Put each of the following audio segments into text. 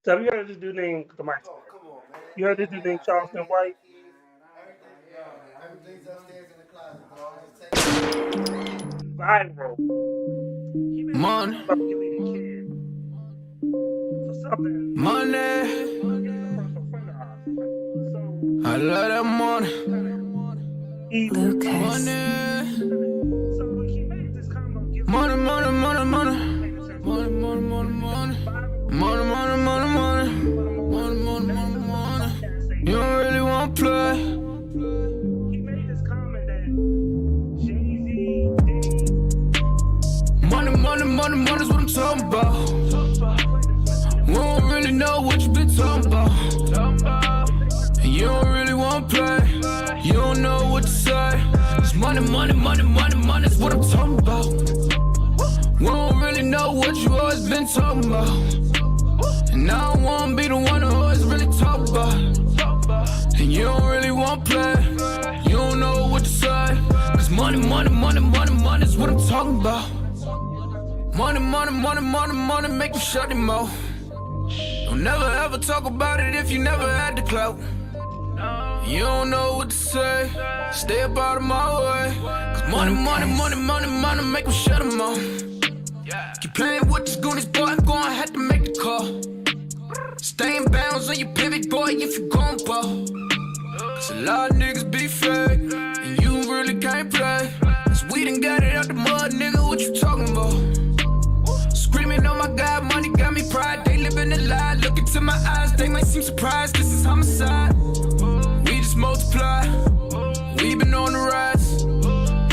So you heard this dude named the mic. Oh, come on, man. You heard this dude named Charleston White? Everything's upstairs in the closet, dog. Just take it. Viral. He made Money, about deleted kid for something. money, He's a personal friend of ours. So I love that money, he money, so he made this comment giving money, money, money, money, money, money, money, money, money, money, money, money, money, money, money, money. You don't really want to play. he made this comment that Jay-Z did. Money, money, money, money's what I'm talking about. We don't really know what you been talking about. And you don't really want to play. You don't know what to say. It's money, money, money, money, money's what I'm talking about. We don't really know what you always been talking about. And I don't wanna be the one who always really talk about. And you don't really want to play. You don't know what to say. Cause money, money, money, money, money's what I'm talking about. Money, money, money, money, money, make you shut him mouth. Don't never ever talk about it if you never had the clout. You don't know what to say, stay up out of my way. Cause money, money, money, money, money, make him shut him mouth. Keep playing with these goonies, boy, I'm gonna have to make the call. Stay in bounds on your pivot, boy, if you gon' ball. Cause a lot of niggas be fake, and you really can't play. Cause we done got it out the mud, nigga, what you talking about? Screaming, oh my God, money got me pride. They living a lie, look into my eyes, they might seem surprised, this is homicide. We just multiply, we been on the rise.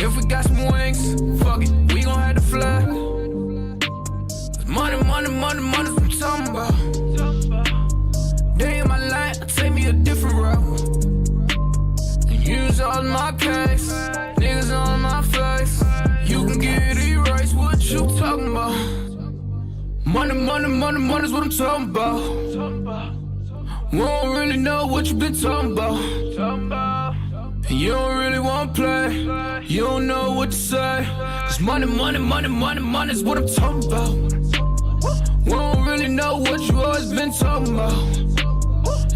If we got some wings, fuck it, we gon' have to fly. Cause money, money, money, money's what I'm talking about. Day in my life, take me a different route. And use all my case, niggas on my face. You can get erased, what you talking about? Money, money, money, money's what I'm talking about. We don't really know what you been talking about. And you don't really want to play. You don't know what to say. Cause money, money, money, money, money's what I'm talking about. We don't really know what you always been talking about.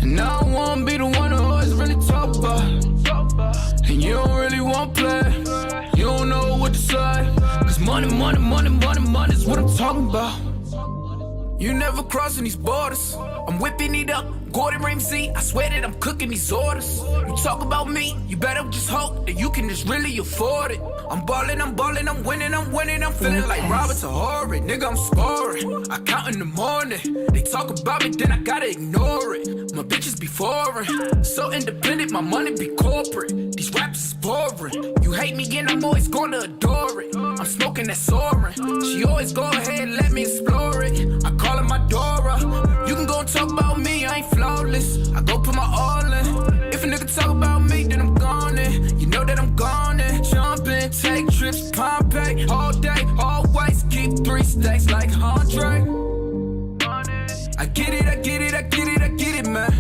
And I don't wanna be the one who always really talk about. And you don't really wanna play. You don't know what to say. Cause money is what I'm talking about. You never crossing these borders. I'm whipping it up, Gordon Ramsay. I swear that I'm cooking these orders. You talk about me, you better just hope that you can just really afford it. I'm ballin', I'm winning, I'm feeling like Robert Tahori. Nigga, I'm scoring. I count in the morning. They talk about me, then I gotta ignore it. My bitches be foreign, so independent, my money be corporate. These rappers is boring. You hate me and I'm always gonna adore it. I'm smoking that soaring. She always go ahead and let me explore it. I call her my Dora. You can go and talk about me, I ain't flawless. I go put my all in. If a nigga talk about me, then I'm gone in. You know that I'm gone in. Jump in, take trips, Pompeii. All day, always keep 3 stacks like Andre. I get it, man.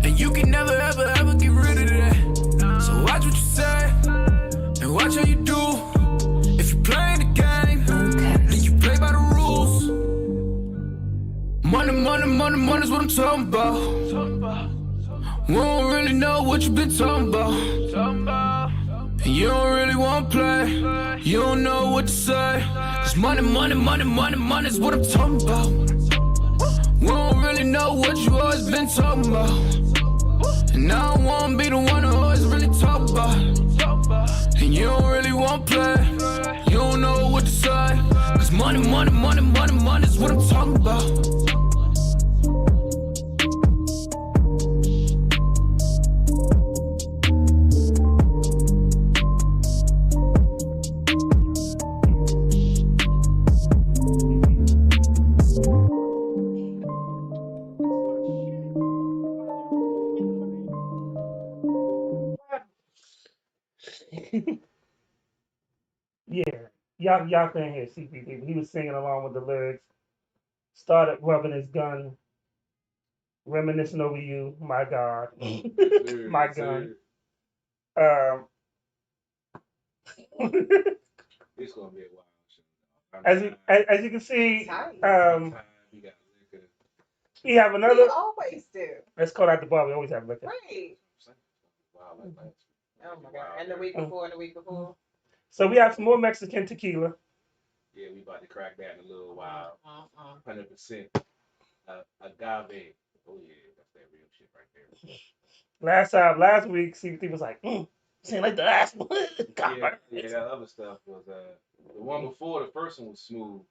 And you can never, ever get rid of that. So watch what you say, and watch how you do. If you playing the game, then you play by the rules. Money's what I'm talking about. We don't really know what you been talking about. And you don't really wanna play. You don't know what to say. Cause money's what I'm talking about. We don't really know what you always been talking about. And I don't wanna be the one who always really talk about. And you don't really wanna play. You don't know what to say. Cause money's what I'm talking about. Yeah, y'all couldn't hear CPD, but he was singing along with the lyrics. Started rubbing his gun, reminiscing over you, my God, my gun. It's gonna be a wild show. As you can see, Tight. We got liquor. we have We another. always do. Let's call out the bar. We always have liquor. Right. Wow, like last week. Oh my God. And the week before and the week before. So we have some more Mexican tequila. Yeah, we about to crack that in a little while. 100% agave. Oh yeah, that's that real shit right there. Last week, CPD was like, seemed like the last one. Yeah, that other stuff was the one before the first one was smooth.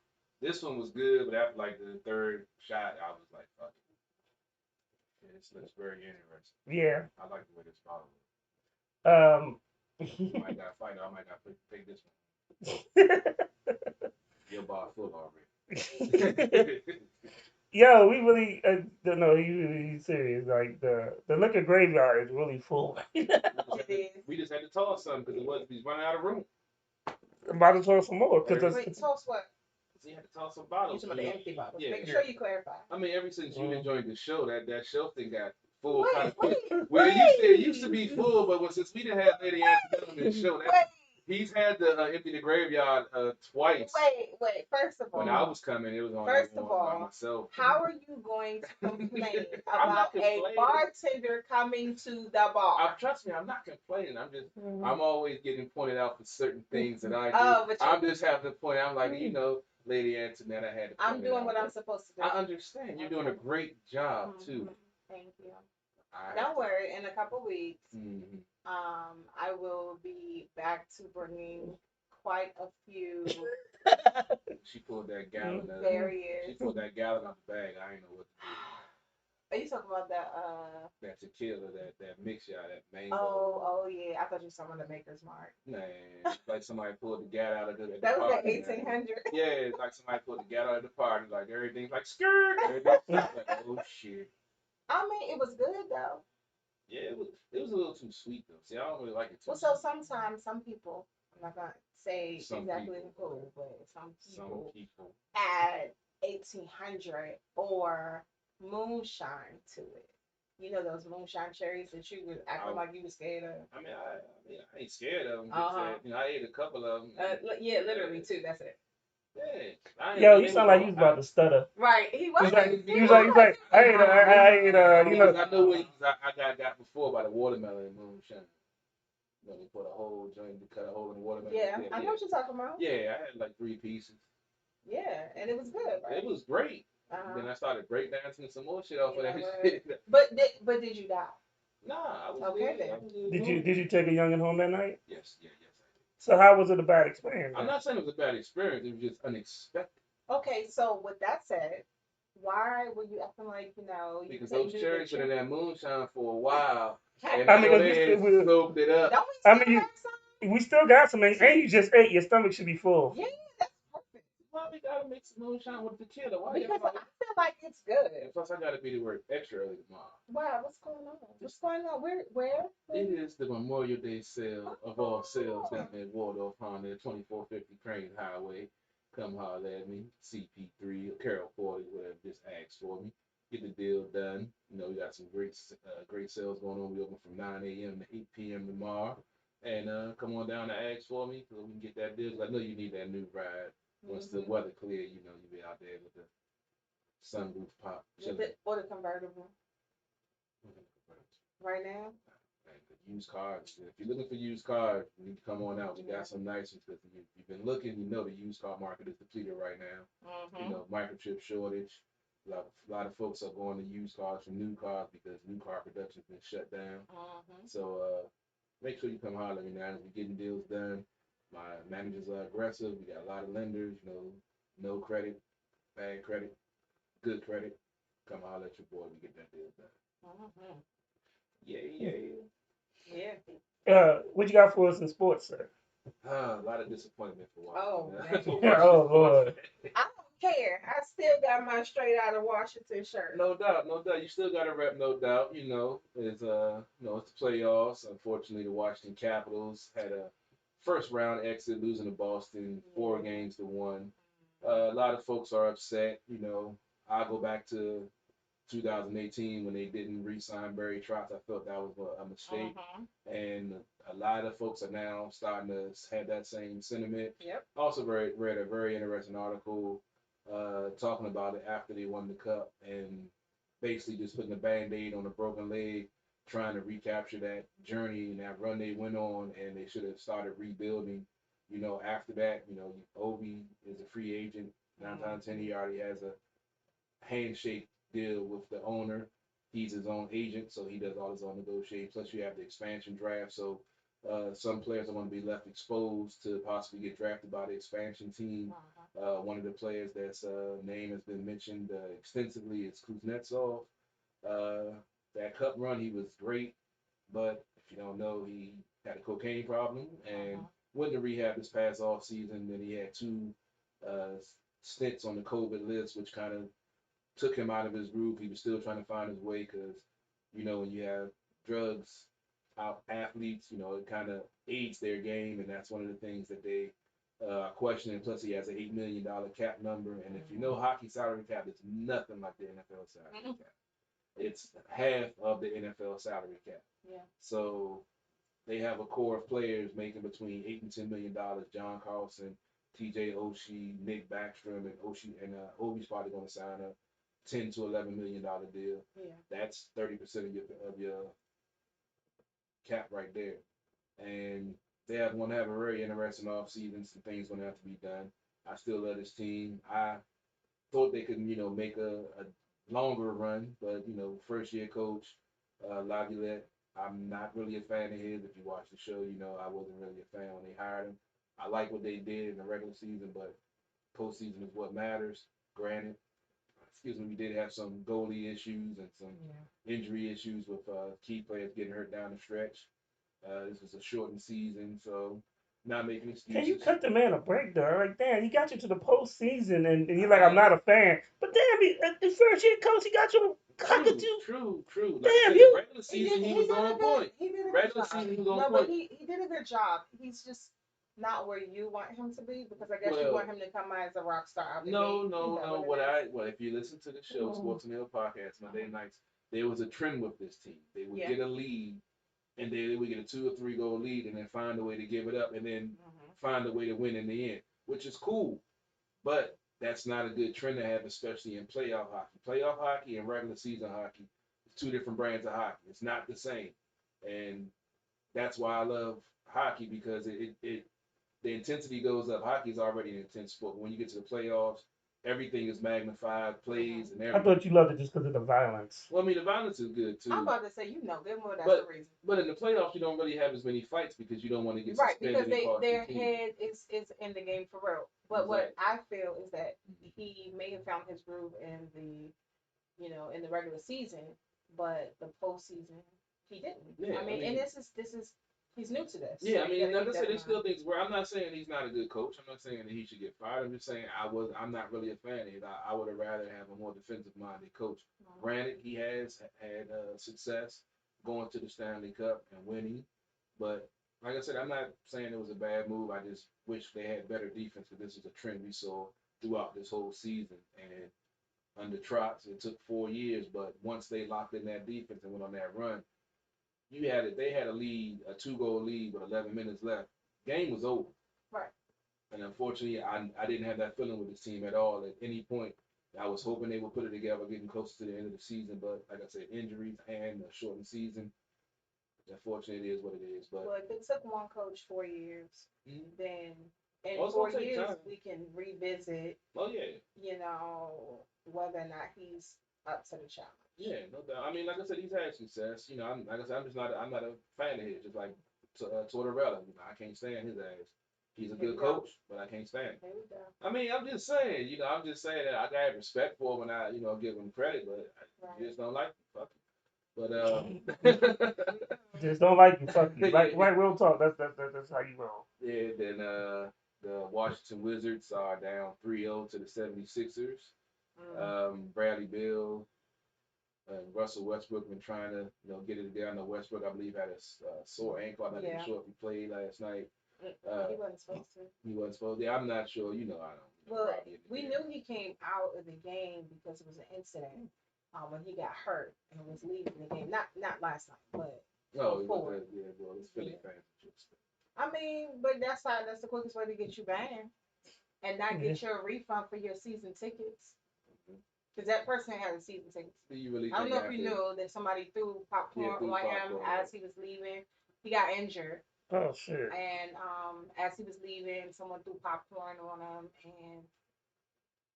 This one was good, but after like the third shot, I was like, fuck it. Yeah, this looks very interesting. Yeah. I like the way this bottle looks. I might got fight. I might got to take this one. Your bar full already. Yo, we really don't know. He's serious. Like the liquor graveyard is really full. We just had to toss something because it was he's running out of room. I'm about to toss some more Wait, toss what? So you had to toss some bottles. Some of the empty bottles. Yeah, Make sure you clarify. I mean, ever since you enjoyed the show, that shelf thing got full. Wait. It used to be full, but since we didn't have Lady Anthony on the show, he's had to empty the graveyard twice. Wait. First of all, when I was coming, it was on by myself. How are you going to complain about a bartender coming to the bar? Trust me, I'm not complaining. I'm just, I'm always getting pointed out for certain things that I do. But I'm just having to point out, I'm like, Lady Antoinette, I had to. I'm doing what I'm supposed to do. I understand. You're doing a great job too. Thank you. Don't worry. In a couple weeks, I will be back to bringing quite a few. She pulled that gallon. Various. She pulled that gallon out the bag. I ain't know what to do. Are you talking about that? That tequila, that mixture, that mango. Oh yeah. I thought you were talking about the Maker's Mark. Man, like somebody pulled the gat out of the. That was like 1800. Yeah, it's like somebody pulled the gat out of the party. Like everything's like skirt. Everything's like, oh shit. I mean, it was good though. Yeah, it was a little too sweet though. See, I don't really like it too. Well, so sometimes some people, I'm not gonna say some exactly people, who, but some people add 1800 or moonshine to it. You know those moonshine cherries that you would act like you were scared of. I mean, I ain't scared of them. I ate a couple of them. Yeah, literally too. That's it. Yeah. I ain't Yo, know you they sound was like on. you was about to stutter. Right. He was. He's like, He he's was. like, he's like, I ain't, you know. I know when I got before by the watermelon and moonshine. You know, they put a whole joint to cut a hole in the watermelon. Yeah, I know what you're talking about. Yeah, I had like 3 pieces. Yeah, and it was good, right? It was great. Uh-huh. Then I started breakdancing some more shit off of that Yeah, shit. But did you die? Nah, I was Okay, good. then. I was good. Did you take a youngin home that night? Yes, yes, I did. So how was it a bad experience? I'm not saying it was a bad experience. It was just unexpected. Okay, so with that said, why were you acting like you Because couldn't those do cherries the been in that moonshine for a while, and I I mean, know 'cause they had soaked it up. Don't we I still mean, have some? we still got some, and you just ate. Your stomach should be full. Yeah, that's perfect. Why we gotta mix moonshine with tequila? Why Because y'all? I feel like it's good. And plus, I gotta be to work extra early tomorrow. Wow, what's going on? What's going on? Where? It is the Memorial Day sale of all sales Oh. down at Waldorf Honda, 2450 Crane Highway. Come holler at me, CP3 or Carol 40, whatever. Just ask for me. Get the deal done. You know, we got some great sales going on. We open from 9 a.m. to 8 p.m. tomorrow. And come on down to ask for me so we can get that deal. 'Cause I know you need that new ride. Once the weather clear, you know, you'll be out there with the sunroof pop. Or the convertible. Right now? Used cars. If you're looking for used cars, you need to come on out. We got some nice ones because you've been looking. You know the used car market is depleted right now. Mm-hmm. You know, microchip shortage. A lot of folks are going to used cars from new cars because new car production's been shut down. Mm-hmm. So make sure you come holler at me now. We're getting deals done. My managers are aggressive. We got a lot of lenders. You know, no credit, bad credit, good credit. Come holler at your boy. We get that deal done. Mm-hmm. Yeah. What you got for us in sports, sir? A lot of disappointment for Oh, Washington. Oh, Lord. I don't care. I still got my straight out of Washington shirt. No doubt, no doubt. You still got to rep, no doubt. You know, it's it's the playoffs. Unfortunately, the Washington Capitals had a first round exit, losing to Boston 4 games to 1. A lot of folks are upset. You know, I go back to 2018 when they didn't re-sign Barry Trotz. I thought that was a mistake, and a lot of folks are now starting to have that same sentiment. Yep. Also, read a very interesting article talking about it after they won the cup and basically just putting a band-aid on a broken leg, trying to recapture that journey and that run they went on, and they should have started rebuilding. You know, after that, you know, Obi is a free agent. 9 times 10, he already has a handshake deal with the owner. He's his own agent, so he does all his own negotiating. Plus, you have the expansion draft, so some players are going to be left exposed to possibly get drafted by the expansion team. One of the players that's name has been mentioned extensively is Kuznetsov. That cup run, he was great, but if you don't know, he had a cocaine problem and went to rehab this past off season. Then he had 2 stints on the COVID list, which kind of took him out of his groove. He was still trying to find his way because, you know, when you have drugs out athletes, you know, it kind of aids their game, and that's one of the things that they are questioning. Plus, he has an $8 million cap number, and if you know hockey salary cap, it's nothing like the NFL salary cap. It's half of the NFL salary cap. Yeah. So they have a core of players making between $8 and $10 million. John Carlson, TJ Oshie, Nick Backstrom, and Obi's probably going to sign a $10 to $11 million deal. Yeah. That's 30% of your cap right there. And they want to have a very interesting offseason. Some things going to have to be done. I still love this team. I thought they could, you know, make a longer run, but, you know, first year coach, Laviolette, I'm not really a fan of his. If you watch the show, you know I wasn't really a fan when they hired him. I like what they did in the regular season, but postseason is what matters. Granted, we did have some goalie issues and some injury issues with key players getting hurt down the stretch. This was a shortened season, so not making excuses. Can you cut the man a break, though? Like, damn, he got you to the postseason, and you're like, I'm not a fan. But damn, the first year coach, he got you. True. Like Damn, the regular season, he was did on a good, point. He did a good Regular job. season, he was on No, point. but he did a good job. He's just not where you want him to be because I guess you Well, want him to come out as a rock star out the No. gate. Is that What if you listen to the show, Sports and Hill podcast Monday nights, there was a trend with this team. They would get a lead, and they would get a 2 or 3 goal lead, and then find a way to give it up, and then find a way to win in the end, which is cool. But that's not a good trend to have, especially in playoff hockey. Playoff hockey and regular season hockey is two different brands of hockey. It's not the same, and that's why I love hockey because it the intensity goes up. Hockey is already an intense sport. When you get to the playoffs, everything is magnified, plays and I everything. thought you loved it just because of the violence. Well, I mean, the violence is good too. I'm about to say, good more. That's But the reason. but in the playoffs, you don't really have as many fights because you don't want to get Right, suspended because and cause their confusion. head is in the game for real. But what I feel is that he may have found his groove in in the regular season, but the postseason he didn't. Yeah, I mean, and this is he's new to this. Yeah, so I you mean, gotta like I keep said, that in there's still mind. things where I'm not saying he's not a good coach. I'm not saying that he should get fired. I'm just saying I'm not really a fan of it. I would have rather have a more defensive minded coach. Granted, he has had success going to the Stanley Cup and winning, but like I said, I'm not saying it was a bad move. I just wish they had better defense because this is a trend we saw throughout this whole season. And under Trotz, it took 4 years, but once they locked in that defense and went on that run, you had it. They had a lead, a 2-goal lead with 11 minutes left. Game was over. Right. And unfortunately, I didn't have that feeling with this team at all. At any point, I was hoping they would put it together, getting closer to the end of the season. But like I said, injuries and a shortened season. Unfortunately, it is what it is. But Well, if it took one coach 4 years, then in Oh, it's four gonna take years time. we can revisit, oh yeah, whether or not he's up to the challenge. yeah, no doubt. I mean, like I said, he's had success. Like I said, I'm not a fan of his. Just like Tortorella, I can't stand his ass. He's a Here good we go. coach, but I can't stand him. There we go. I mean, I'm just saying, that I got respect for him and I, give him credit, but I Right. just don't like him. Fuck him. But Just don't like you, fuck you. Like, Yeah. right, real talk. That's how you roll. yeah, then the Washington Wizards are down 3-0 to the 76ers. Bradley Beal and Russell Westbrook been trying to, get it down. To Westbrook, I believe, had a sore ankle. I'm not even Yeah. sure if he played last night. He wasn't supposed to. He wasn't supposed to. I'm not sure. I don't. Well, probably in the we game. knew he came out of the game because it was an incident when he got hurt and was leaving the game. Not last night, but No, it before. was well, it's Philly fans. I mean, but that's the quickest way to get you banned and not get your refund for your season tickets. Because that person had a season ticket. Do you really I don't think know if you knew that somebody threw popcorn threw on him popcorn. as he was leaving. He got injured, Oh shit. and as he was leaving, someone threw popcorn on him, and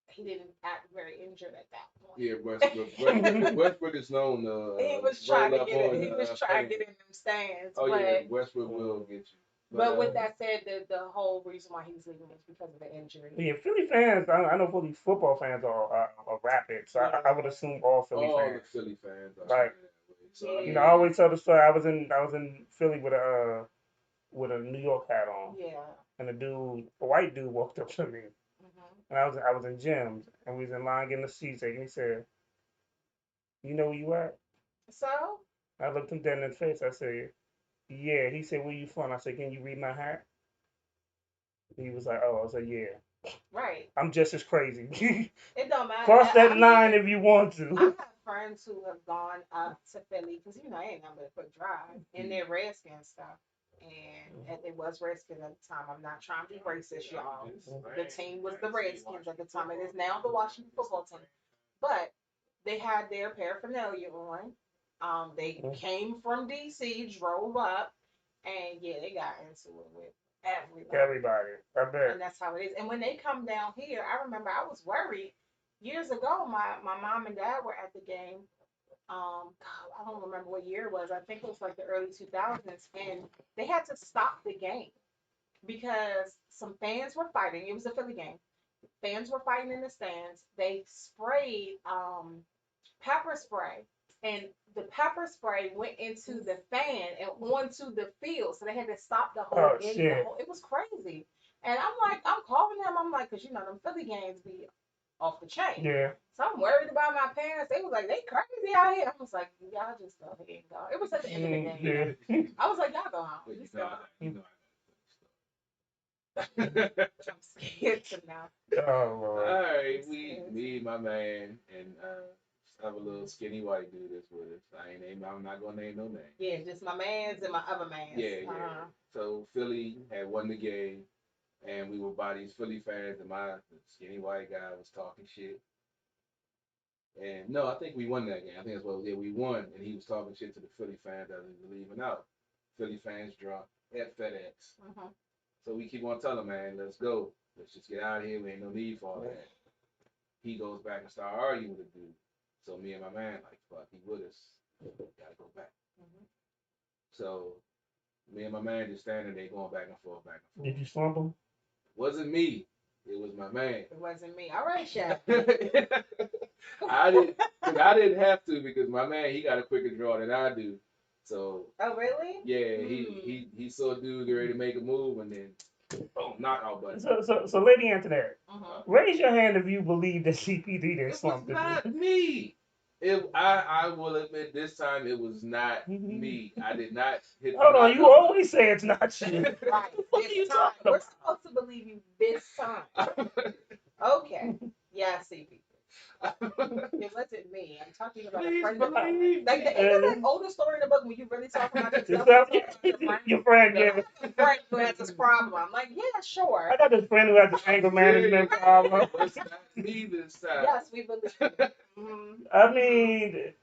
he didn't act very injured at that point. Yeah, Westbrook is known to. He was trying to roll up get on, it. He was trying to fans. get in them stands. Oh but, yeah, Westbrook will get you. But with that said, the whole reason why he was leaving was because of the injury. Yeah, Philly fans. I know Philly football fans are rabid, so I would assume all Philly all fans. the Philly fans are Right. that way. So, Yeah. I always tell the story. I was in Philly with a New York hat on, Yeah. and a white dude, walked up to me, and I was in gyms, and we was in line getting a seat, and he said, "You know where you at?" So? I looked him dead in the face. I said, "Yeah." He said, "Where you from?" I said, "Can you read my hat?" He was like, "Oh." I said, "Yeah." Right. I'm just as crazy. It don't matter. Cross that I line mean, if you want to. I have friends who have gone up to Philly because I ain't nothing but a quick drive in their Redskins stuff, and it was Redskins at the time. I'm not trying to be racist, y'all. The team was the Redskins at the time. It is now the Washington football team, but they had their paraphernalia on. They came from DC, drove up, and yeah, they got into it with everybody. I bet. And that's how it is. And when they come down here, I remember I was worried years ago. My mom and dad were at the game. God, I don't remember what year it was. I think it was like the early 2000s, and they had to stop the game because some fans were fighting. It was a Philly game. Fans were fighting in the stands. They sprayed pepper spray, and the pepper spray went into the fan and onto the field. So they had to stop the whole Oh, game. shit. It was crazy. And I'm calling them. I'm like, because them Philly games be off the chain. Yeah. So I'm worried about my parents. They was like, they crazy out here. I was like, y'all just go ahead and go. It was at the end of the game. Yeah. I was like, y'all go home. But Just go home. I got I'm scared to now. Oh Lord. All right, me, my man, and have a little skinny white dude that's with us. I'm not gonna name no name. Yeah, just my mans and my other mans. Yeah. So Philly had won the game. and we were by these Philly fans, and my skinny white guy was talking shit. And no, I think we won that game. I think that's what we won, and he was talking shit to the Philly fans that was leaving out. Philly fans drunk at FedEx. Mhm. So we keep on telling him, man, let's go. Let's just get out of here. We ain't no need for all that. He goes back and start arguing with the dude. So me and my man, like, fuck, he with us. Gotta go back. Mhm. So me and my man just standing there going back and forth, back and forth. Did you slump him? Wasn't me. It was my man. It wasn't me. All right, Chef. I didn't have to because my man, he got a quicker draw than I do. So Oh, really? yeah, he saw a dude get ready to make a move and then boom, knockout button. So Lady Antoinette, Mhm. raise your hand if you believe that CP3 didn't It was slump the not dude. me. I will admit this time it was not me. I did not hit. Hold on, you always say it's not you. Right. What are This you time. talking We're about? supposed to believe you this time. Okay. Yeah, CP. It wasn't me. I'm talking about a Please friend of mine. believe Like, me. ain't that older story in the book when you really talking about It's yourself? your friend, I yeah. have a friend who has this problem. I'm like, yeah, sure. I got this friend who has an anger management problem. It was not me this time. Yes, we believe. Mm-hmm. I mean,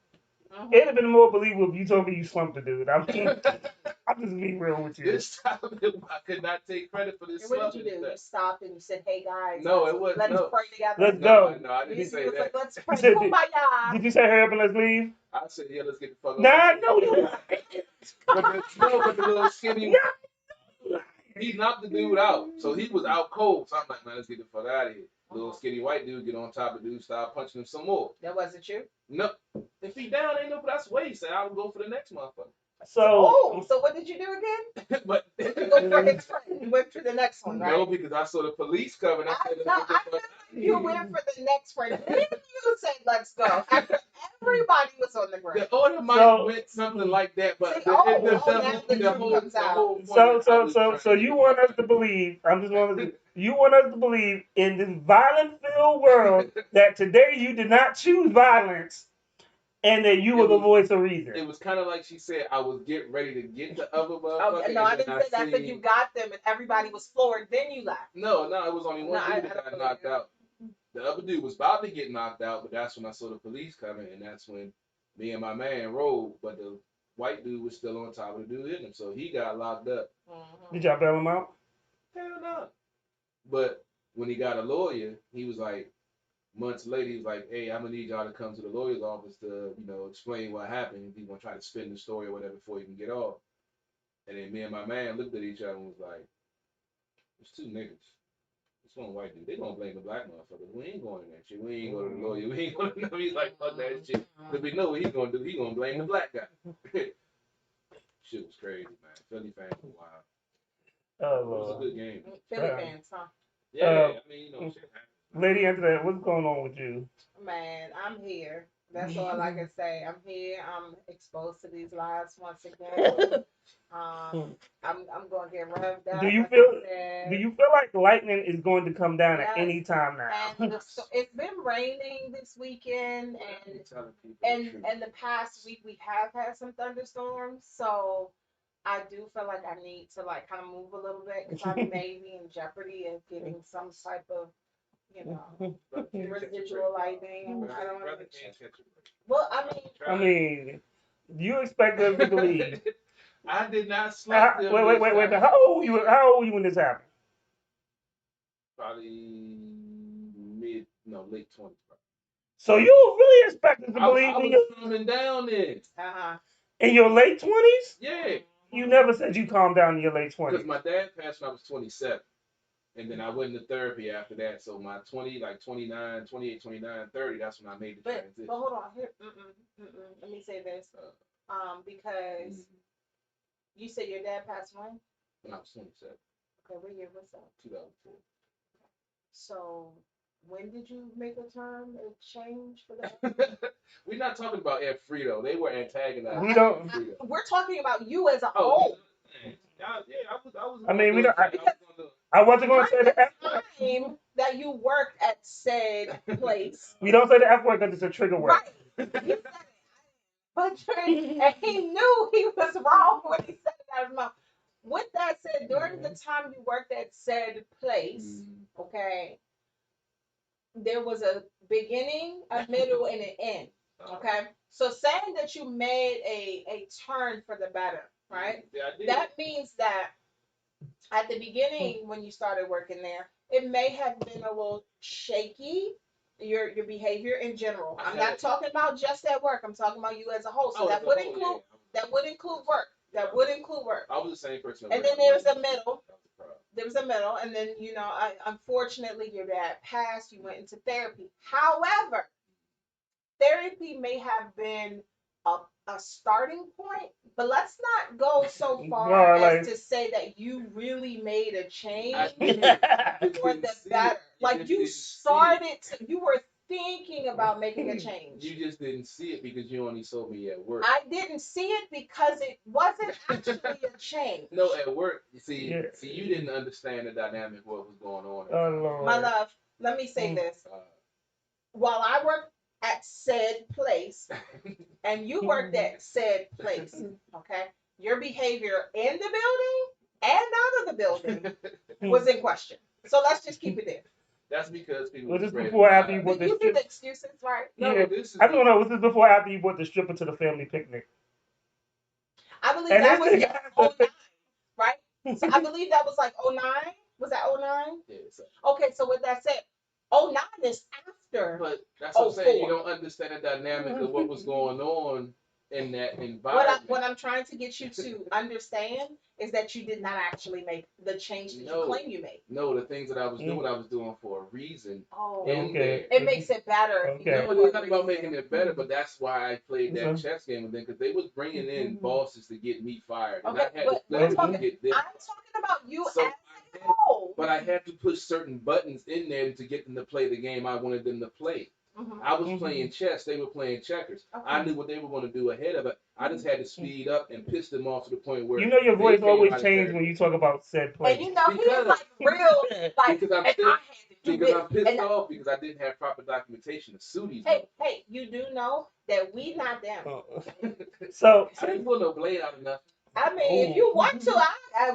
it'd have been more believable if you told me you slumped the dude. I mean, I'm just being real with you. This time I could not take credit for this. And what slump did you do? this You stopped and you said, hey, guys. No, it wasn't. Let's No. pray together. Let's No, go. No, I didn't You say was that. like, let's pray. said- Kumbaya. Did you say hurry up and let's leave? I said, yeah, let's get the fuck Nah, over. no, you But the little skinny, No. he knocked the dude out. So he was out cold. So I'm like, man, let's get the fuck out of here. Little skinny white dude get on top of the dude, start punching him some more. That wasn't you? No, if he down, ain't no, that's what he said. I would go for the next motherfucker. So what did you do again? But You go for his friend. You went for the next one, right? no, because I saw the police coming. I said, let's get the fuck. You went for the next friend. Then you said, let's go. After everybody was on the ground. The order might So- went something like that, but See, the now the truth comes out. So you want us to believe? I'm just wanting to. You want us to believe in this violent-filled world that today you did not choose violence, and that you were the voice of reason. It was kind of like she said, I was getting ready to get the other motherfucker. Oh, no, I and then didn't say that. I said seen- you got them and everybody was floored. Then you left. No, it was only one No, dude I that got don't knocked believe out. The other dude was about to get knocked out, but that's when I saw the police coming, and that's when me and my man rolled, but the white dude was still on top of the dude hitting him, so he got locked up. Did y'all bail him out? Hell no. But when he got a lawyer, he was like, months later, he was like, hey, I'm gonna need y'all to come to the lawyer's office to, explain what happened. He's gonna try to spin the story or whatever before he can get off. And then me and my man looked at each other and was like, there's two niggas. This one white dude. They gonna blame the black motherfuckers. We ain't going to that shit. We ain't going to the lawyer. We ain't going to know. He's like, fuck that shit. Because we know what he's gonna do. He's gonna blame the black guy. Shit was crazy, man. Philly fans were wild. Oh It was a Lord. good game. Philly fans, huh? Yeah, I mean, shit happened. Lady Antoinette, what's going on with you? Man, I'm here. That's all I can say. I'm here. I'm exposed to these lies once again. I'm gonna get revved up. Do you like feel? I said. Do you feel like lightning is going to come down at Yes. any time now? And it's been raining this weekend, I'm telling people and the truth. and the past week we have had some thunderstorms. So I do feel like I need to like kind of move a little bit because I may be in jeopardy of getting some type of, residual lightning. I don't Brother know. can't catch a break. Well, I mean, you expect us to believe? I did not slap them. Wait. How old were you? How old were you when this happened? Probably late 20s. So you really expect us to I believe in was calming down then. in your late 20s? Yeah. You never said you calmed down in your late 20s. Because my dad passed when I was 27. And then I went into therapy after that. So my 29, 28, 29, 30, that's when I made the But transition. hold on here. Let me say this. Because you said your dad passed when? When I was 27, Okay, what year was that? 2004. So when did you make a term of change for that? We're not talking about Ed Frito. They were antagonized. We don't- Frito. We're talking about you as a Oh, whole. I was. I mean, we don't- I was gonna- I wasn't going to say the F word. Time that you worked at said place. We don't say the F word because it's a trigger word. Right. You said it. But and he knew he was wrong when he said it out of his mouth. With that said, during the time you worked at said place, Mm. okay, there was a beginning, a middle, and an end. Okay, so saying that you made a turn for the better, right? Yeah, I did. That means that at the beginning when you started working there, it may have been a little shaky. Your behavior in general. I'm not talking about just at work. I'm talking about you as a whole. So that would include work. That would include work. I was the same person. And then there's a middle. There was a middle, and then unfortunately your dad passed. You went into therapy. However, therapy may have been a starting point, but let's not go so far as to say that you really made a change for the better. Like you started to, you were thinking about making a change. You just didn't see it because you only saw me at work. I didn't see it because it wasn't actually a change. No, at work, see, you didn't understand the dynamic of what was going on. Oh, Lord. My love, let me say this. While I worked at said place and you worked at said place, okay, your behavior in the building and out of the building was in question. So let's just keep it there. That's because people. Was this before after you bought the You stripper? the excuses, right? No, Yeah. this is. I don't know. Was this before after you bought the stripper to the family picnic? I believe And that was this nigga- 09, right? So I believe that was like 09. Was that 09? Yeah, so. Okay, so with that said, 09 is after. But that's what I'm saying. 04. You don't understand the dynamic of what was going on in that environment. What I'm trying to get you to understand is that you did not actually make the change that you claim you made. No, the things that I was doing, I was doing for a reason. Oh, Okay. It makes it better. Okay. No, it's not about making it better, but that's why I played that chess game with them, because they was bringing in bosses to get me fired. And Okay, I had to but flip it to get them. I'm talking about you So as a whole. But I had to push certain buttons in there to get them to play the game I wanted them to play. I was playing chess, they were playing checkers. Okay. I knew what they were going to do ahead of it. I just had to speed up and piss them off to the point where You know your voice they always came out of changes therapy. when you talk about said place. And you know, he is like real, like, Because I'm and still- I had to do Because this. I'm pissed And off because I didn't have proper documentation to sue these hey, you do know that we not them. So I didn't pull no blade out of nothing. I mean, if you want to,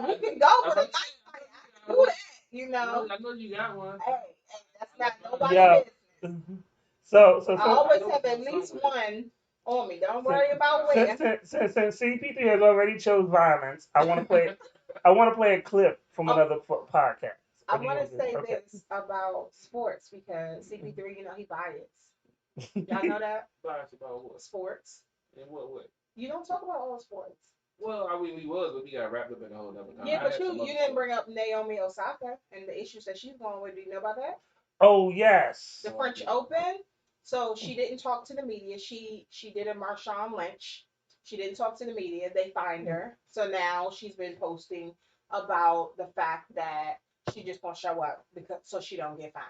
we can go with a knife fight. I can do that, you know. I know you got one. Hey, that's not nobody's Yeah. business. So I always have at least one on me. Don't worry about where. since CP3 has already chose violence, I want to play. I want to play a clip from another podcast. I want to say this about sports because CP3, you know, he biased. Y'all know that? Biased about what? Sports. In what way? You don't talk about all sports. Well, I mean, we was, but we got wrapped up in a whole other time. Yeah, but you didn't bring up Naomi Osaka and the issues that she's going with. Do you know about that? Oh yes. The French Open. So she didn't talk to the media. She did a Marshawn Lynch. She didn't talk to the media. They fined her. So now she's been posting about the fact that she just gonna show up so she don't get fined.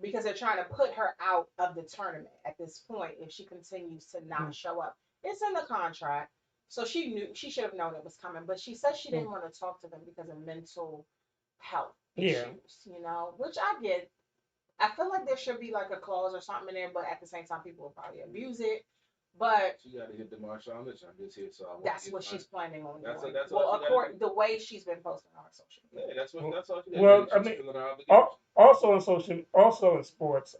Because they're trying to put her out of the tournament at this point if she continues to not show up. It's in the contract. So she should have known it was coming. But she said she didn't want to talk to them because of mental health issues, you know, which I get. I feel like there should be like a clause or something in there, but at the same time, people will probably abuse it. But she got to hit the Marshawn Lynch. I'm just here, so I that's what she's planning on doing. That's well, according the way she's been posting on her social media. Yeah, that's all she got. Well, I mean, also in sports.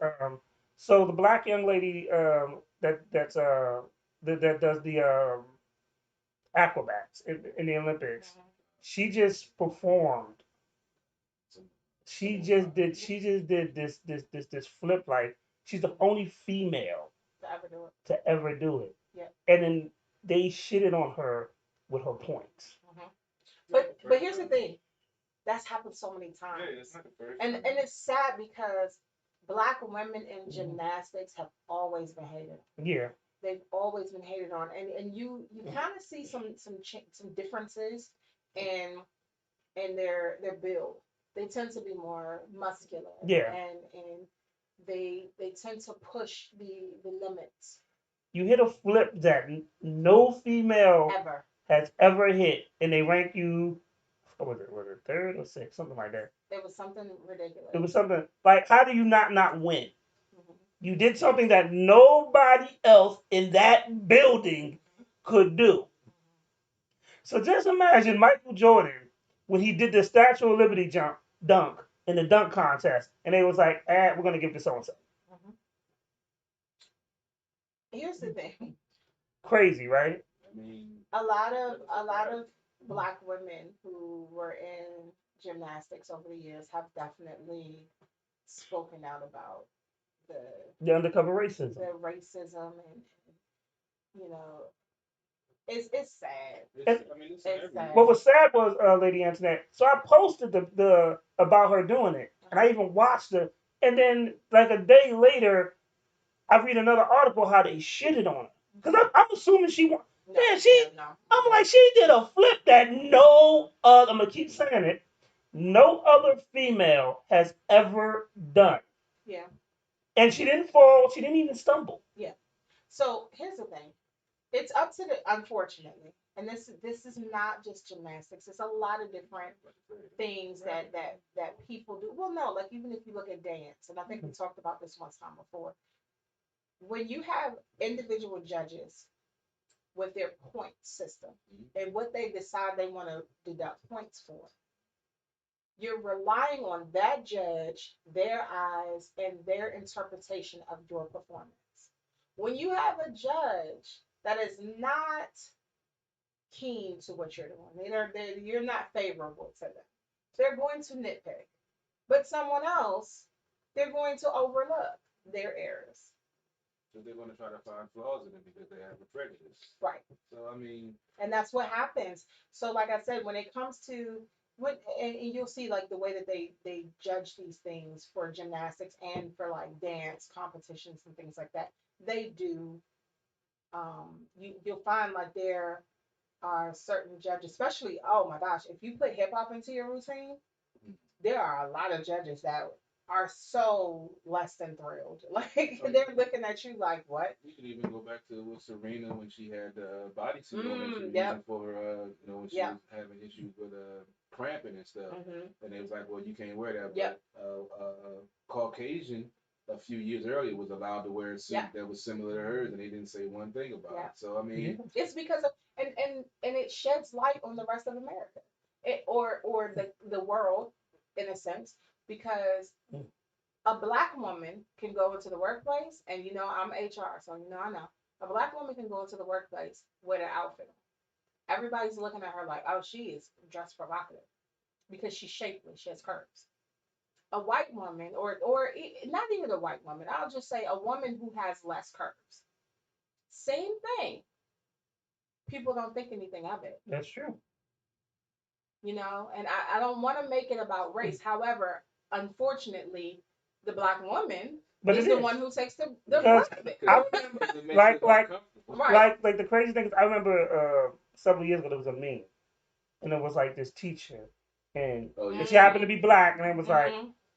So the black young lady that does the acrobats in the Olympics, she just performed. She just did this flip, like she's the only female to ever do it. Yeah. And then they shitted on her with her points. But here's the thing, that's happened so many times. Yeah, it's not the first. And it's sad because black women in gymnastics have always been hated. Yeah. They've always been hated on, and you kind of see some differences in their build. They tend to be more muscular. Yeah. And they tend to push the limits. You hit a flip that no female Ever has ever hit, and they rank you. What was it third or sixth, something like that? It was something ridiculous. It was something like, how do you not win? Mm-hmm. You did something that nobody else in that building could do. So just imagine Michael Jordan when he did the Statue of Liberty dunk in the dunk contest, and they was like, we're gonna give this so and so. Here's the thing. Crazy, right? I mean, A lot of black women who were in gymnastics over the years have definitely spoken out about the The undercover racism. the racism and you know it's sad. I mean, it's It's sad. What was sad was Lady Antoinette. So I posted the about her doing it, and I even watched it. And then like a day later, I read another article how they shitted on her because I'm assuming she won. No, Yeah, she. no. I'm like she did a flip that no other. I'm gonna keep saying it. No other female has ever done. Yeah. And she didn't fall. She didn't even stumble. Yeah. So here's the thing. It's up to the unfortunately, and this is not just gymnastics. It's a lot of different things that people do. Well, no, like even if you look at dance, and I think we talked about this one time before. When you have individual judges with their point system and what they decide they want to deduct points for, you're relying on that judge, their eyes, and their interpretation of your performance. When you have a judge that is not keen to what you're doing, you're not favorable to them, they're going to nitpick. But someone else, they're going to overlook their errors. So they're going to try to find flaws in it because they have a prejudice. Right. So I mean, And that's what happens. So, like I said, when it comes to and you'll see like the way that they judge these things for gymnastics and for like dance competitions and things like that, they do. You'll find like there are certain judges, especially oh my gosh, if you put hip hop into your routine, there are a lot of judges that are so less than thrilled. Like they're looking at you like, what? you can even go back to with Serena when she had the bodysuit on that she was yep. using for when she Yep. was having issues with cramping and stuff. Mm-hmm. And they was like, well, you can't wear that. Yep. But Caucasian a few years earlier was allowed to wear a suit Yep. that was similar to hers, and they didn't say one thing about Yep. it. So I mean, It's because of and it sheds light on the rest of America, or the world in a sense, because a black woman can go into the workplace, and you know I'm HR, so you know I know a black woman can go into the workplace with an outfit on. Everybody's looking at her like, oh, she is dressed provocative because she's shapely, she has curves. A white woman, not even a white woman, I'll just say a woman who has less curves. Same thing. People don't think anything of it. That's true. You know, and I don't want to make it about race. However, unfortunately, the black woman is the one who takes the Because brunt of it. I it like Right. like the crazy thing is I remember several years ago there was a meme, and it was like this teacher, and she happened to be black, and it was like,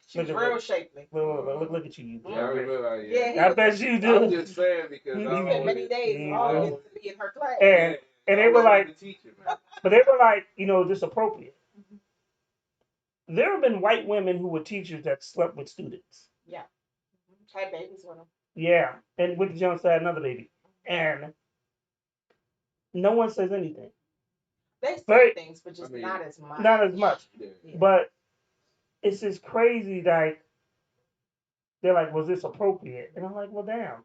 she was real shapely. Look at you. Yeah, I remember. Yeah, I bet you do. I'm just saying because he I spent many days always to be in her class. And they were like, the teacher, man. but they were like, this appropriate. There have been white women who were teachers that slept with students. Yeah. Had babies with them. Yeah, and with the Jones had another baby, and no one says anything. They say things, but just not as much. Not as much. Yeah. But it's just crazy. Like they're like, was this appropriate? And I'm like, well, damn.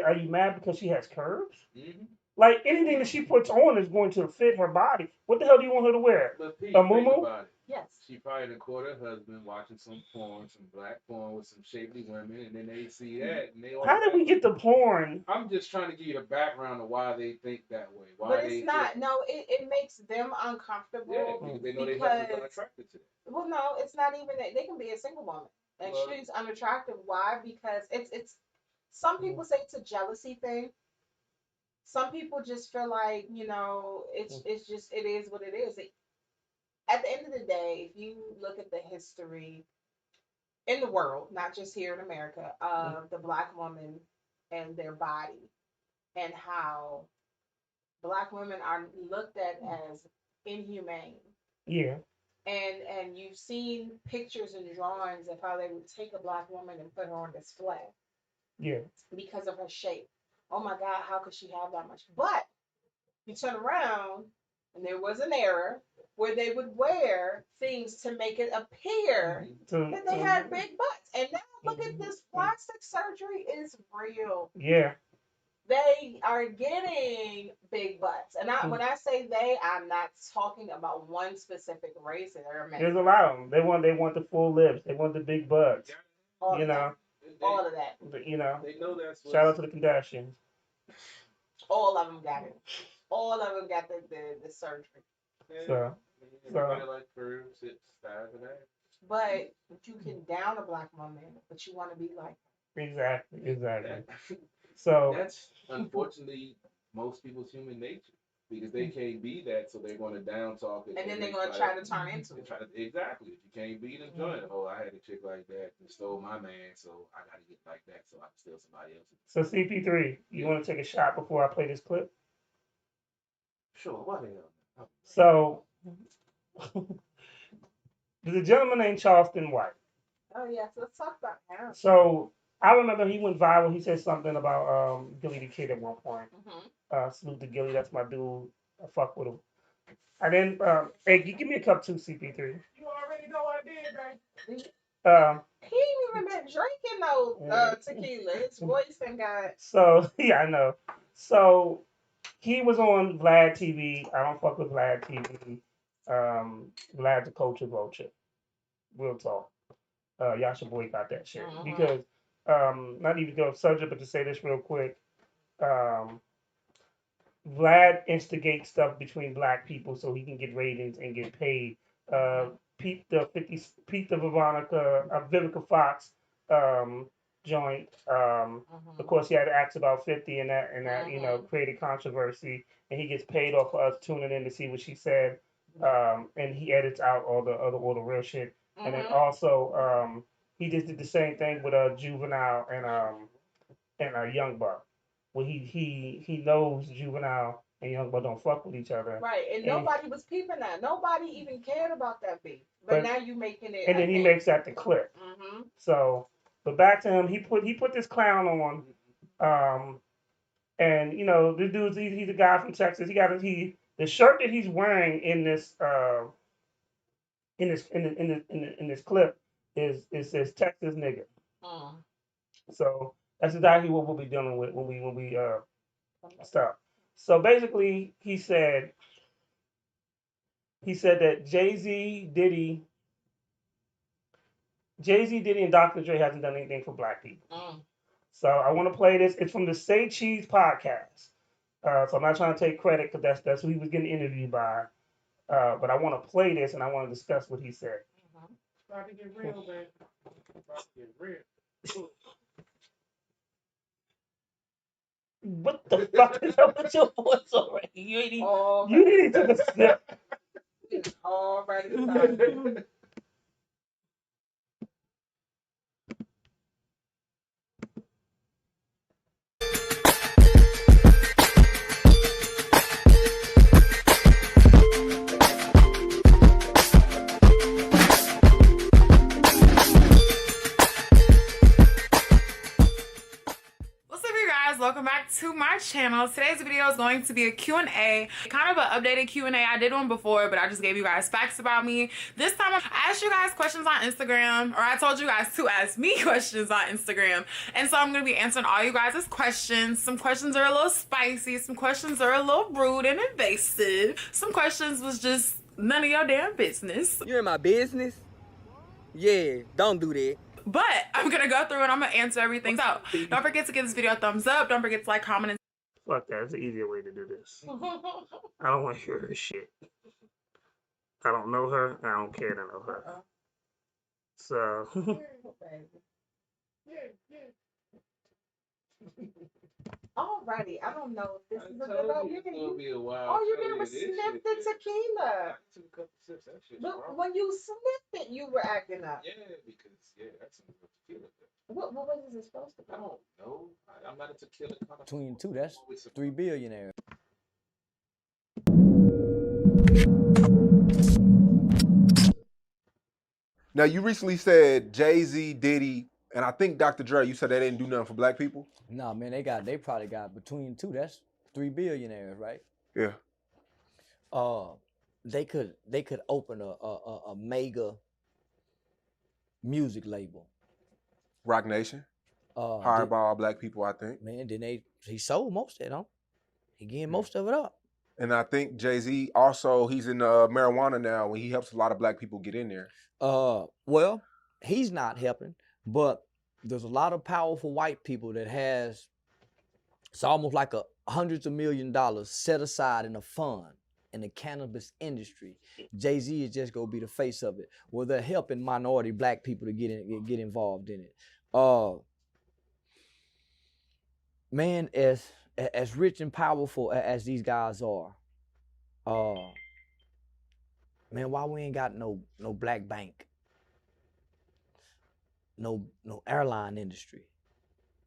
Are you mad because she has curves? Mm-hmm. Like anything that she puts on is going to fit her body. What the hell do you want her to wear? But Pete, A muumuu? think about it. Yes. She probably done caught her husband watching some porn, some black porn with some shapely women, and then they see that, and they all. How did we get the porn? I'm just trying to give you the background of why they think that way. Why but it's not. No, it makes them uncomfortable. Yeah, because they know they husband's unattracted to them. Well, no, it's not even that. They can be a single woman, and she's unattractive. Why? Because it's. Some people say it's a jealousy thing. Some people just feel like it's just it is what it is. At the end of the day, if you look at the history in the world, not just here in America, of the black woman and their body, and how black women are looked at as inhumane. Yeah. And you've seen pictures and drawings of how they would take a black woman and put her on display. Yeah. Because of her shape. Oh my God, how could she have that much? But You turn around, and there was an error where they would wear things to make it appear that they had big butts. And now look at this, plastic surgery is real. Yeah. They are getting big butts. And when I say they, I'm not talking about one specific race. There are many. There's a lot of them. They want the full lips. They want the big butts. All you of know. that. All of that. But, you know. They know that's Shout out to the Kardashians. All of them got it. All of them got the surgery. So everybody like curves, hips, thighs, and ass. But you can down a black woman, but you want to be like her. Exactly. So that's unfortunately most people's human nature, because they can't be that, so they're going to down talk it. And then they're going to try to turn into it. Exactly. If you can't beat them, join it. Oh, I had a chick like that and stole my man, so I got to get like that so I can steal somebody else. So CP3, you want to take a shot before I play this clip? Sure. Why the hell? So there's a gentleman named Charleston White. Oh yes, let's talk about him. So I remember he went viral. He said something about Gilly the Kid at one point. Salute to Gilly, that's my dude. I fuck with him. And then, hey, give me a cup too, CP3. You already know I did, man. He ain't even been drinking no tequila. His voice and got. So yeah, I know. So he was on Vlad TV. I don't fuck with Vlad TV. Vlad's a culture vulture. Real talk. Y'all should boycott that shit. Because, not even to go subject, but to say this real quick, Vlad instigates stuff between black people so he can get ratings and get paid. Pete the Vivica Fox joint. Of course, he had to ask about 50 and that you know, created controversy, and he gets paid off for us tuning in to see what she said. And he edits out all the real shit. And then also, he just did the same thing with Juvenile and Young Buck, where he knows Juvenile and Young Buck don't fuck with each other. Right, and nobody was peeping that. Nobody even cared about that beef. But now you making it. And then he makes that the clip. So, but back to him, he put this clown on, and you know, this dude's he's a guy from Texas. The shirt that he's wearing in this clip is says Texas nigga. So that's exactly what we'll be dealing with when we stop. So basically, he said that Jay-Z, Diddy, and Dr. Dre hasn't done anything for black people. So I want to play this. It's from the Say Cheese podcast. So I'm not trying to take credit because that's who he was getting interviewed by. But I want to play this and I want to discuss what he said. About to get real, man. About to get real. What the fuck is up with your voice already? You ain't even took a sip. It's already started. Welcome back to my channel. Today's video is going to be a Q&A, kind of an updated Q&A. I did one before, but I just gave you guys facts about me. This time I asked you guys questions on Instagram, or I told you guys to ask me questions on Instagram. And so I'm going to be answering all you guys' questions. Some questions are a little spicy. Some questions are a little rude and invasive. Some questions was just none of your damn business. You in my business? Yeah, don't do that. But I'm going to go through and I'm going to answer everything. So don't forget to give this video a thumbs up. Don't forget to like, comment, and fuck that. It's an easier way to do this. I don't want to hear her shit. I don't know her. I don't care to know her. So. Alrighty, I don't know if this is a good idea. Be a while. All you did was sniff the tequila. Took a couple sips. That shit's But wrong. when you sniffed it, you were acting up. Yeah, because that's some good tequila. What is it supposed to be? I don't know. I'm not a tequila kind of. Between two, that's 3 billionaires. Now, you recently said Jay-Z, Diddy, and I think Dr. Dre, you said they didn't do nothing for black people? Nah, man, they probably got between two, that's 3 billionaires, right? Yeah. They could open a mega music label. Rock Nation. Did- Hired by all black people, I think. Man, then he sold most of it, huh? He getting most of it up. And I think Jay-Z also, he's in marijuana now, and he helps a lot of black people get in there. Well, he's not helping, but there's a lot of powerful white people that has, it's almost like hundreds of $millions set aside in a fund in the cannabis industry. Jay-Z is just gonna be the face of it. Well, they're helping minority black people to get involved in it. Man, as rich and powerful as these guys are, man, why we ain't got no black bank, no airline industry,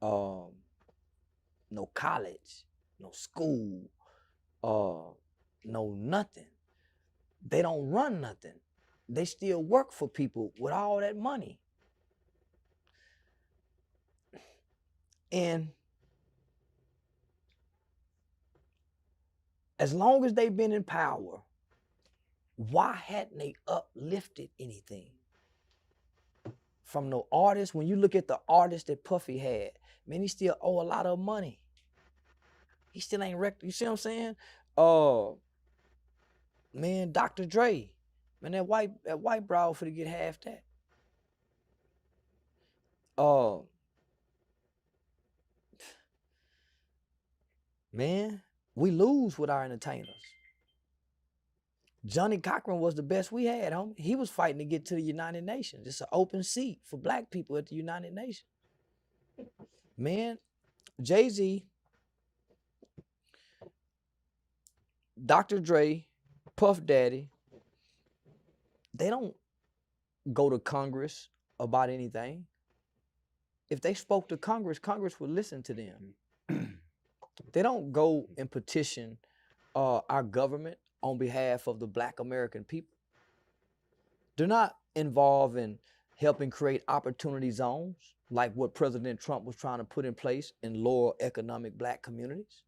no college, no school, no nothing. They don't run nothing. They still work for people with all that money. And as long as they've been in power, why hadn't they uplifted anything? From no artists, when you look at the artists that Puffy had, man, he still owe a lot of money. He still ain't you see what I'm saying? Man, Dr. Dre, man, that white bro for to get half that. Man, we lose with our entertainers. Johnny Cochran was the best we had, homie. He was fighting to get to the United Nations. It's an open seat for black people at the United Nations. Man, Jay-Z, Dr. Dre, Puff Daddy, they don't go to Congress about anything. If they spoke to Congress, Congress would listen to them. They don't go and petition our government on behalf of the black American people. They're not involved in helping create opportunity zones like what President Trump was trying to put in place in lower economic black communities.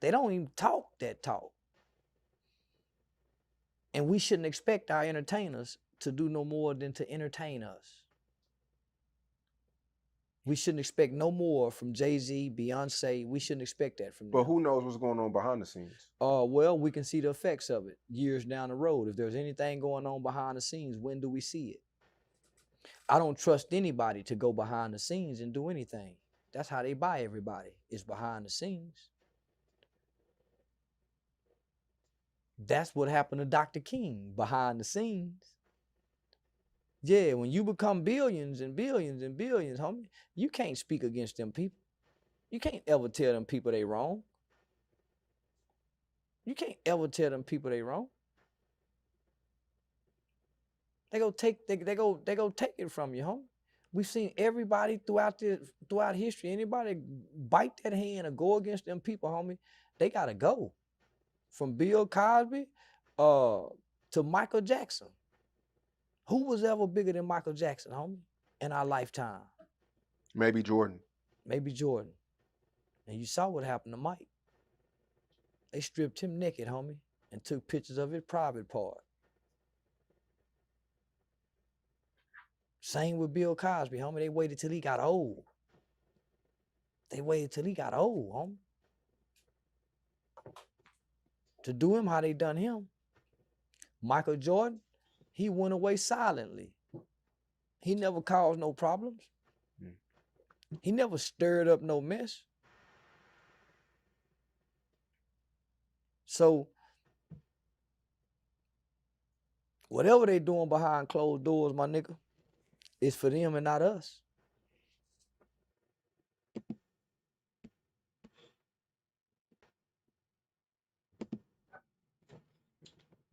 They don't even talk that talk. And we shouldn't expect our entertainers to do no more than to entertain us. We shouldn't expect no more from Jay-Z, Beyonce. We shouldn't expect that from them. But who knows what's going on behind the scenes? Well, we can see the effects of it years down the road. If there's anything going on behind the scenes, when do we see it? I don't trust anybody to go behind the scenes and do anything. That's how they buy everybody, is behind the scenes. That's what happened to Dr. King, behind the scenes. Yeah, when you become billions and billions and billions, homie, you can't speak against them people. You can't ever tell them people they wrong. You can't ever tell them people they wrong. They go take it from you, homie. We've seen everybody throughout history. Anybody bite that hand or go against them people, homie, they gotta go. From Bill Cosby to Michael Jackson. Who was ever bigger than Michael Jackson, homie, in our lifetime? Maybe Jordan. Maybe Jordan. And you saw what happened to Mike. They stripped him naked, homie, and took pictures of his private part. Same with Bill Cosby, homie. They waited till he got old. Homie. To do him how they done him. Michael Jordan, he went away silently. He never caused no problems. He never stirred up no mess. So, whatever they doing behind closed doors, my nigga, it's for them and not us.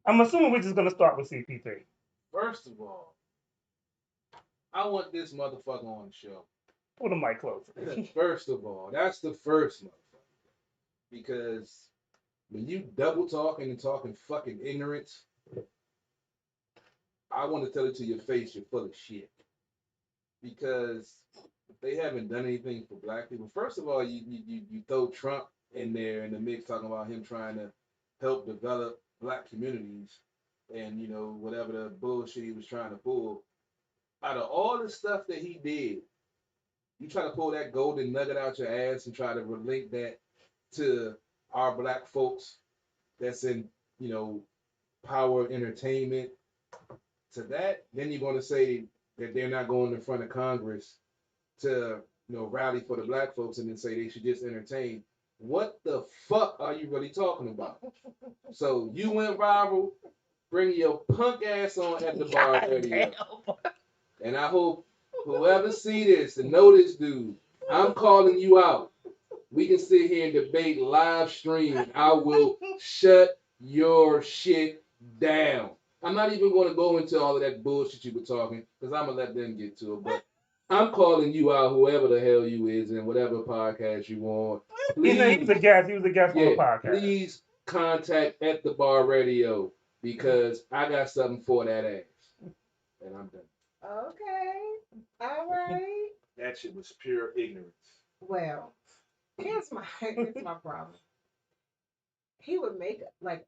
I'm assuming we're just gonna start with CP3. First of all, I want this motherfucker on the show. Put the mic closer. First of all, that's the first motherfucker. Because when you double talking and talking fucking ignorance, I want to tell it to your face, you're full of shit. Because they haven't done anything for black people. First of all, you throw Trump in there in the mix, talking about him trying to help develop black communities and, you know, whatever the bullshit he was trying to pull. Out of all the stuff that he did, you try to pull that golden nugget out your ass and try to relate that to our black folks that's in, you know, power entertainment, to that, then you're going to say that they're not going in front of Congress to, you know, rally for the black folks and then say they should just entertain. What the fuck are you really talking about? So you went viral, bring your punk ass on at the bar radio. And I hope whoever see this and know this dude, I'm calling you out. We can sit here and debate live stream. And I will shut your shit down. I'm not even going to go into all of that bullshit you were talking, because I'm going to let them get to it. But I'm calling you out, whoever the hell you is, and whatever podcast you on. He was a guest. He was a guest on the podcast. Please contact At the Bar Radio, because I got something for that ass. And I'm done. Okay. All right. That shit was pure ignorance. Well, here's my problem. He would make like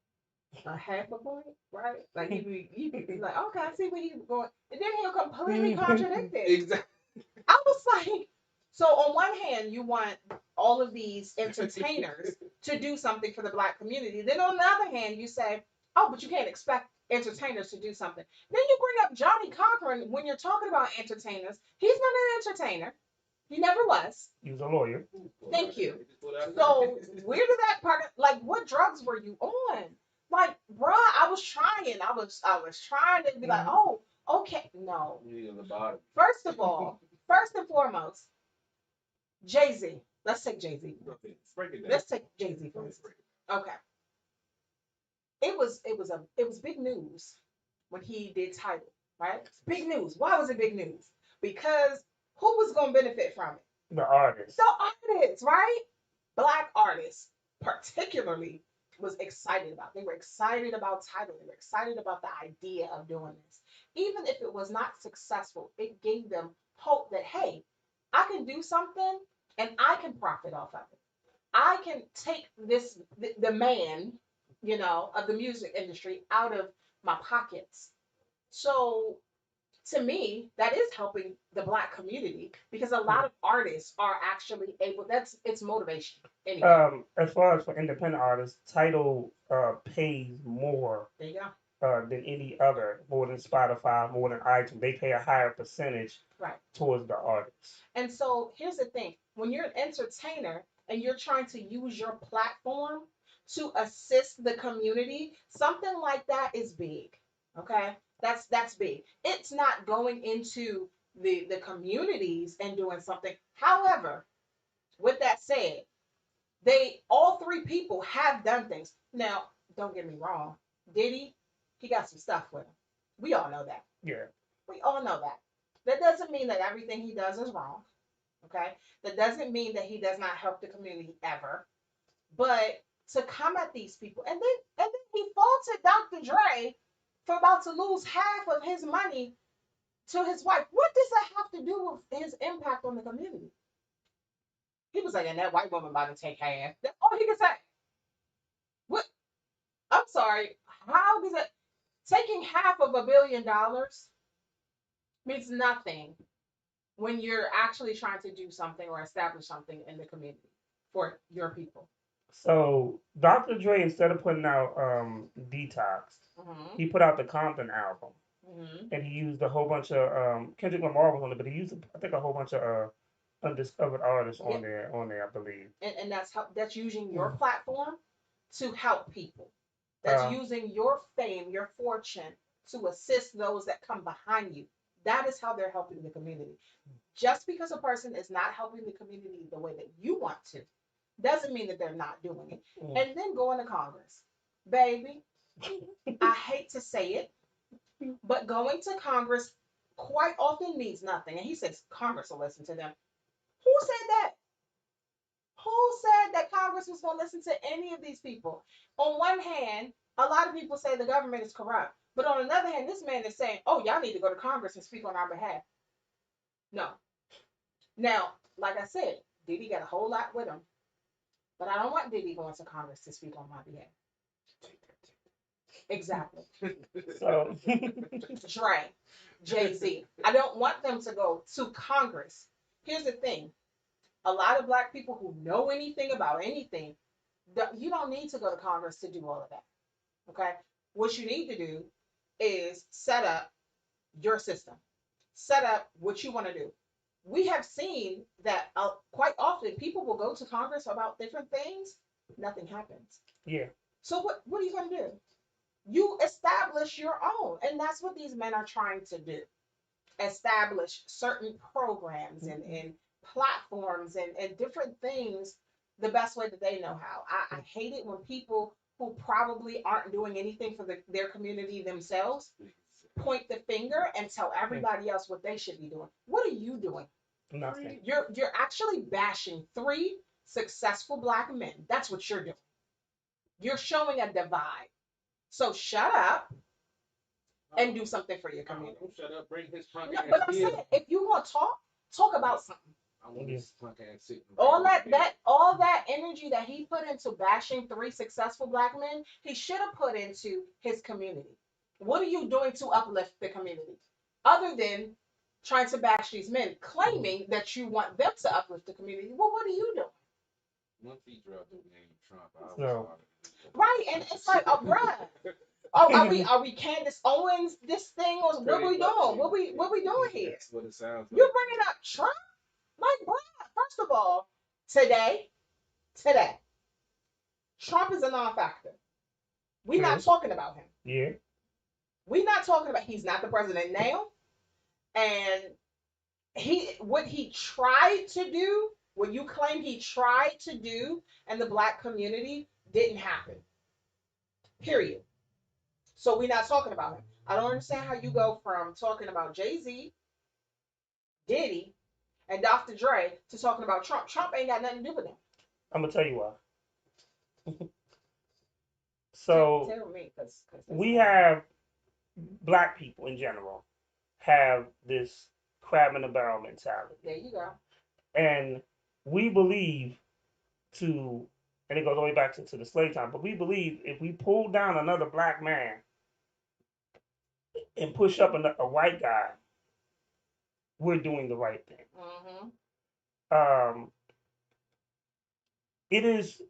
a half a point, right? Like he'd be like, okay, I see where he's going, and then he'll completely contradict it. Exactly. I was like, so on one hand, you want all of these entertainers to do something for the black community. Then on the other hand, you say, oh, but you can't expect entertainers to do something. Then you bring up Johnny Cochran when you're talking about entertainers. He's not an entertainer. He never was. He was a lawyer. Thank you. So where did that part? Like, what drugs were you on? Like, bruh, I was trying to be like, oh, okay, no. First of all, first and foremost, Jay-Z. Let's take Jay-Z. Let's take Jay-Z first. Okay. It was big news when he did Tidal, right? Big news. Why was it big news? Because who was going to benefit from it? The artist. The artists, right? Black artists, particularly, was excited about. They were excited about Tidal. They were excited about the idea of doing this. Even if it was not successful, it gave them hope that, hey, I can do something and I can profit off of it. I can take this, the man, you know, of the music industry out of my pockets. So to me, that is helping the black community, because a lot of artists are actually able, it's motivation. Anyway. As far as for independent artists, Tidal pays more there you go. Than any other, more than Spotify, more than iTunes. They pay a higher percentage towards the artists. And so here's the thing. When you're an entertainer and you're trying to use your platform to assist the community, something like that is big. Okay? That's big. It's not going into the communities and doing something. However, with that said, all three people have done things. Now, don't get me wrong. Diddy, he got some stuff with him. We all know that. Yeah. We all know that. That doesn't mean that everything he does is wrong. Okay? That doesn't mean that he does not help the community ever. But to come at these people, and then he faulted Dr. Dre for about to lose half of his money to his wife. What does that have to do with his impact on the community? He was like, and that white woman about to take half. That's all he could say. What? I'm sorry. How does it? Taking half of $1 billion means nothing when you're actually trying to do something or establish something in the community for your people. So Dr. Dre, instead of putting out Detox, he put out the Compton album, and he used a whole bunch of Kendrick Lamar was on it, but he used I think a whole bunch of undiscovered artists on there, I believe. And that's using your platform to help people. That's using your fame, your fortune to assist those that come behind you. That is how they're helping the community. Just because a person is not helping the community the way that you want to, doesn't mean that they're not doing it. And then going to Congress. Baby, I hate to say it, but going to Congress quite often means nothing. And he says Congress will listen to them. Who said that? Who said that Congress was going to listen to any of these people? On one hand, a lot of people say the government is corrupt. But on another hand, this man is saying, oh, y'all need to go to Congress and speak on our behalf. No. Now, like I said, Diddy got a whole lot with him. But I don't want Diddy going to Congress to speak on my behalf. Exactly. So Dre, Jay-Z. I don't want them to go to Congress. Here's the thing. A lot of black people who know anything about anything, you don't need to go to Congress to do all of that. Okay? What you need to do is set up your system. Set up what you want to do. We have seen that quite often people will go to Congress about different things. Nothing happens. yeah, So what are you going to do? You establish your own. And that's what these men are trying to do. Establish certain programs and platforms and different things the best way that they know how. I hate it when people who probably aren't doing anything for their community themselves point the finger and tell everybody else what they should be doing. What are you doing? nothing. You're actually bashing 3 successful black men. That's what you're doing. You're showing a divide. So shut up and do something for your community. Shut up, bring his punk No, ass but I'm here. saying, if you want to talk about something. I want his punk ass sitting. All that energy that he put into bashing 3 successful black men, he should have put into his community. What are you doing to uplift the community? Other than trying to bash these men, claiming that you want them to uplift the community. Well, what are you doing? Once he dropped the name Trump, I was No. Right, and it's like, oh, bruh. Oh, are we Candace Owens this thing, or what we doing? What we doing here? That's what it sounds like. You're bringing up Trump? Like, bruh, first of all, today, Trump is a non-factor. We're not talking about him. Yeah. We're not talking about, he's not the president now. And what he tried to do, what you claim he tried to do in the black community didn't happen. Period. So we're not talking about him. I don't understand how you go from talking about Jay-Z, Diddy, and Dr. Dre to talking about Trump. Trump ain't got nothing to do with them. I'm gonna tell you why. So tell me, cause we have black people in general have this crab in the barrel mentality. There you go. And we believe and it goes all the way back to the slave time, but we believe if we pull down another black man and push up a white guy, we're doing the right thing. Mm-hmm. It is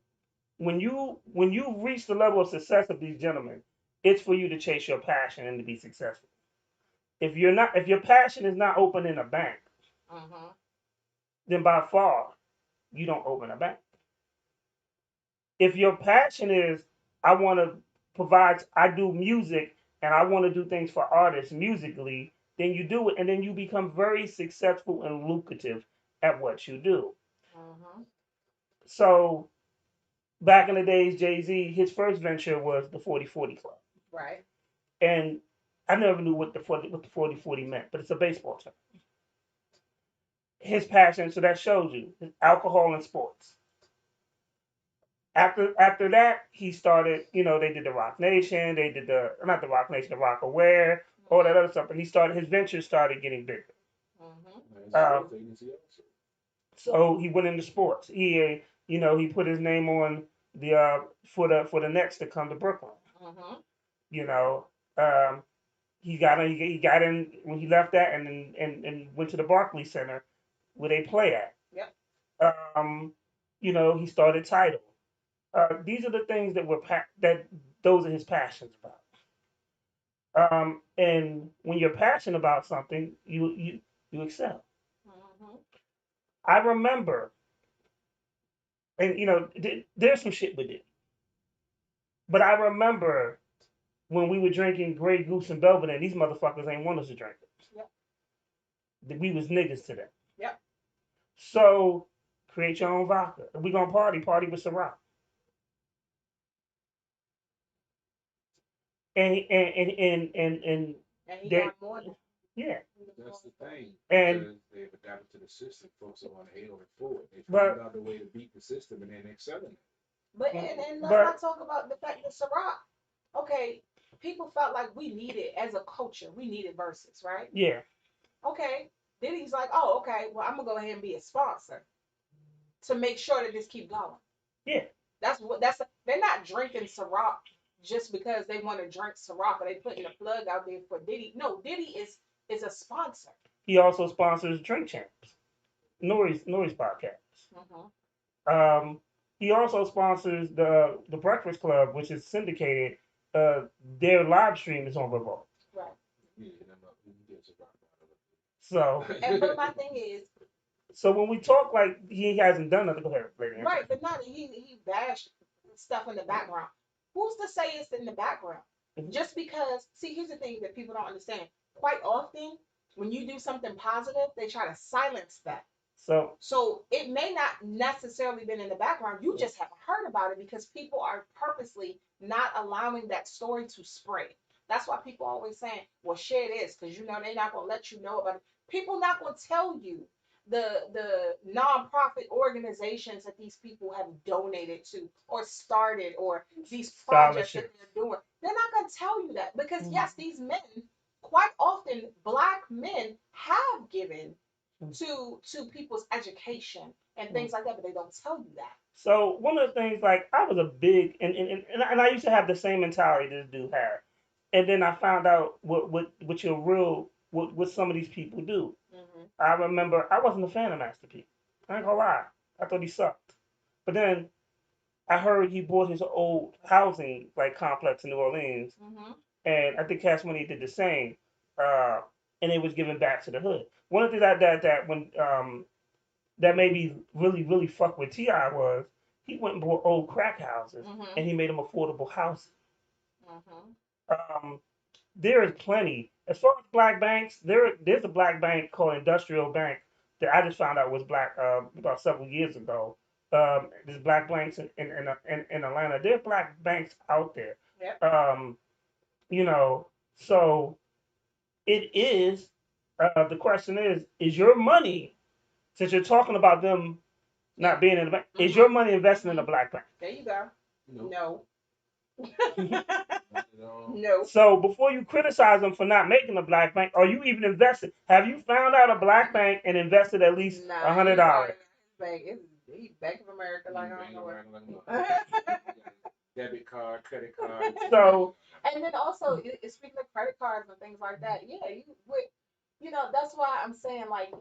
when you reach the level of success of these gentlemen, it's for you to chase your passion and to be successful. If your passion is not opening a bank, then by far you don't open a bank. If your passion is I want to I do music and I want to do things for artists musically, then you do it and then you become very successful and lucrative at what you do. So back in the days, Jay-Z, his first venture was the 40/40 Club. Right. And I never knew what the 40/40 meant, but it's a baseball term. His passion, so that shows you, alcohol and sports. After that, he started, they did the Rock Nation, they did not the Rock Nation, the Rock Aware, all that other stuff. And his ventures started getting bigger. So he went into sports. He put his name on for the Nets to come to Brooklyn. He got in when he left that and went to the Barclays Center where they play at. Yep. He started Tidal. These are the things that those are his passions about. And when you're passionate about something, you excel. I remember, and there's some shit with it, but I remember when we were drinking Grey Goose and Belvedere, these motherfuckers ain't want us to drink it. Yep. We was niggas to them. Yep. So create your own vodka. If we gonna party with Ciroc. And he got more than. Yeah. That's the thing. And they've adapted to the system. Folks don't want to hate on it forward. They found out the way to beat the system and then excelling it. But let's not talk about the fact that Ciroc, okay, people felt like we needed, as a culture, we needed verses, right? Yeah. Okay. Then he's like, oh, okay, well, I'm going to go ahead and be a sponsor to make sure that this keep going. Yeah. They're not drinking Ciroc just because they want to drink Ciroc or they putting a plug out there for Diddy. No, Diddy is a sponsor. He also sponsors Drink Champs, Nori's podcast. Mm-hmm. He also sponsors the Breakfast Club, which is syndicated. Their live stream is on Revolt. Right. So. But my thing is. So when we talk like he hasn't done nothing, go ahead, lady. Right, but not he bashed stuff in the background. Who's to say it's in the background? Mm-hmm. Just because, see, here's the thing that people don't understand. Quite often, when you do something positive, they try to silence that. So it may not necessarily been in the background. You just haven't heard about it because people are purposely not allowing that story to spread. That's why people always saying, "Well, share this," because they're not gonna let you know about it. People not gonna tell you the nonprofit organizations that these people have donated to or started or these projects that they're doing. They're not going to tell you that because yes, these men, quite often black men, have given to people's education and things like that, but they don't tell you that. So one of the things, like, I was a big and I used to have the same mentality this dude had, and then I found out what your real what some of these people do. Mm-hmm. I remember I wasn't a fan of Master P. I ain't gonna lie, I thought he sucked. But then I heard he bought his old housing complex in New Orleans, mm-hmm. and I think Cash Money did the same, and it was given back to the hood. One of the things that when that made me really fuck with T.I. was he went and bought old crack houses, mm-hmm. and he made them affordable housing. Mm-hmm. There is plenty. As far as black banks, there's a black bank called Industrial Bank that I just found out was black about several years ago. There's black banks in Atlanta. There are black banks out there. Yep. So it is. The question is your money, since you're talking about them not being in the bank, is your money invested in a black bank? There you go. No. No. So before you criticize them for not making a black bank, are you even invested? Have you found out a black bank and invested at least $100? Bank is Bank of America, like I don't know what. Debit card, credit card. So. And then also, speaking of credit cards and things like that, that's why I'm saying, like,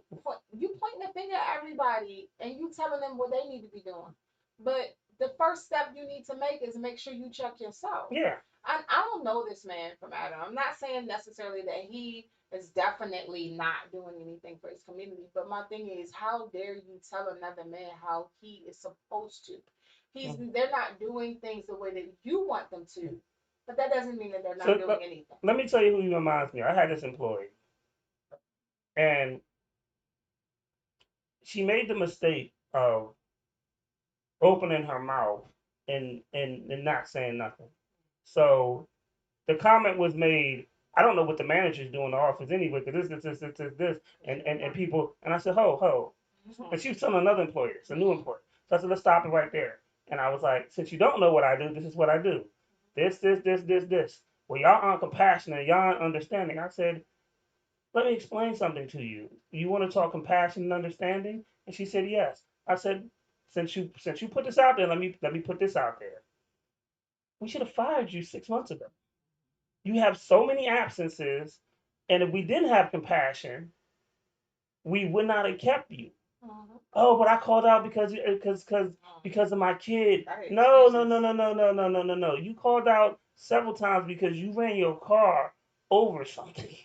you pointing the finger at everybody and you telling them what they need to be doing. But the first step you need to make is make sure you check yourself. Yeah. I don't know this man from Adam. I'm not saying necessarily that he is definitely not doing anything for his community. But my thing is, how dare you tell another man how he is supposed to? They're not doing things the way that you want them to. But that doesn't mean that they're not doing anything. Let me tell you who he reminds me of. I had this employee. And she made the mistake of opening her mouth and not saying nothing. So the comment was made, I don't know what the manager's doing in the office anyway, because this, and people, and I said, ho. And she was telling another employer, it's a new employee. So I said, let's stop it right there. And I was like, since you don't know what I do, this is what I do. This. Well, y'all aren't compassionate, y'all aren't understanding. I said, let me explain something to you. You want to talk compassion and understanding? And she said, yes. I said, since you put this out there, let me put this out there. We should have fired you 6 months ago. You have so many absences, and if we didn't have compassion, we would not have kept you. Mm-hmm. Oh, but I called out because of my kid. No. You called out several times because you ran your car over something.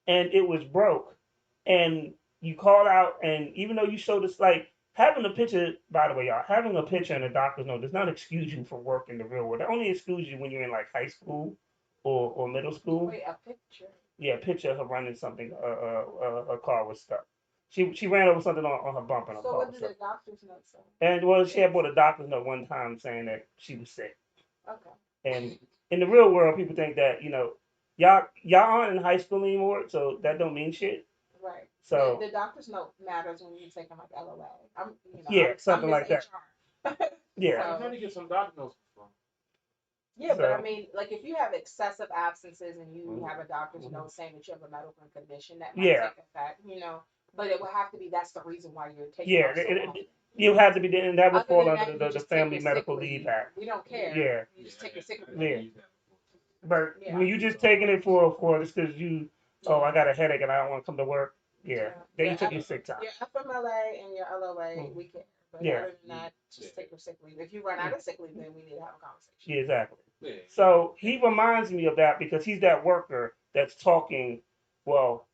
And it was broke. And you called out, and even though you showed us, like, having a picture, by the way, y'all, having a picture in a doctor's note does not excuse you from work in the real world. It only excludes you when you're in, like, high school or middle school. Wait, a picture? Yeah, a picture of her running something. Her car was stuck. She ran over something on her bumper. So what did the doctor's note say? And, well, she had bought a doctor's note one time saying that she was sick. Okay. And in the real world, people think that, y'all aren't in high school anymore, so that don't mean shit. Right. So the doctor's note matters when you're taking like LOA. Yeah, something like that. Yeah. I'm trying to get some doctor notes before. Yeah, but I mean, like, if you have excessive absences and you have a doctor's note saying that you have a medical condition, that might take effect, But it would have to be that's the reason why you're taking. Yeah, You have to be, and that would Other fall than under that, the you just take Family your sick Medical leave. Leave Act. We don't care. Yeah. You just take your sick leave. Yeah. But Yeah. when you just taking it for just because you, oh, I got a headache and I don't want to come to work. Yeah. Then you took your sick time. Your FMLA and your LOA, we care. But Yeah. other than that, just take your sick leave. If you run out of sick leave, then we need to have a conversation. Yeah, exactly. So he reminds me of that because he's that worker that's talking, well,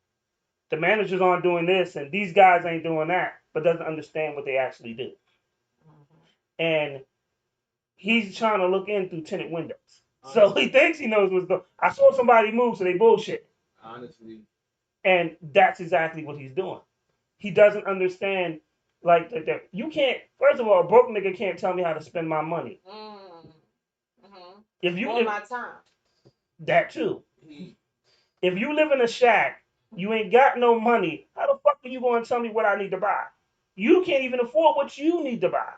the managers aren't doing this and these guys ain't doing that, but doesn't understand what they actually do. And he's trying to look in through tinted windows. So he thinks he knows what's going on. I saw somebody move, so they bullshit. Honestly. And that's exactly what he's doing. He doesn't understand, like, that you can't, first of all, a broke nigga can't tell me how to spend my money. If you, my time. That too. If you live in a shack, you ain't got no money, how the fuck are you going to tell me what I need to buy? You can't even afford what you need to buy.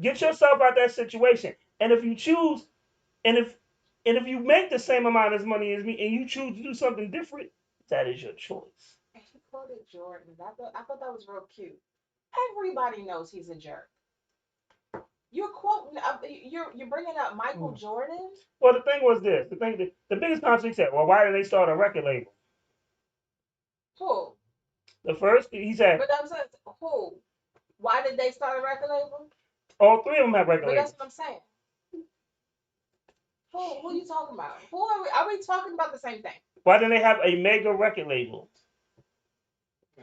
Get yourself out that situation. And if you choose, and if you make the same amount of money as me and you choose to do something different, that is your choice. And he quoted Jordan. I thought that was real cute. Everybody knows he's a jerk. You're quoting. You're bringing up Michael Jordan. Well, the thing was this. The biggest controversy said, well, why did they start a record label? Who? The first, he said. But I'm saying, who? Why did they start a record label? All three of them have record But labels. that's what I'm saying. Who are you talking about? Who are we talking about the same thing? Why didn't they have a mega record label?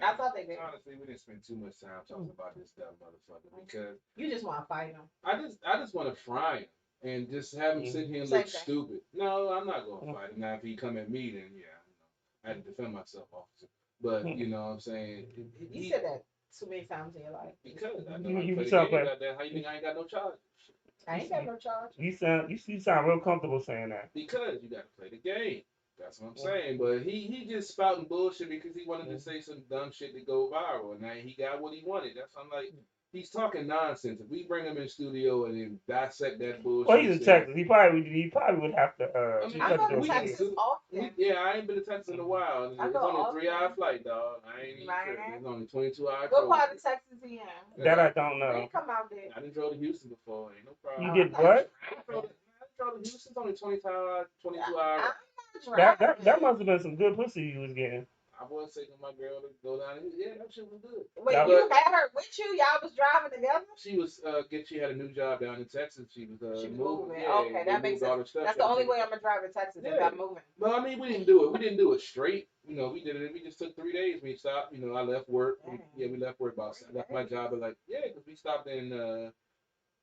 I thought they did. Honestly, we didn't spend too much time talking about this dumb motherfucker because you just want to fight him. I just want to fry him and just have him sit here and look stupid. No, I'm not gonna fight him. Now if he come at me, then yeah, I had to defend myself, officer. But you know what I'm saying? You said that too many times in your life. Because I know You I play sound the game. like- Goddamn, how you think I ain't got no charge? I ain't got no charge. You sound real comfortable saying that. Because you got to play the game. That's what I'm saying. But he just spouting bullshit because he wanted to say some dumb shit to go viral. And now he got what he wanted. That's I'm like, he's talking nonsense. If we bring him in the studio and then dissect that bullshit. Well, he's in Texas. He probably would have to. I go to Texas often. I ain't been to Texas in a while. It's only a 3-hour flight, dog. I ain't even tripping. It's only 22 hours. What part of Texas are you in? That I don't know. You come out there. I done drove to Houston before. Ain't no problem. You did what? I drove to Houston. It's only 22 hours. That must have been some good pussy you was getting. I was taking my girl to go down there. Yeah, that shit was good. Wait, you had her with you? Y'all was driving together? She was she had a new job down in Texas. She was moving. Yeah, okay, that makes sense. That's the only way I'm gonna drive to Texas is I'm moving. Well, I mean, we didn't do it straight. You know, we did it. We just took 3 days. We stopped. You know, I left work. We left work about. I left my job at because we stopped in.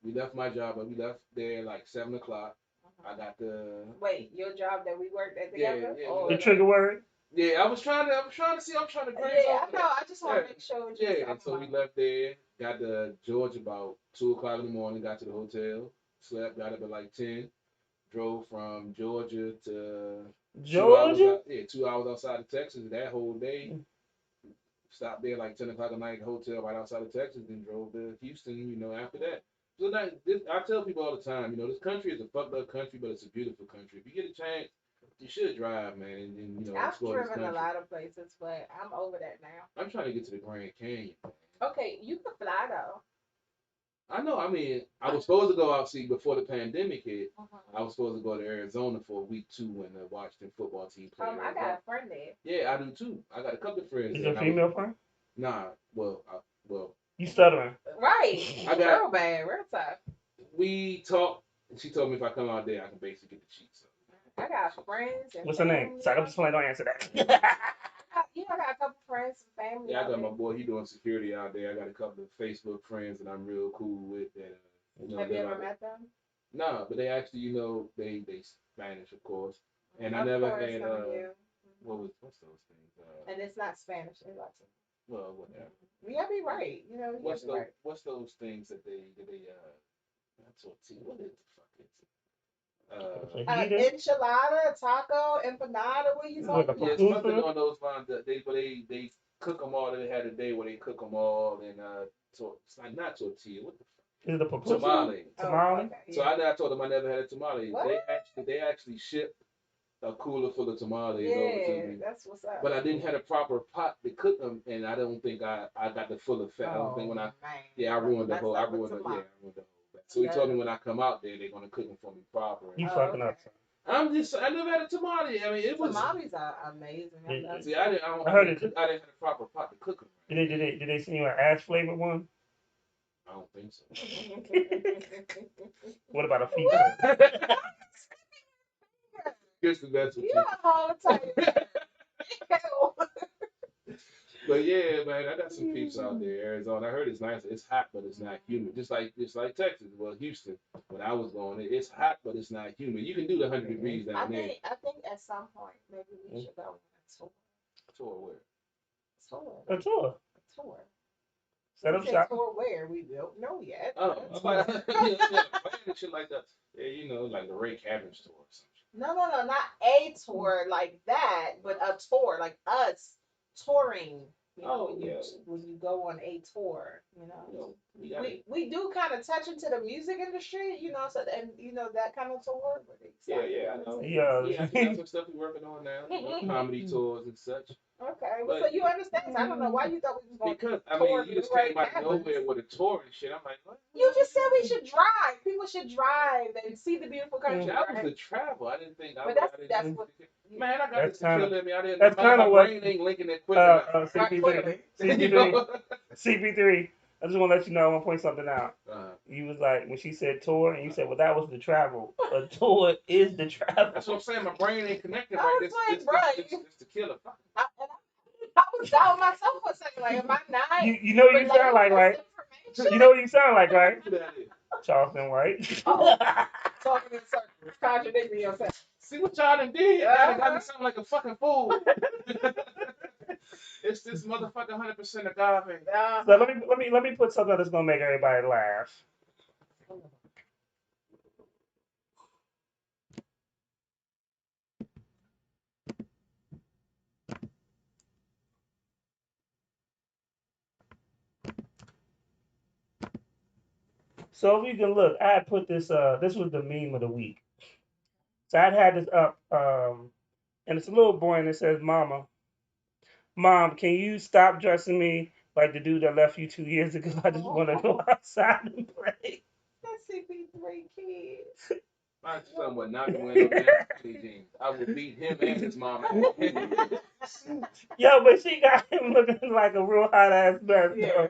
We left my job, but we left there like 7 o'clock. I got the. Wait, your job that we worked at together? Yeah. The trigger word. Yeah, I'm trying to bring I know. I just want to make sure. And so we left there, got to Georgia about 2 o'clock in the morning, got to the hotel, slept, got up at like 10, drove from Georgia to 2 hours outside of Texas that whole day. Stopped there like 10 o'clock at night, hotel right outside of Texas, then drove to Houston, you know, after that. So I tell people all the time, you know, this country is a fucked up country, but it's a beautiful country. If you get a chance, you should drive, man, and you know, I've explore this country. driven a lot of places, but I'm over that now. I'm trying to get to the Grand Canyon. Okay, you can fly though. I know. I mean, I was supposed to go out before the pandemic hit. I was supposed to go to Arizona for a week too when the Washington football team played. I got a friend there. Yeah, I do too. I got a couple of friends. Is it a female friend? Nah. Well. You stuttering. Right. Real bad, real tough. We talked. And she told me if I come out there, I can basically get the cheeks. I got friends. And what's her name? Sorry, I'm just playing. Don't answer that. I got a couple friends and family. Yeah, I got my boy. He doing security out there. I got a couple of Facebook friends that I'm real cool with. That have you ever met them? No, but they actually, you know, they Spanish, of course. And I never had what's those things? And it's not Spanish. It's Latin. Well, whatever. You gotta be right. You know. What's those things that they not tortilla? What is the fuck is it? Enchilada, taco, empanada. What are you talking about? Yeah, something on those lines. They cook them all. They had a day where they cook them all, and it's like not tortilla. What the fuck? Is it a tamale? Tamale. So I told them I never had a tamale. What? They actually ship a cooler full of tamales over to Yeah, me. that's what's up. But I didn't have a proper pot to cook them, and I don't think I got the full effect. I don't think when I I ruined the whole. I ruined the whole batch. So he told me when I come out there, they're gonna cook them for me proper. You fucking up. I never had a tamale. I mean, it was. Tamales are amazing. See, I didn't have a proper pot to cook them. Did they send you an ash flavored one? I don't think so. What about a feet? Guess that's what you a whole type. But yeah, man, I got some peeps out there, Arizona. I heard it's nice. It's hot, but it's not humid. Just like Texas. Well, Houston. When I was going, it's hot, but it's not humid. You can do the 100 degrees down there. I think at some point maybe we should go on a tour. Tour where? A tour. A tour. Set up shop. Tour where we don't know yet. Oh, shit like that. Yeah, you know, like the Ray Cabbage tour or something. No, not a tour like that, but a tour like us touring. You know, when you go on a tour, you know, we do kind of touch into the music industry, you know, so and you know that kind of tour. Yeah, I know. Yeah, I got some stuff we're working on now, you know, comedy tours and such. Okay, well, so you understand? I don't know why you thought we was going because to I mean you just came out of nowhere with a tour and shit. I'm like, what? You just said we should drive. People should drive and see the beautiful country. That was the travel. I didn't think. But that's what. Man, I got this tequila in me. I didn't. That's kind of what. Brain ain't linking it quick enough. CP3. I just want to let you know. I want to point something out. You was like when she said tour, and you said, "Well, that was the travel. A tour is the travel." That's what I'm saying. My brain ain't connected right. This tequila. I was down myself for a second. Like, am I not? You know what you sound like, right? You know what you sound like, right? Charleston White. Oh, talking in circles, contradicting yourself. See what y'all done did? Y'all got me sound like a fucking fool. It's this motherfucker 100% agave. So let me put something that's gonna make everybody laugh. So if you can look, I had put this. This was the meme of the week. So I'd had this up, and it's a little boy, and it says, "Mom, can you stop dressing me like the dude that left you 2 years ago? I just want to go outside and play." That's CP3 kids. My son would not be wearing no jeans. I would beat him and his mom. Yo, but she got him looking like a real hot ass mess. Yeah.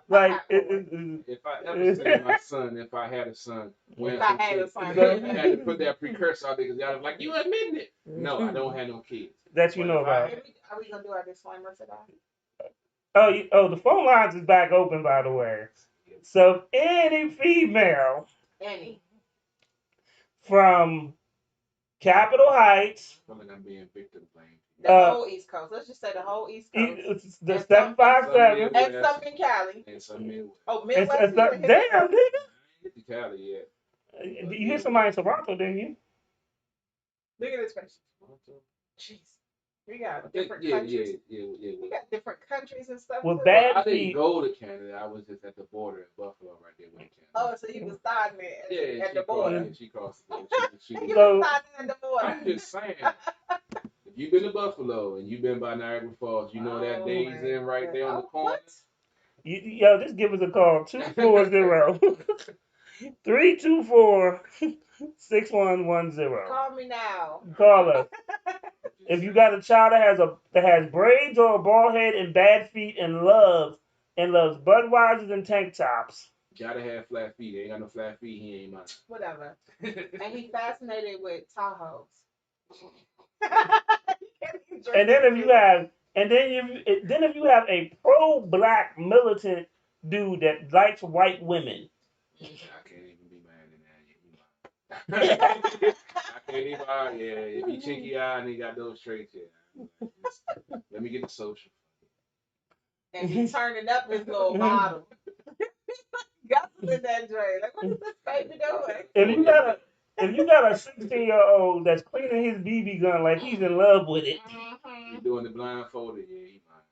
Like if I ever see my son, if I had a son, I had to put that precursor out there because y'all was like, you admitting it. No, I don't have no kids. That you know about. Are we gonna do our disclaimer today? Oh, the phone lines is back open, by the way. So any female, from Capitol Heights, I feel like I'm being victim blamed. The whole East Coast. Let's just say the whole East Coast. The 757 and some in Cali. And some Midwest. Oh, Midwest. Damn, nigga. Get to Cali yet. You hit somebody in Toronto, didn't you? Look at this question. Jeez. We got different countries. Yeah. We got different countries and stuff. Well, bad I didn't go to Canada. I was just at the border in Buffalo right there with Canada. Oh, so you was starting there at the border. She crossed the border. You was starting at the border. I'm just saying. If you've been to Buffalo and you've been by Niagara Falls, you know that Days Inn right there on the corner. Yo, just give us a call. 240 324 6110. Call me now. Call us. If you got a child that has braids or a bald head and bad feet and loves Budweisers and tank tops. Gotta have flat feet. Ain't got no flat feet. He ain't mine. Whatever. And he fascinated with Tahoes. And then if you have a pro-black militant dude that likes white women. I can't even be mad in that. I can't even. If he cheeky eye and he got those traits, let me get the social. And he turning up his little bottle. Got to in that joint. Like, what is this baby doing? If you got a 16-year-old that's cleaning his BB gun like he's in love with it. You doing the blindfolded, he mine.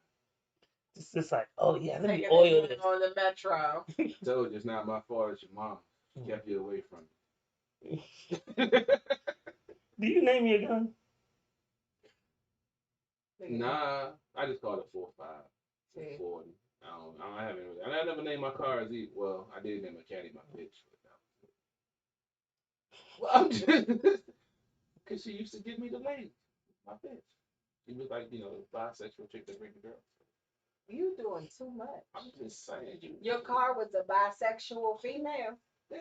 It's just like, oh yeah, let me oil this. On the metro. I told you it's not my fault, it's your mom. She kept you away from me. Do you name your gun? Nah, I just call it 4.5, See. 40. I haven't really. I never named my cars either. Well, I did name a caddy my bitch. Well, I'm just because she used to give me the lady, my bitch. She was like, bisexual chick that bring the girl. You doing too much. I'm just saying. Your car was a bisexual female. Yeah.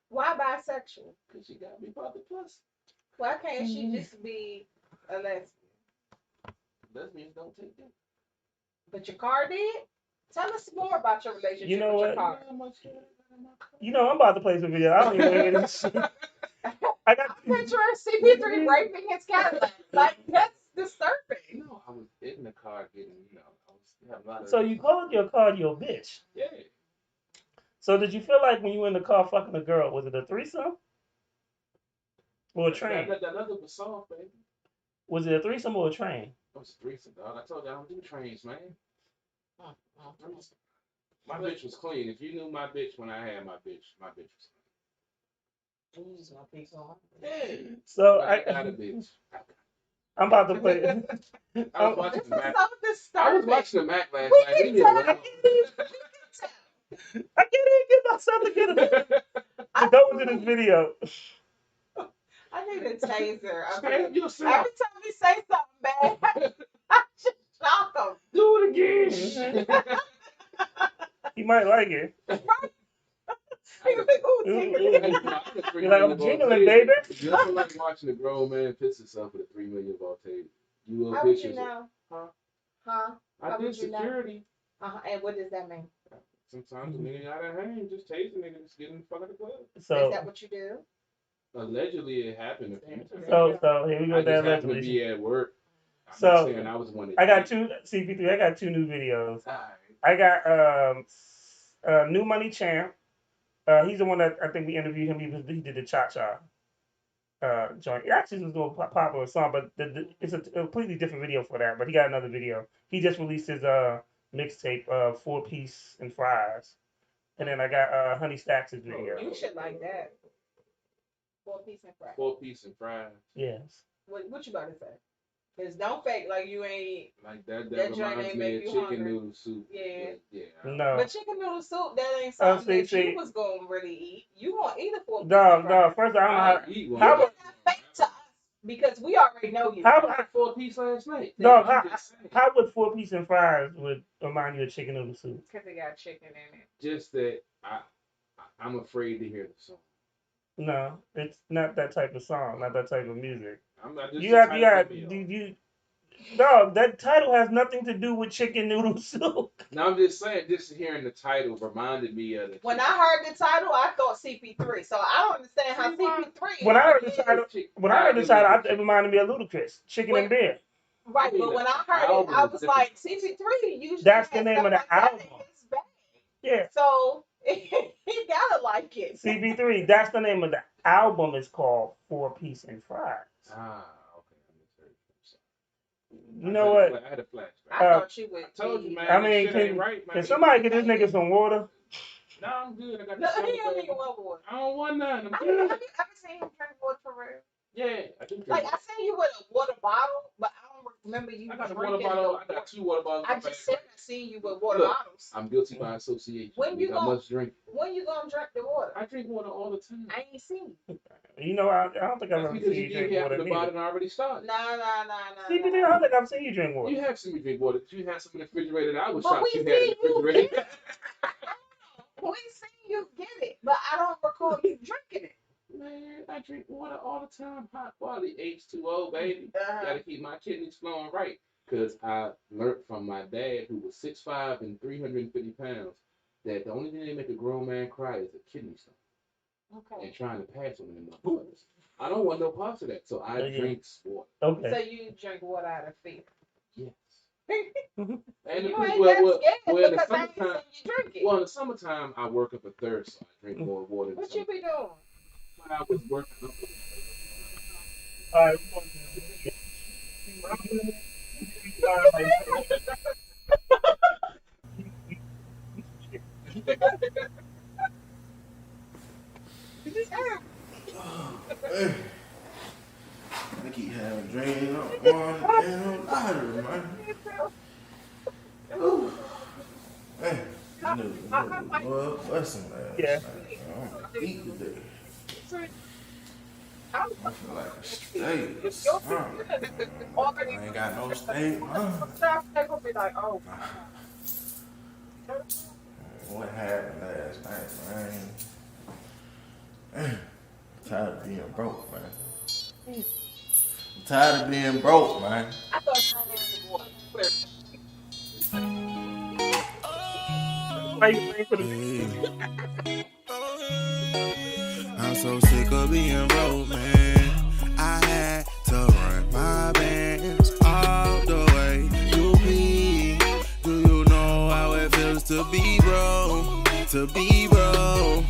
Why bisexual? Because she got me by the plus. Why can't she just be a lesbian? Lesbians don't take that. But your car did? Tell us more about your relationship You know with what? your car. You know, I'm about to play some video. I don't even want to hear this shit. I got I'm picturing CP3 raping his Cadillac. Like, that's disturbing. No, I was in the car getting, I was having a lot of. So you called your car your bitch. Yeah. So did you feel like when you were in the car fucking a girl, was it a threesome? Or a train? That other was soft, baby. Was it a threesome or a train? It was a threesome, dog. I told you I don't do trains, man. My bitch was clean. If you knew my bitch when I had my bitch was clean. You just want peace on. Yeah. So I got a bitch. I'm about to play. I was watching the Mac. So disturbing. I was watching the Mac last We night. can tell. I can't even get myself together to go into this video. I need a taser. Stand yourself. Every time we say something bad, I just shock him. Do it again. He might like it. He'll be, ooh, You're like, I'm jingling, baby. You ever like watching a grown man piss himself with a $3 million tape? You will how would pictures. you know? Huh? Huh? I How did would you know? security. And what does that mean? Sometimes a nigga got a hang, just tase a nigga, just get in the fuck out of the club. So is that what you do? Allegedly, it happened a few times. So here we go. I That just happened to allegedly. be at work. I'm So, not saying I was one. I got two CP3. I got two new videos. I got New Money Champ. He's the one that I think we interviewed him. He did the Cha Cha joint. It actually was a popular song, but it's a completely different video for that. But he got another video. He just released his mixtape, 4-Piece and Fries. And then I got Honey Stacks' video. You should like that. 4-Piece and Fries. 4-Piece and Fries. Yes. What you about to say? Cause don't fake like you ain't. Like that joint reminds ain't me make of you chicken hungry. noodle soup. Yeah. Yeah. No. But chicken noodle soup, that ain't something that you was gonna really eat. You gonna eat a 4-Piece and Fries. No. First, I don't know how. How would that fake to us? Because we already know you. I had 4-Piece last night. No, how would 4-Piece and Fries would remind you of chicken noodle soup? Because it got chicken in it. Just that I'm afraid to hear the song. No, it's not that type of song, not that type of music. I'm not just no, that title has nothing to do with chicken noodle soup. No, I'm just saying, just hearing the title reminded me of the. When I heard the title, I thought CP3. So I don't understand how CP3. When I heard the title, it reminded me of Ludacris, Chicken and Beer. Right, but when I heard it, I was like, CP3 usually. That's the name of the album. Yeah. So he gotta like it. CP3. That's the name of the album. It's called 4-Piece and Fries. Ah, okay. You know what? I had a flashback. I thought you would. I told you, man. I mean, can somebody get this nigga some water? No, I'm good. I got no, he don't even want water. I don't want none. I'm Have good. you ever seen him drink water for real? Yeah, I do drink. Like, I seen you with a water bottle, but I don't remember you I got a drinking water bottle. the I got 2 water bottles. I just said I seen you with water Look, bottles. I'm guilty by association. When you I must drink. When you gonna drink the water? I drink water all the time. I ain't seen you. You know, I don't think I've ever because seen you drink water. The bottle already started. Nah. CP3, I don't think I've seen you drink water. You have seen me drink water. You had some in the refrigerator that I was But shocked we you had in seen the you refrigerator. get it. We seen you get it, but I don't recall you drinking it. Man, I drink water all the time. Hot quality H2O, baby. Gotta keep my kidneys flowing right. Because I learned from my dad, who was 6'5" and 350 pounds, that the only thing that make a grown man cry is a kidney stone. Okay. And trying to pass on them motherfuckers. I don't want no parts of that, so I drink water. Okay. So you drink water out of fear? Yes. And And you ain't that scared in the because I ain't summertime, seen you drink it. well, in the summertime, I work up a thirst, so I drink more water. What you be doing? When I was working up. All right, I keep having dreams. I'm one and I'm tired, man. Ooh. Man, nigga, what's some ass? Yeah. I'm gonna eat today. I feel like a steak or something. I ain't got no steak, man. What happened last night, man? I'm tired of being broke, man. I'm tired of being broke, man. I'm so sick of being broke, man. I had to run my bands all the way. Do you know how it feels to be broke? To be broke.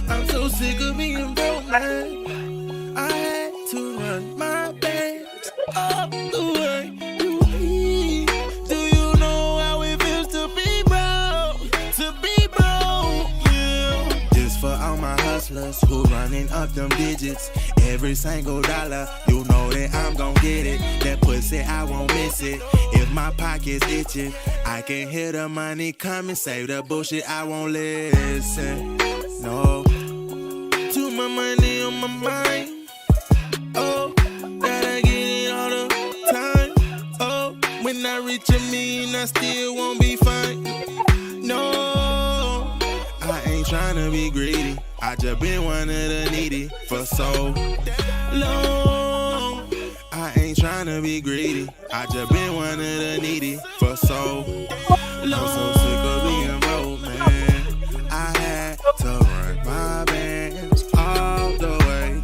I'm so sick of being broke, man. I had to run my bands all the way. Do you know how it feels to be broke? To be broke, yeah. This for all my hustlers who running up them digits. Every single dollar, you know that I'm gon' get it. That pussy, I won't miss it. If my pocket's itching, I can hear the money coming. Save the bullshit, I won't listen. No. Too much money on my mind. Oh, gotta get it all the time. Oh, when I reach a million, I still won't be fine. No, I ain't tryna be greedy. I just been one of the needy for so long. I ain't tryna be greedy. I just been one of the needy for so long. I'm so sick of being broke, man. I had to run my bands all the way.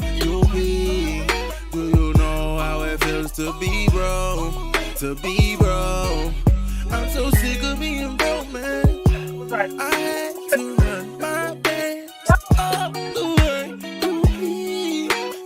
Do you know how it feels to be broke? To be broke. I'm so sick of being broke, man. I had to run my bands all the way.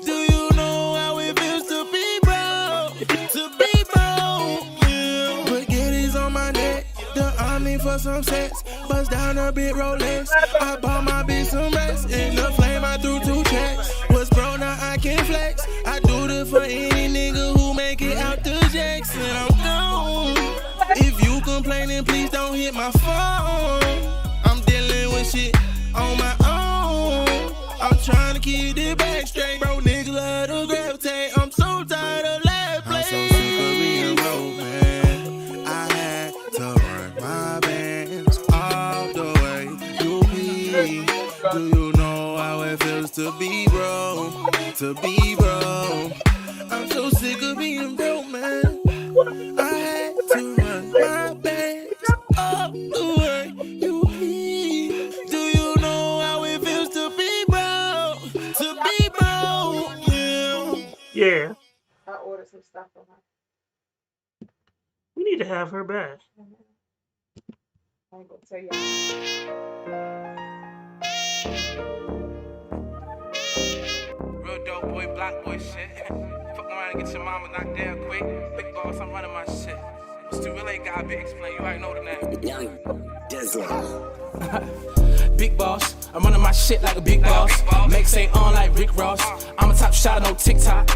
Do you know how it feels to be broke? To be broke, yeah. Spaghetti's on my neck. The army for some sex. Bust down a bit Rolex. I bought my bitch some rest. In the flame, I threw 2 checks. Was broke, now I can flex. I do this for any nigga who make it out the Jackson. I'm gone. If you complaining, please don't hit my phone. I'm dealing with shit on my own. I'm trying to keep it back straight. Bro, niggas love to gravitate. I'm so tired of last place. I'm so sick of being broke, man. I had to run my bands all the way. Do you know how it feels to be broke? To be broke. I'm so sick of being broke, man. I had to run my bands all the way. Do you know how it feels to be broke? To be broke, yeah. Yeah. I ordered some stuff from her. We need to have her back. I ain't gonna tell you. Real dope boy, black boy shit. Fuck around and get your mama knocked down quick. Big boss, I'm running my shit. What's too real ain't gotta be explained. You already know the name. Young Dizzle. Big boss, I'm running my shit like a big boss. Make say on like Rick Ross. I'm a top shot on TikTok.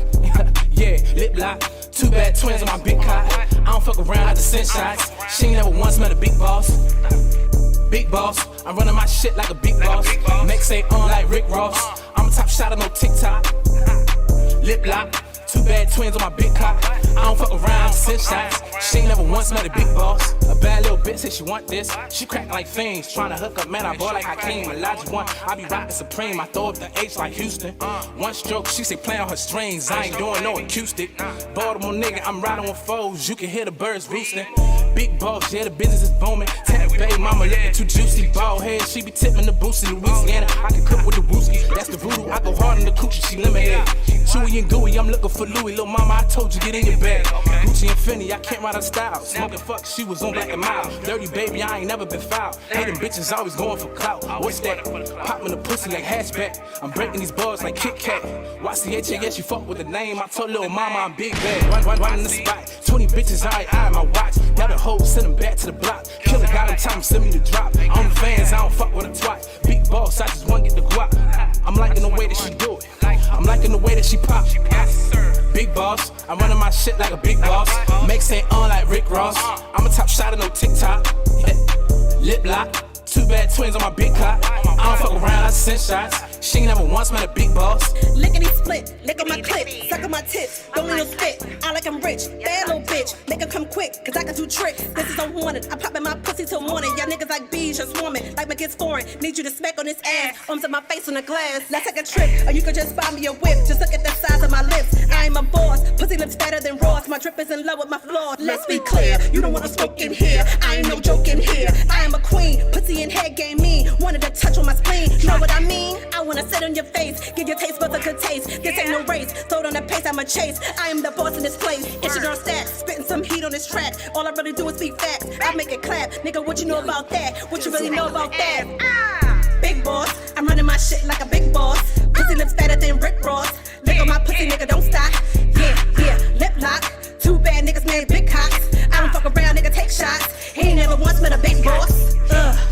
Yeah, lip lock. 2 bad twins on my big cock. I don't fuck around like the cent shots. She ain't never once met a big boss. Big boss, I'm running my shit like a big boss. Make say on like Rick Ross. I'm a top shot on TikTok. Lip lock. 2 bad twins on my big cock. I don't fuck around, send shots. She ain't never once met a big boss. A bad little bitch said she want this. She crack like fiends, tryna hook up, man. I ball like Hakeem. Elijah one, I be rockin' Supreme. I throw up the H like Houston. One stroke, she say play on her strings. I ain't doing no acoustic. Baltimore nigga, I'm riding with foes. You can hear the birds roosting. Big boss, yeah, the business is booming. Tell the baby mama looking too juicy. Bald head, she be tipping the boost in Louisiana. I can cook with the wooski. That's the voodoo. I go hard on the coochie, she lemonade. Chewy and gooey, I'm looking for Louis. Little mama, I told you, get in your bag. Gucci and Fendi, I can't ride her style. Smoking fuck, she was on Black and Mild. Dirty baby, I ain't never been foul. Hating bitches always going for clout. What's that? Popping the pussy like hatchback. I'm breaking these bars like Kit Kat. YCHA, yeah, she fuck with the name. I told little mama I'm big bad. Run in the spot. 20 bitches, I my watch. Got the hoe, send them back to the block. Killer got him, time send me the drop. On the fans, I don't fuck with a twat. Big boss, I just wanna get the guap. I'm liking the way that she do it. I'm liking the way that she pop. big boss. I'm running my shit like a big boss. Makes it on like Rick Ross. I'm a top shot of no TikTok. Lip lock. Two bad twins on my big cock. I don't fuck around, I send shots. She ain't never once met a big boss. Lickety split, lick on my clip, suck on my tits, don't need no spit. I like I'm rich, bad little bitch. Make her come quick, cause I can do tricks. This is unwanted. I pop in my pussy till morning. Y'all niggas like bees, just swarming. Like my kids foreign. Need you to smack on this ass. Arms in my face on the glass. Let's take a trip, or you could just buy me a whip. Just look at the size of my lips. I am a boss. Pussy lips fatter than Ross. My drip is in love with my flaws. Let's be clear, you don't wanna smoke in here. I ain't no joke in here. I am a queen. Pussy and head game mean. Wanted to touch on my spleen. Know what I mean? I wanna sit on your face. Give your taste buds a good taste. This ain't no race. Throw it on the pace, I'ma chase. I am the boss in this place. It's your girl Stack. Spitting some heat on this track. All I really do is speak facts. I make it clap. Nigga, what you know about that? What you really know about that? Big boss. I'm running my shit like a big boss. Pussy lips fatter than Rick Ross. Lick on my pussy, nigga, don't stop. Yeah, lip lock. Two bad niggas made big cocks. I don't fuck around, nigga, take shots. He ain't never once met a big boss.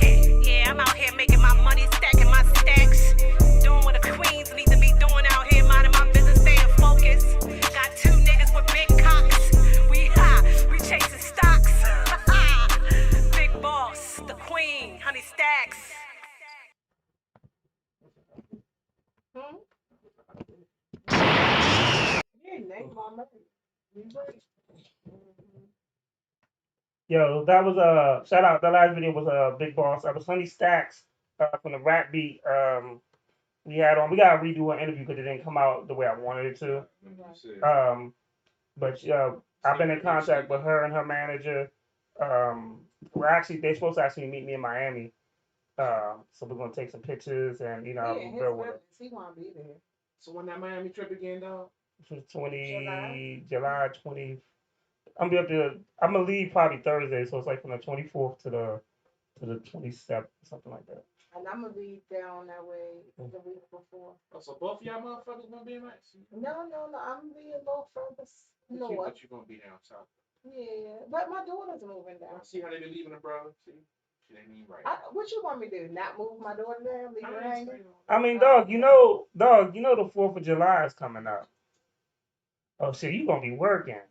Yeah, I'm out here making my money, stacking my stacks. Doing what the queens need to be doing out here, minding my business, staying focused. Got two niggas with big cocks. We chasing stocks. Big boss, the queen, honey stacks. Yo, that was shout out. The last video was Big Boss. That was Honey Stacks from the rap beat. We had on. We gotta redo an interview because it didn't come out the way I wanted it to. But I've been in contact with her and her manager. They're supposed to actually meet me in Miami. So we're gonna take some pictures and build with it. He wanna be there. So when that Miami trip again, dog? July 20. I'm gonna leave probably Thursday, so it's like from the 24th to the 27th, something like that. And I'm gonna be down that way the week before. Oh, so both of y'all motherfuckers gonna be in Max? No, I'm gonna be a little further north. But you gonna be down south. Yeah, but my daughter's moving down. See how they be leaving her, bro? See, she ain't even right. What you want me to do? Not move my daughter down? Leave her hanging? I mean, dog, you know the 4th of July is coming up. Oh shit, you gonna be working?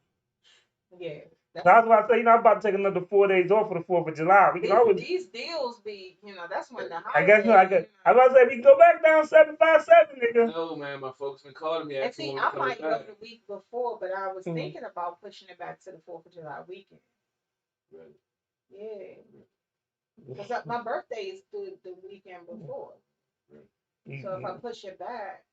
Yeah. So I was about to say, I'm about to take another 4 days off for the 4th of July. We can always. These deals be, that's when the I guess I was about to say we can go back down 757, nigga. No, man, my folks been calling me. And see, I might go the week before, but I was thinking about pushing it back to the 4th of July weekend. Really? Yeah. Because my birthday is the weekend before. So if I push it back,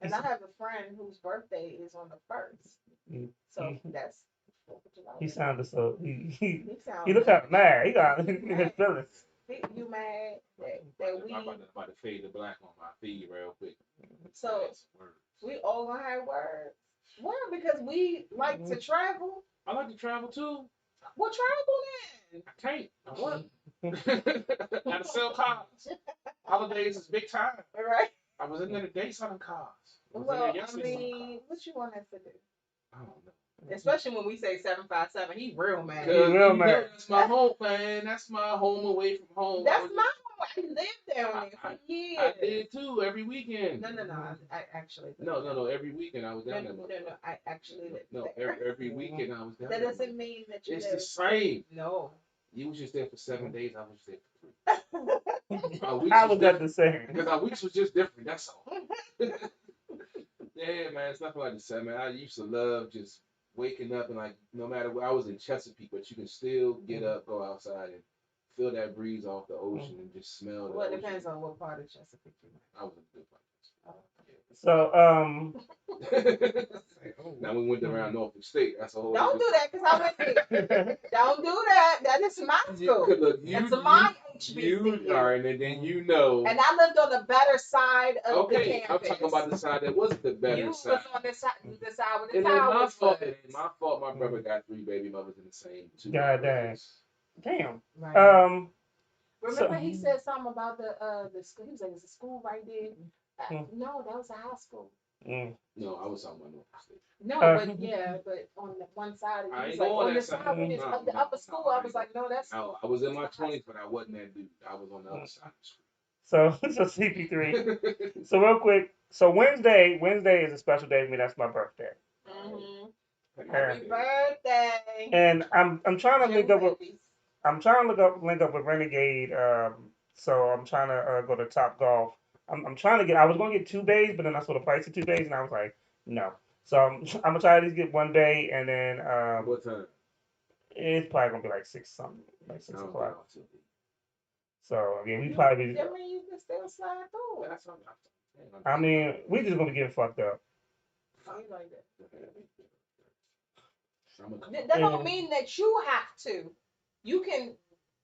and I have a friend whose birthday is on the 1st. So that's 4th of July. He sounded so he looked kind of mad. He got his feelings. You mad that we? I'm about to fade the black on my feed real quick. So we all gonna have words. Well, because we like to travel. I like to travel too. Well, travel then. I can't. I work. Gotta sell cars. Holidays is big time. All right. I was in there today selling cars. Well, I mean, what you want us to do? I don't know. Especially when we say 757, he real mad. He real mad. That's my home, man. That's my home away from home. That's my home. I lived down there for years. I did too, every weekend. No. I actually. No. Every weekend I was down there. No. I actually lived there. No, every weekend I was down there. That doesn't mean that you. It's the same. No. You was just there for 7 days. I was just there for 3. How was that the same? Because our weeks was just different. That's all. Yeah, man. It's nothing like the same, man. I used to love just waking up and no matter where I was in Chesapeake, but you can still get up, go outside, and feel that breeze off the ocean and just smell the Well, it ocean. depends on what part of Chesapeake you're in. I was in a good part. So, now we went around Norfolk State. That's a whole. Don't do that, because I went there. Don't do that. That is my school. It's my HBCU. All right, and then you know. And I lived on the better side of the campus. I'm talking about the side that wasn't the better side. You was on the side with the It ain't my towers. fault. It ain't my fault. My brother got 3 baby mothers in the same 2. God damn. Right. Remember he said something about the school. He was like, "Is the school right there?" No, that was a high school. No, I was talking about Norfolk State. No, but on the one side, I he was ain't like, going on that the side. side when it's No, the upper school. I was like, no, that's. No, I was in my 20s, but I wasn't that dude. I was on the other side of the street. So CP3. So real quick, so Wednesday is a special day for me. That's my birthday. Happy birthday. And I'm trying to link Jim up with babies. link up with Renegade. So I'm trying to go to Top Golf. I'm trying to get. I was gonna get 2 bays, but then I saw the price of 2 bays, and I was like, no. So I'm gonna try to at least get 1 bay, and then What time? it's probably gonna be like 6 something, like 6 I don't o'clock. know. So yeah, we probably. I mean, you can still slide through. That's what I'm saying. I mean, we just gonna be getting fucked up. I like that. That That don't mean that you have to. You can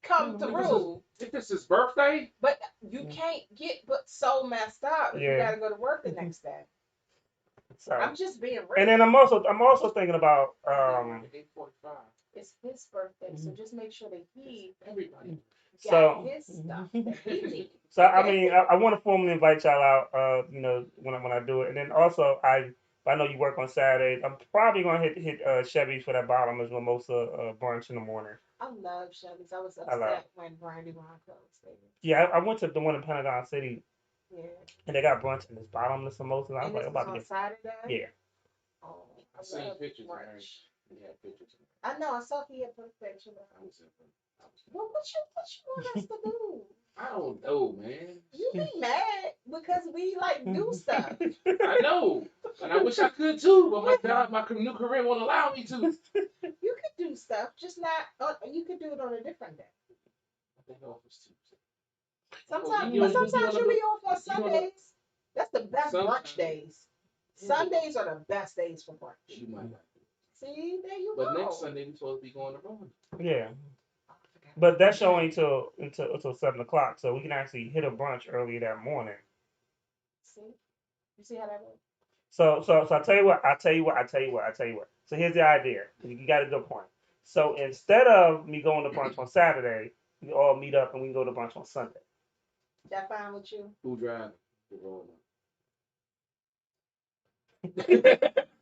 come through. If it's his birthday, but you can't get but so messed up if you Yeah. gotta go to work the next day. So I'm just being real. and then I'm also thinking about 8:45. It's his birthday, so just make sure that he everybody got So- his stuff that he needs. So I mean, I want to formally invite y'all out. You know, when I do it, and then also I know you work on Saturdays. I'm probably gonna hit Chevy's for that bottomless mimosa brunch in the morning. I love Chevy's. I was I love upset when Brandy Ron closed there. Yeah, I went to the one in Pentagon City, Yeah. and they got brunch in this bottomless mimosa. And I was And like, this I'm was about to on get. Saturday? Yeah. Oh, I seen love pictures. brunch. He had pictures. I know. I saw he had put pictures. Well, what you want us to do? I don't know, man. You be mad because we like do stuff. I know, and I wish I could too, but my job, my new career won't allow me to. You could do stuff, just not. You could do it on a different day. I think off was Tuesday. Sometimes, You but wanna- sometimes you you wanna- be off on you wanna- Sundays. That's the best Sometimes. brunch days. Sundays are the best days for brunch. You might not. See, there you But go. next Sunday we supposed to be going to Rome. Yeah. But that show ain't until 7 o'clock, so we can actually hit a brunch early that morning. See, you see how that works. So I tell you what. So here's the idea. You got a good point. So instead of me going to brunch on Saturday, we all meet up and we can go to brunch on Sunday. That fine with you? Who driving? The Rome.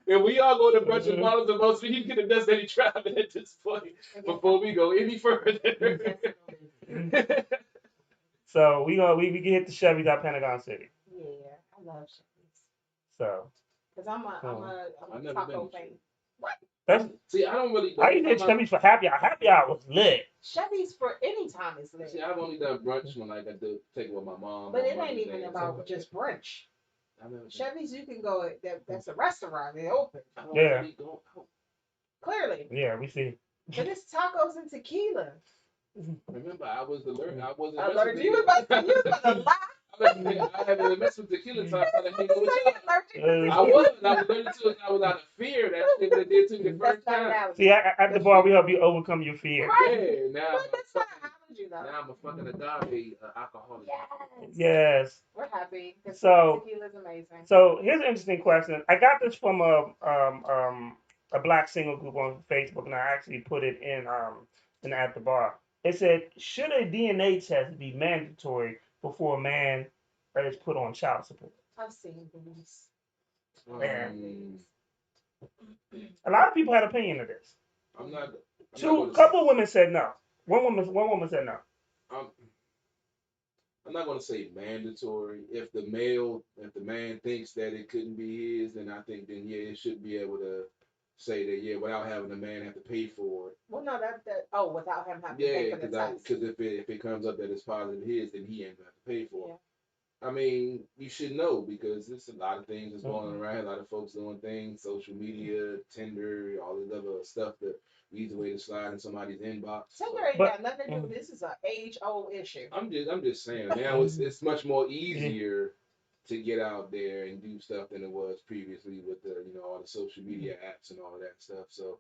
If we all go to brunch and bottles of most, we need to get a designated driving at this point before we go any further. So we can hit the Chevy's out Pentagon City. Yeah, I love Chevy's. So Cause I'm a I've never taco been to fan. What? that's See, I don't really. I used to hit Chevy's for happy hour. Happy hour was lit. Chevy's for any time is lit. See, I've only done brunch when like I do take it with my mom. But on it ain't Mother's Day even and about stuff like just that. brunch. I've never been. Chevy's, you can go. That's a restaurant. They open. I don't Yeah. really go out. Clearly. Yeah, we see. But it's tacos and tequila. Remember, I was allergic. I wasn't. Allergic. You was about to lie. I haven't messed with tequila, so I started hanging with y'all. Allergic to I tequila. was allergic to it. I was out of fear. That's what it did to me the first time. See, at the bar we help you overcome your fear. Yeah, now But that's not allergy though. now I'm a fucking agave alcoholic. Yes. We're happy. 'Cause So- tequila's amazing. So here's an interesting question. I got this from a black single group on Facebook, and I actually put it in at the bar. It said, should a DNA test be mandatory before a man is put on child support? I've seen these. A lot of people had opinion of this. I'm not. Couple women said no. One woman said no. I'm not gonna say mandatory. If the man thinks that it couldn't be his, then I think then it should be able to say that without having the man have to pay for it. Well, no, without him having to pay for the test. Because if it comes up that it's positive his, then he ain't gonna have to pay for it. I mean, you should know because there's a lot of things that's going around. A lot of folks doing things, social media, Tinder, all this other stuff that easy way to slide in somebody's inbox. Tinder ain't got nothing to do with this. Is an age-old issue. I'm just saying now it's much more easier to get out there and do stuff than it was previously with the all the social media apps and all of that stuff. So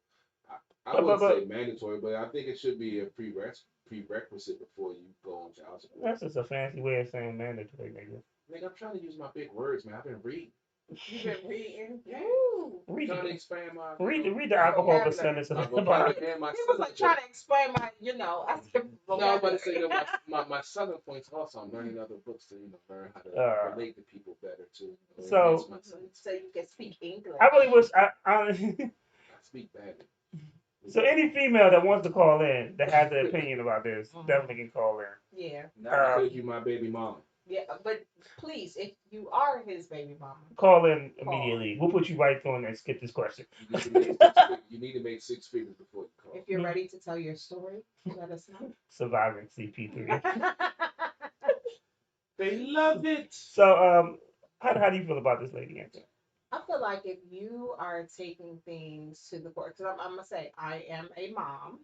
I wouldn't say mandatory, but I think it should be a prerequisite before you go on child support. That's just a fancy way of saying mandatory, nigga. Nigga, I'm trying to use my big words, man. I've been reading. You've been reading? Yeah. Read Trying to the- expand my Read the alcohol percentage of the bar. He was like trying to explain my, I said, No, I'm about to say that my selling points also. I'm learning other books to learn how to relate to people better too. So you can speak English. I really wish I speak badly. So any female that wants to call in that has an opinion about this definitely can call in. Yeah. Not because you my baby mama. Yeah, but please, if you are his baby mama, Call in Call. immediately. We'll put you right on and skip this question. You need to make 6 figures before you call. if you're ready to tell your story, let us know. Surviving CP3. They love it. So, how do you feel about this lady, Anthony? I feel like if you are taking things to the court, because I'm gonna say I am a mom,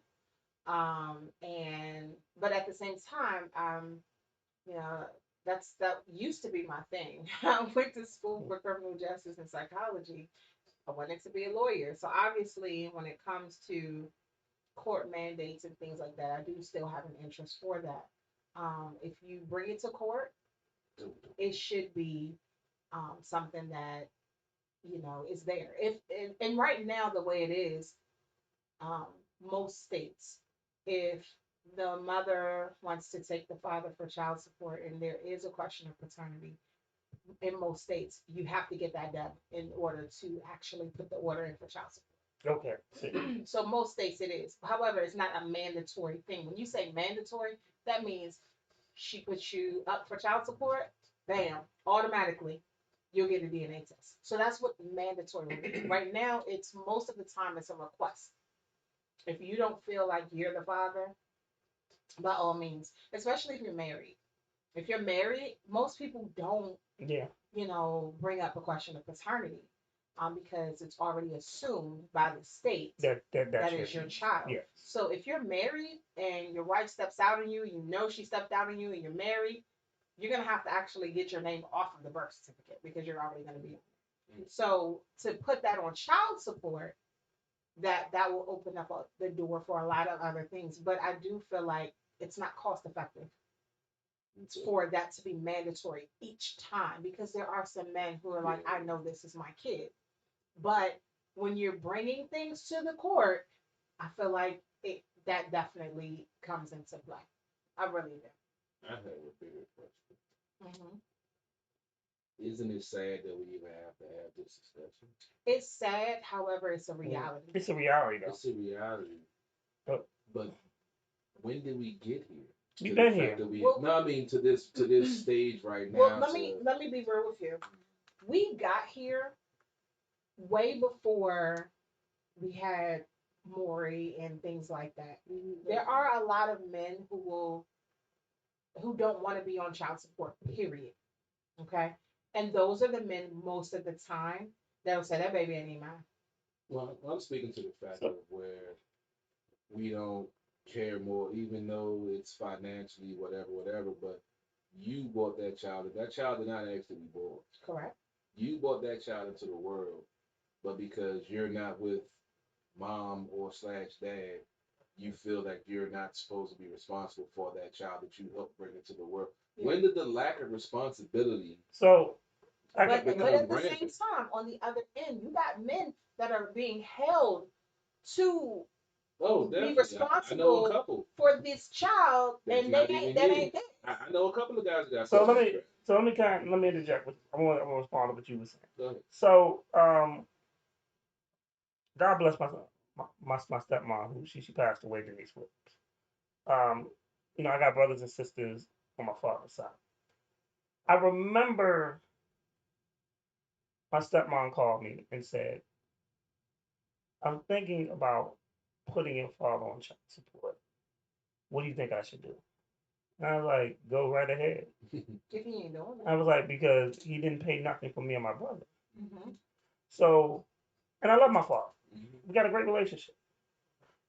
but at the same time, you know, that used to be my thing. I went to school for criminal justice and psychology. I wanted to be a lawyer, so obviously, when it comes to court mandates and things like that, I do still have an interest for that. If you bring it to court, it should be something that is there. If and right now the way it is, um, most states, if the mother wants to take the father for child support and there is a question of paternity, in most states you have to get that done in order to actually put the order in for child support. Okay. So most states it is. However, it's not a mandatory thing. When you say mandatory, that means she puts you up for child support, bam, automatically you'll get a DNA test. So that's what mandatory would be. Right now, it's most of the time it's a request. If you don't feel like you're the father, by all means, especially if you're married. If you're married, most people don't, Yeah. bring up a question of paternity, because it's already assumed by the state That that is your child. Yeah. So if you're married and your wife steps out on you, she stepped out on you, and you're married, you're gonna have to actually get your name off of the birth certificate because you're already gonna be. So to put that on child support, that will open up the door for a lot of other things. But I do feel like it's not cost effective for that to be mandatory each time, because there are some men who are like, I know this is my kid, but when you're bringing things to the court, I feel like that definitely comes into play. I really do. I have a bigger question. Mm-hmm. Isn't it sad that we even have to have this discussion? It's sad, however, it's a reality. It's a reality, though. It's a reality. But when did we get here? We've been here. To this stage right now. Well, let me be real with you. We got here way before we had Maury and things like that. There are a lot of men who don't want to be on child support, period. Okay? And those are the men most of the time that will say that baby ain't mine. Well, I'm speaking to the fact of where we don't care more, even though it's financially whatever, but you brought that child. That child did not actually be born. Correct. You brought that child into the world, but because you're not with mom or / dad, you feel like you're not supposed to be responsible for that child that you helped bring into the world. Yeah. When did the lack of responsibility? But at the same time, on the other end, you got men that are being held to be responsible for this child, and that ain't it. I know a couple of guys that. So let me interject. I want to respond to what you were saying. Go ahead. So God bless my stepmom, who she passed away, Denise Williams. I got brothers and sisters on my father's side. I remember my stepmom called me and said, I'm thinking about putting your father on child support. What do you think I should do? And I was like, go right ahead. I was like, because he didn't pay nothing for me and my brother. Mm-hmm. So, and I love my father. We got a great relationship.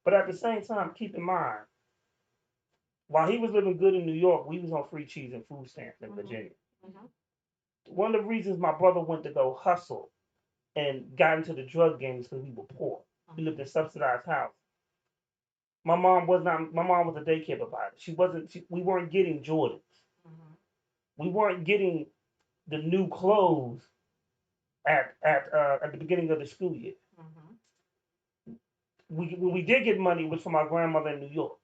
But at the same time, keep in mind, while he was living good in New York, we was on free cheese and food stamps in Virginia. Mm-hmm. One of the reasons my brother went to go hustle and got into the drug game is because we were poor. We lived in subsidized houses. My mom was a daycare provider. We weren't getting Jordans. Mm-hmm. We weren't getting the new clothes at the beginning of the school year. Mm-hmm. When we did get money, it was from our grandmother in New York.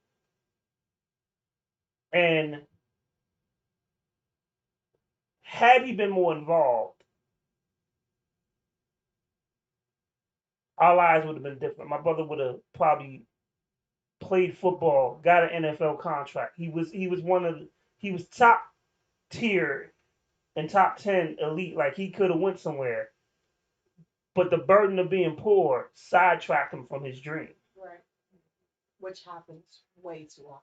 And had he been more involved, our lives would have been different. My brother would have probably played football, got an NFL contract. He was tier and top 10 elite, like he could have went somewhere. But the burden of being poor sidetracked him from his dream. Right. Which happens way too often.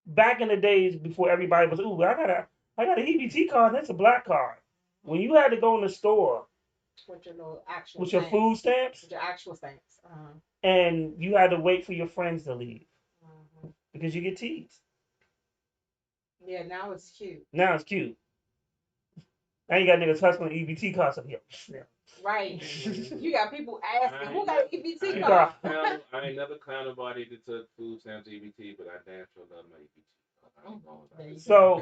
Back in the days before everybody was, ooh, I got an EBT card. That's a black card. When you had to go in the store With your little actual with your stamps. food stamps, With your actual stamps. and you had to wait for your friends to leave because you get teased. Yeah, now it's cute. Now it's cute. Now you got niggas hustling EBT cards up here. Yeah. Right. You got people asking, who got an EBT I card? ain't never clowned nobody that took food stamps EBT, but I damn sure love my EBT. So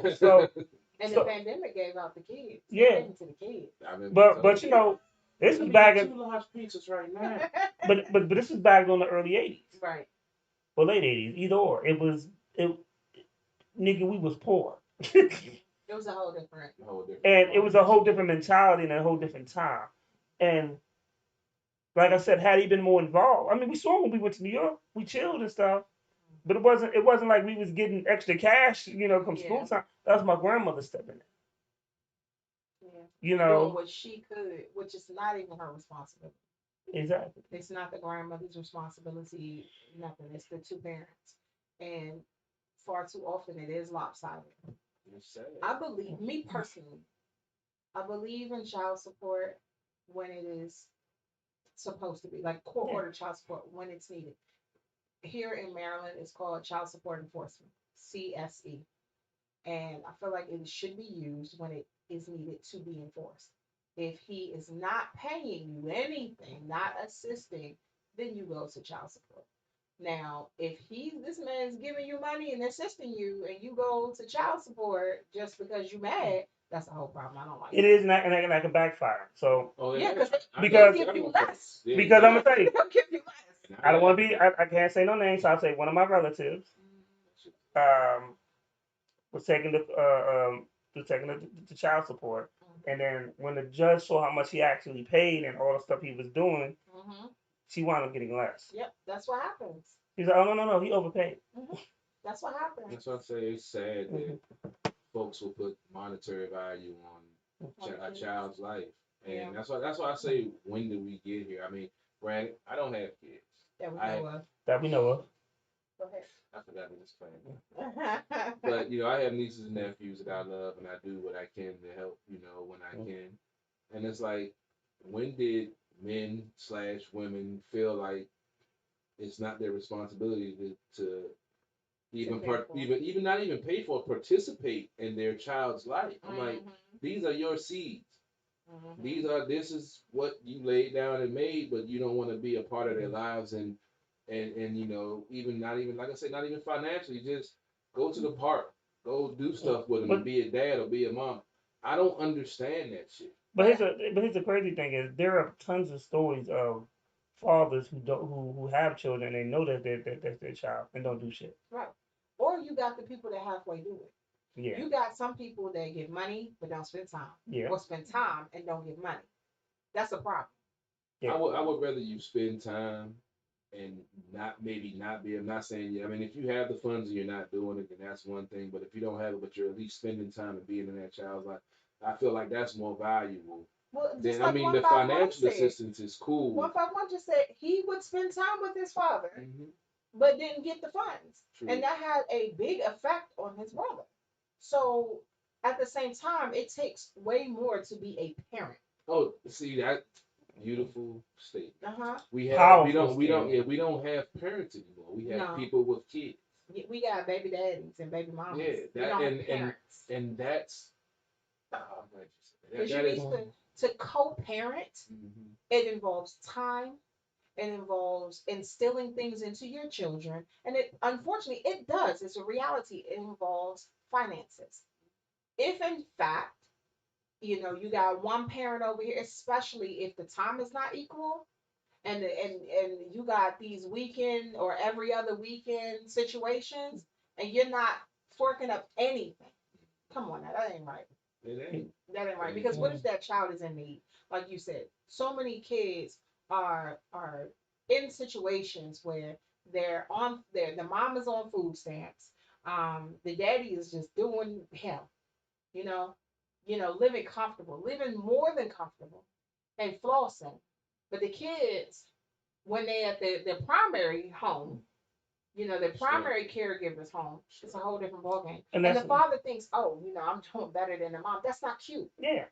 And the pandemic gave out the kids. Yeah. To the kids. But you know, this is back in 2 large pizzas right now. but this is back in the early 80s. Right. Or late 80s, either or. Nigga, we was poor. It was a whole different. And it was a whole different mentality and a whole different time. And like I said, had he been more involved, I mean, we saw him when we went to New York. We chilled and stuff. But it wasn't like we was getting extra cash, from school time. That was my grandmother stepping in. Yeah. You know. Doing what she could, which is not even her responsibility. Exactly. It's not the grandmother's responsibility, nothing. It's the two parents. And far too often it is lopsided. I believe, me personally, I believe in child support when it is supposed to be, like court order child support when it's needed. Here in Maryland, it's called Child Support Enforcement, CSE. And I feel like it should be used when it is needed to be enforced. If he is not paying you anything, not assisting, then you go to child support. Now, if this man is giving you money and assisting you, and you go to child support just because you're mad, that's a whole problem. I don't like it. Is, and that can backfire. So because because they'll give you less. Because I'm gonna tell you, They'll give you less. I don't want to be. I can't say no names, so I'll say one of my relatives was taking the child support, and then when the judge saw how much he actually paid and all the stuff he was doing, she wound up getting less. Yep, that's what happens. He's like, oh no, he overpaid. That's what happens. That's what I say. It's sad that folks will put monetary value on a child's life, and that's why I say, when did we get here? I mean, granted, I don't have kids. That we know of. Go ahead. I forgot this plan. But I have nieces and nephews that I love, and I do what I can to help. When I can, and it's like, when did men/women feel like it's not their responsibility to even not even pay for, participate in their child's life? I'm like, these are your seeds. This is what you laid down and made, but you don't want to be a part of their lives and even not even, like I said, not even financially, just go to the park, go do stuff with them, and be a dad or be a mom. I don't understand that shit. But here's the crazy thing is, there are tons of stories of fathers who have children, and they know that that's their child and don't do shit. Right. Or you got the people that halfway do it. Yeah. You got some people that give money but don't spend time. Yeah. Or spend time and don't give money. That's a problem. Yeah. I would rather you spend time and not be. I'm not saying, I mean, if you have the funds and you're not doing it, then that's one thing. But if you don't have it, but you're at least spending time and being in that child's life, I feel like that's more valuable. Well, then, I mean, the financial assistance is cool. 151 just said he would spend time with his father, but didn't get the funds. True. And that had a big effect on his brother. So at the same time, it takes way more to be a parent. Oh, see, that beautiful state. We don't have parents anymore. We have people with kids. We got baby daddies and baby mamas. Yeah, and that's to co-parent. It involves time. It involves instilling things into your children, and unfortunately it does. It's a reality. It involves finances. If in fact, you got one parent over here, especially if the time is not equal, and you got these weekend or every other weekend situations, and you're not forking up anything. Come on now, that ain't right. That ain't right. Because what if that child is in need? Like you said, so many kids are in situations where the mom is on food stamps. The daddy is just doing him, you know, living comfortable, living more than comfortable, and flossing. But the kids, when they at their primary home, their primary caregiver's home, it's a whole different ballgame. And And that's the father thinks, oh, I'm doing better than the mom. That's not cute. yeah.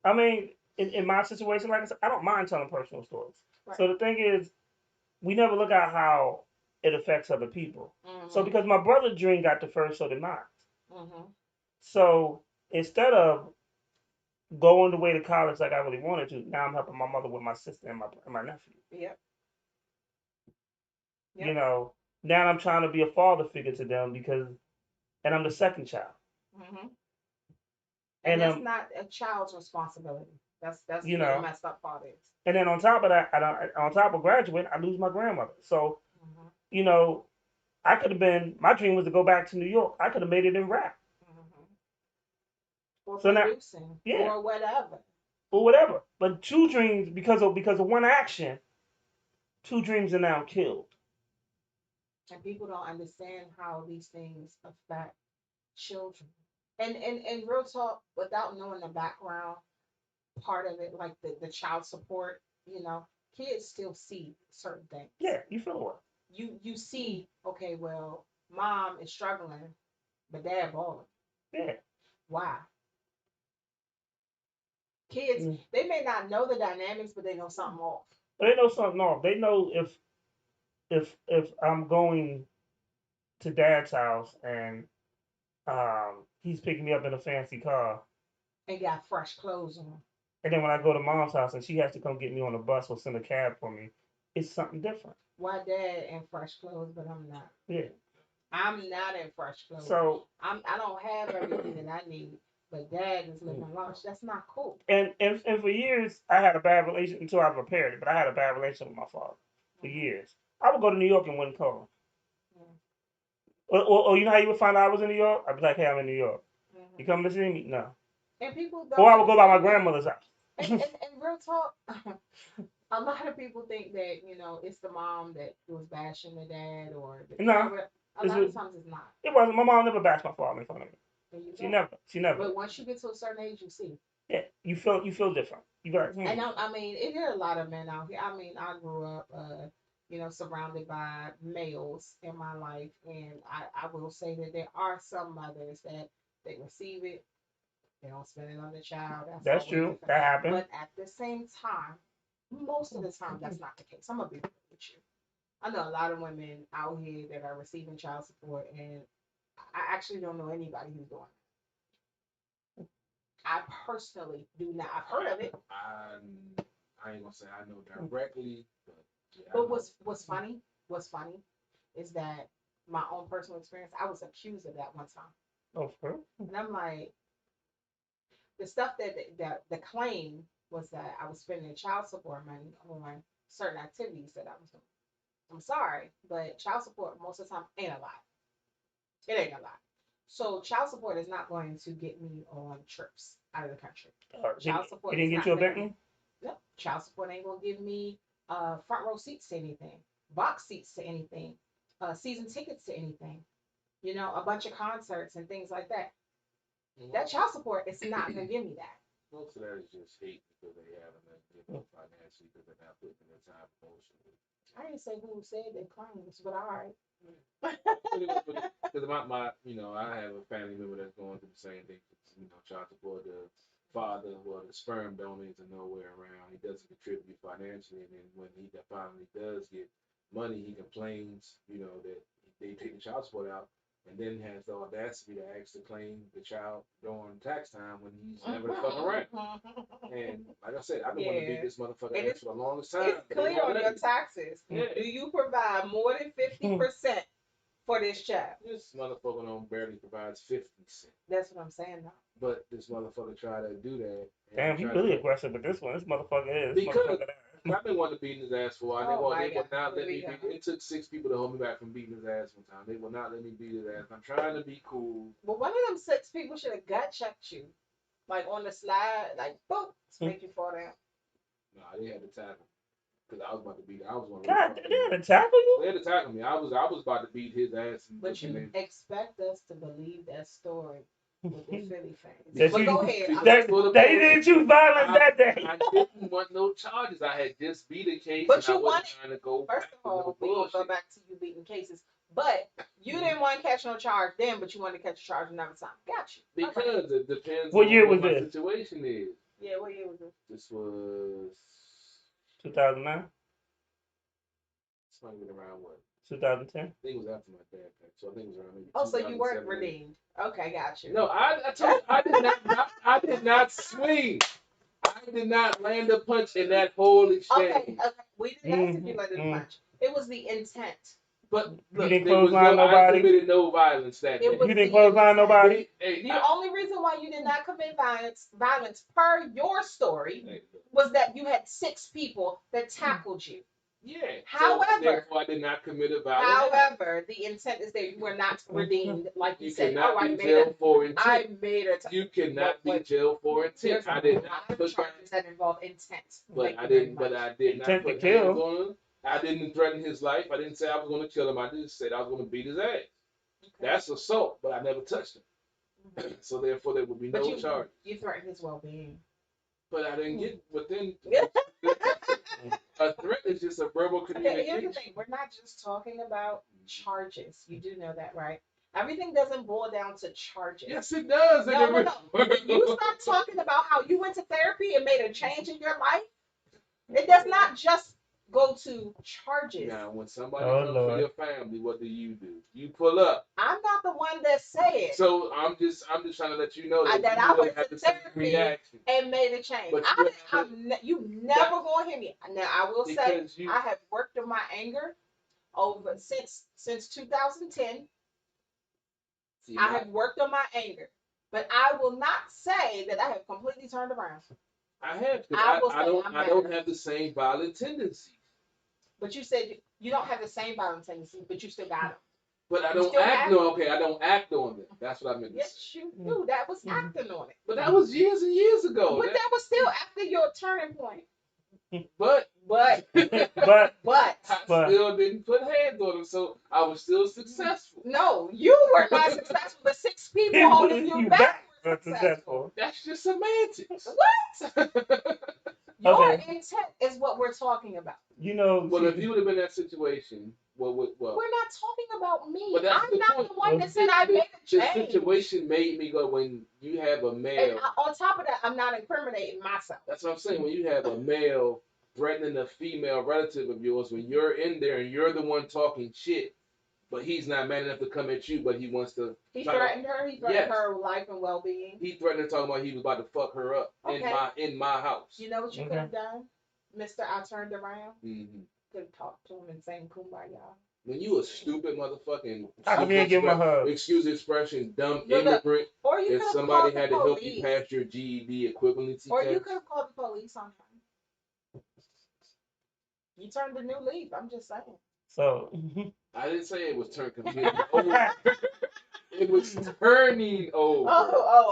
I mean, in my situation, like I said, I don't mind telling personal stories. Right. So the thing is, we never look at how it affects other people. So because my brother Dream got the first, so did mine. So instead of going the way to college like I really wanted to, now I'm helping my mother with my sister and my nephew. Yep. You know, now I'm trying to be a father figure to them and I'm the second child. And that's not a child's responsibility. That's what the messed up part is. And then on top of that, on top of graduating, I lose my grandmother. So, I could have been. My dream was to go back to New York. I could have made it in rap. Or So now- producing, yeah. or whatever. Or whatever. But two dreams, because of one action, two dreams are now killed. And people don't understand how these things affect children. And real talk, without knowing the background part of it, like the child support, kids still see certain things. Yeah, you feel it. You see, okay, well, mom is struggling, but dad balling. Yeah. Why? Kids, they may not know the dynamics, but they know something off. They know something off. They know if I'm going to dad's house and he's picking me up in a fancy car, And got fresh clothes on. and then when I go to mom's house and she has to come get me on a bus or send a cab for me, it's something different. Why dad in fresh clothes, but I'm not? Yeah. I'm not in fresh clothes. So I don't have everything that I need, but dad is living large. That's not cool. and for years I had a bad relationship until I repaired it, but I had a bad relationship with my father for years. I would go to New York and wouldn't call him. Or you know how you would find out I was in New York? I'd be like, hey, I'm in New York. You coming to see me? No. And people don't. Or I would go by my grandmother's house. And real talk, a lot of people think that, it's the mom that was bashing the dad or No. a lot of times it's not. It wasn't. My mom never bashed my father in front of me. She never. But once you get to a certain age, you see. Yeah, you feel different. You got. And I mean, there are a lot of men out here. I mean, I grew up, surrounded by males in my life, and I will say that there are some mothers that they receive it, they don't spend it on the child. That's true. Different. That happens. But at the same time, most of the time, that's not the case. I'm gonna be real with you. I know a lot of women out here that are receiving child support, and I actually don't know anybody who's doing it. I personally do not. I've heard of it. I ain't gonna say I know directly, but yeah, But what's funny is that my own personal experience, I was accused of that one time. Oh, sure. And I'm like, the stuff that the claim was that I was spending child support money on certain activities that I was doing. I'm sorry, but child support most of the time ain't a lot. It ain't a lot. So child support is not going to get me on trips out of the country. Child support. It didn't get you a Bentley? No, child support ain't gonna give me front row seats to anything, box seats to anything, season tickets to anything. A bunch of concerts and things like that. That child support is not gonna give me that. Most of that is just hate because they haven't been financially because they're not putting their time emotionally. I didn't say who said they claims, but all right. Because my I have a family member that's going through the same thing. Child support, the father, well, the sperm donor is nowhere around. He doesn't contribute financially, and then when he finally does get money, he complains, that they take the child support out, and then has the audacity to ask to claim the child during tax time when he's never the fuck around. And like I said, I've been wanting to beat this motherfucker ass for the longest time. It's clear on your taxes. Yeah. Do you provide more than 50% for this child? This motherfucker barely provides 50 cents. That's what I'm saying now. But this motherfucker try to do that. Damn, he really aggressive with this one. This motherfucker is. Because I've been wanting to beat his ass for a while. Oh They will not let me beat. It took 6 people to hold me back from beating his ass one time. They will not let me beat his ass. I'm trying to be cool. But one of them 6 people should have gut checked you. Like on the slide, like boom, to make you fall down. Nah, they had to tackle. because I was about to beat. I was one. God, they had to tackle you. They had to tackle me. I was about to beat his ass. But you expect us to believe that story with the Philly fans. That But you- go ahead. They didn't choose violence that day. I didn't want no charges. I had just beat a case. But and you I wasn't wanted. trying to go. First of all, we gonna go back to you beating cases. But you didn't want to catch no charge then, but you wanted to catch a charge another time. Got you. Because it depends What on year what was my this? situation is. Yeah, what year was this? This was 2009, it's might have been around what? 2010. I think it was after my dad passed. So I think it was around maybe Oh, so you weren't 2007. redeemed. Okay, got you. No, I told you, I did not swing. I did not land a punch in that whole exchange. Okay. We didn't ask if you let it punch. It was the intent. But look, didn't there was clothesline no, I nobody? committed no violence that day. It was You didn't the clothesline intent. nobody? The only reason why you did not commit violence per your story was that you had 6 people that tackled you. Yeah. However, so therefore I did not commit a violence. However, the intent is that you were not redeemed, like you said. cannot Oh, I be made jailed it. for intent. I made it. You cannot be jailed for intent. There's I did a lot not of put charges that involve intent. But Thank I you very didn't. But much. I did Intent not to put kill. hands on him. I didn't threaten his life. I didn't say I was going to kill him. I just said I was going to beat his ass. That's assault, but I never touched him. So therefore, there would be no charge. You threatened his well-being. But I didn't get within. A threat is just a verbal Okay, communication. here's the thing. We're not just talking about charges. You do know that, right? Everything doesn't boil down to charges. Yes, it does. No. When you start talking about how you went to therapy and made a change in your life, it does not just go to charges. Now, when somebody Oh, comes Lord. for your family, what do? You pull up. I'm not the one that said So I'm just trying to let you know that that you I don't went have to the same therapy reaction. and made a change. But You never gonna hear me. Now I will say Because you- I have worked on my anger over since 2010. See, I have worked on my anger, but I will not say that I have completely turned around. I have. I will I say don't. I'm I don't better. have the same violent tendencies. But you said you don't have the same violent tendencies, but you still got them. But I You don't still act. have- No, okay. I don't act on them. That's what I meant to say. Yes, you do. That was acting on it. But that was years and years ago. But that was still after your turning point. But But But I still didn't put hands on them, so I was still successful. no, you were not successful. The 6 people holding you back were successful. That's just semantics. What? Your Okay. intent is what we're talking about. You know, Well, if you would have been in that situation, well, We're not talking about me. But that's I'm the not point. the one that said I made a the change. situation made me go when you have a And male. on top of that, I'm not incriminating myself. That's what I'm saying. When you have a male threatening a female relative of yours, when you're in there and you're the one talking shit, but he's not man enough to come at you, but he wants to. He try to- threatened her. He threatened Yes. her life and well-being. He threatened to talk about he was about to fuck her up Okay. in my house. You know what you Okay. could have done, Mister? I turned around. Mm-hmm. Could have talked to him and sang "Kumbaya." When you a stupid motherfucking I come here and give him a hug. excuse the expression, dumb Look, immigrant. or you If could have somebody called had the to help police. you pass your GED equivalency Or you test, could have called the police on him. You turned a new leaf. I'm just saying. So I didn't say it was turned completely over. It was turning over.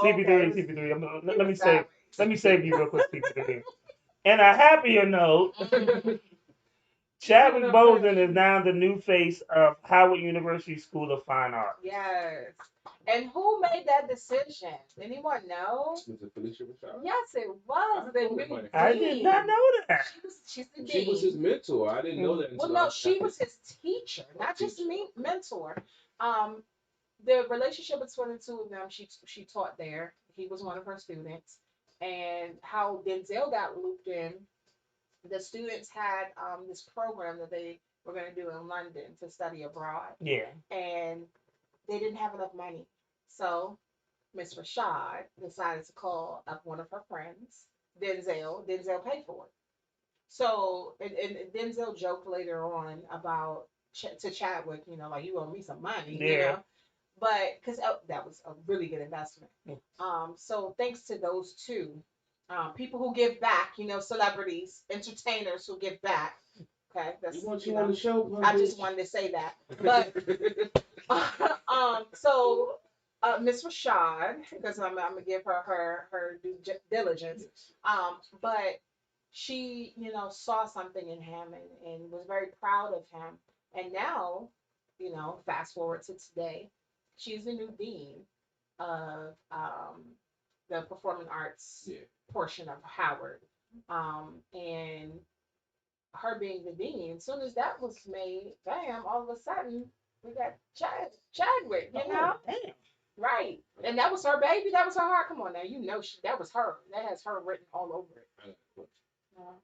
CP3, CP3. Let me save you real quick, CP3. And a happier note, Chadwick Boseman is now the new face of Howard University School of Fine Arts. Yes. And who made that decision? Anyone know? Was it Felicia Rashad? Yes, it was the new I did dean. not know that. She's the She was dean. his mentor. I didn't know that until Well, no, I- she was his teacher, not just me, mentor. The relationship between the two of them, she taught there. He was one of her students, and how Denzel got looped in. The students had this program that they were going to do in London to study abroad. Yeah. And they didn't have enough money, so Miss Rashad decided to call up one of her friends, Denzel. Denzel paid for it. So, and Denzel joked later on about to Chadwick, like, you owe me some money, Yeah. But because that was a really good investment. So thanks to those two people who give back, celebrities, entertainers who give back. Okay, that's You want you on the show? I just wanted to say that, but so Miss Rashad, because I'm gonna give her due diligence, but she, you know, saw something in him and was very proud of him. And now, you know, fast forward to today, she's the new dean of the performing arts portion of Howard. And her being the dean, as soon as that was made, bam, all of a sudden we got Chadwick, you know? Damn. Right. And that was her baby, that was her heart. Come on now, you know that was her. That has her written all over it.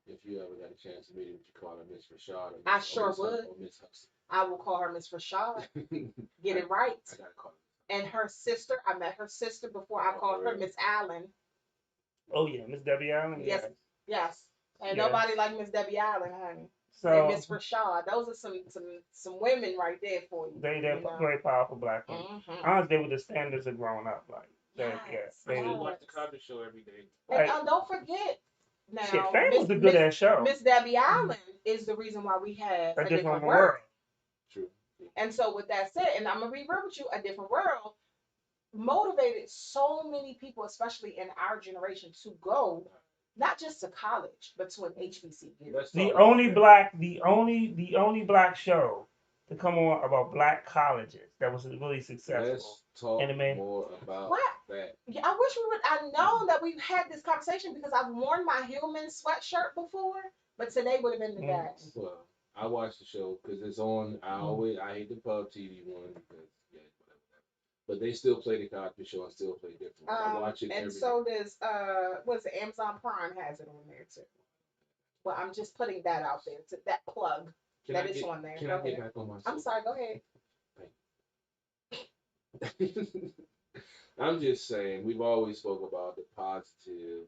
If you ever got a chance to meet her, would you call her Miss Rashad? I sure would. Or Miss Hudson? I will call her Miss Rashad. Get it right. I gotta call her. And her sister, I met her sister before I called her Miss Allen. Oh yeah, Miss Debbie Allen. Yes, yes. And Yes. nobody like Miss Debbie Allen, honey. So And Miss Rashad. Those are some women right there for you. they're you know? very powerful black women. Mhm. Honestly, they were the standards of growing up. Like, Yes, they, I watch the Cosby Show every day. And don't forget now. Shit, Fame was a good ass show. Miss Debbie Allen is the reason why we had A a Different different World. world. True. And so with that said, and I'm gonna be real with you, a different world motivated so many people, especially in our generation, to go not just to college, but to an HBCU. The only black show to come on about black colleges that was really successful. Let's talk And it made- more about What? that. Yeah, I wish we would. I know that we've had this conversation because I've worn my Hillman sweatshirt before, but today would have been the day. Well, I watch the show because it's on. I hate the pub TV one because whatever. But they still play the Cosby Show and still play different. I watch it And every so does what's it? Amazon Prime has it on there too. Well, I'm just putting that out there to that plug Can that I it's get- on there. Can Go I get ahead. back on my? I'm sorry. Go ahead. I'm just saying, we've always spoke about the positive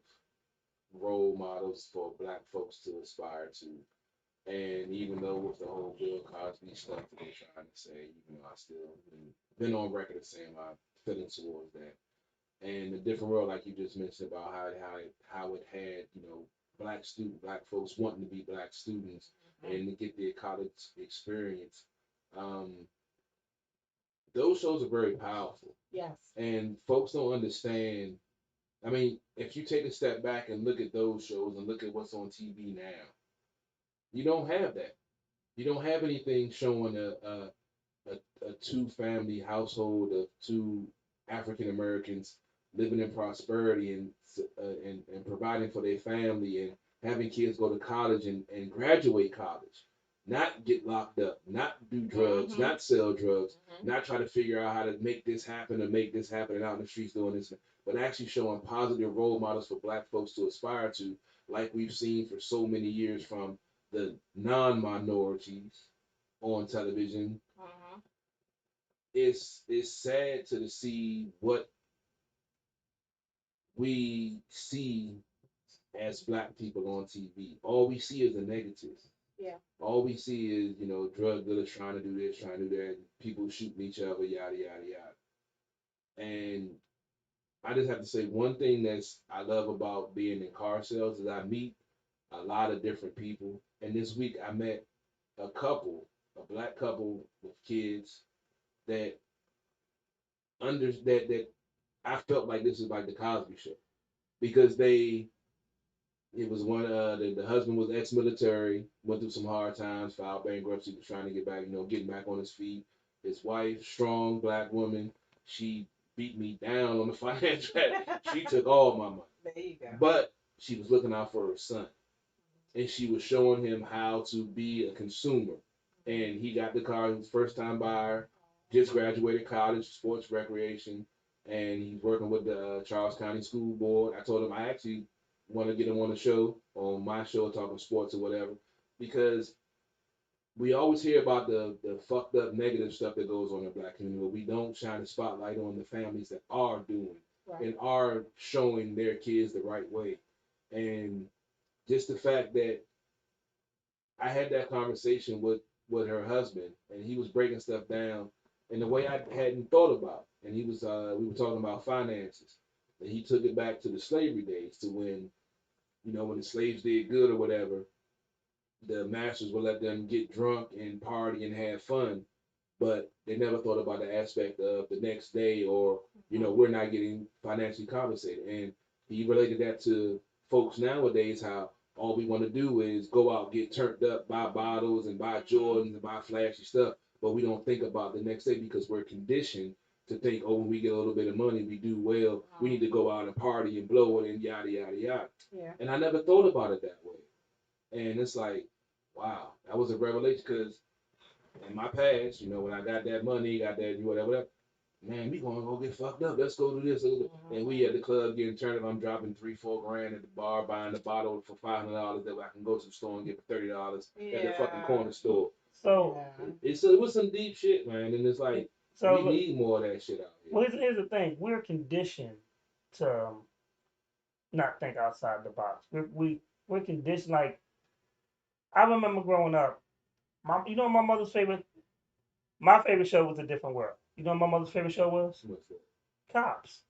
role models for black folks to aspire to. And even though with the whole Bill Cosby stuff that they're trying to say, even though I still been on record of saying my feelings towards that. And the different world, like you just mentioned about how it had, you know, black folks wanting to be black students and to get their college experience. Those shows are very powerful. Yes. And folks don't understand. I mean, if you take a step back and look at those shows and look at what's on TV now, you don't have that. You don't have anything showing a two-family household of two African Americans living in prosperity and providing for their family and having kids go to college and graduate college. Not get locked up, not do drugs, not sell drugs, not try to figure out how to make this happen and out in the streets doing this, but actually showing positive role models for black folks to aspire to, like we've seen for so many years from the non-minorities on television. It's sad to see what we see as black people on TV. All we see is the negative. Yeah. All we see is, you know, drug dealers trying to do this, trying to do that, people shooting each other, yada, yada, yada. And I just have to say one thing I love about being in car sales is I meet a lot of different people. And this week I met a black couple with kids that I felt like this is like the Cosby Show. Because it was one, the husband was ex-military, went through some hard times, filed bankruptcy, was trying to get back, getting back on his feet. His wife, strong black woman, she beat me down on the finance track. She took all my money. There you go. But she was looking out for her son. And she was showing him how to be a consumer. And he got the car, he was first time buyer, just graduated college, sports recreation, and he's working with the Charles County School Board. I told him I actually want to get him on the show, on my show, talking sports or whatever, because we always hear about the fucked up negative stuff that goes on in the black community, but we don't shine a spotlight on the families that are doing and are showing their kids the right way. And just the fact that I had that conversation with her husband, and he was breaking stuff down in a way I hadn't thought about. And he was we were talking about finances. And he took it back to the slavery days, to when the slaves did good or whatever, the masters would let them get drunk and party and have fun, but they never thought about the aspect of the next day, or we're not getting financially compensated. And he related that to folks nowadays, how all we want to do is go out, get turned up, buy bottles and buy Jordans and buy flashy stuff, but we don't think about the next day because we're conditioned to think, oh, when we get a little bit of money, we do well, we need to go out and party and blow it and yada, yada, yada. Yeah. And I never thought about it that way. And it's like, wow, that was a revelation because in my past, you know, when I got that money, got that whatever, man, we gonna go get fucked up. Let's go do this. And we at the club getting turned up. I'm dropping $3-4 grand at the bar, buying the bottle for $500 that I can go to the store and get for $30 at the fucking corner store. So it was some deep shit, man. And it's like we need more of that shit out here. Well, here's the thing: we're conditioned to not think outside the box. We're conditioned. Like I remember growing up, you know, my favorite show was A Different World. You know what my mother's favorite show was? What's that? Cops.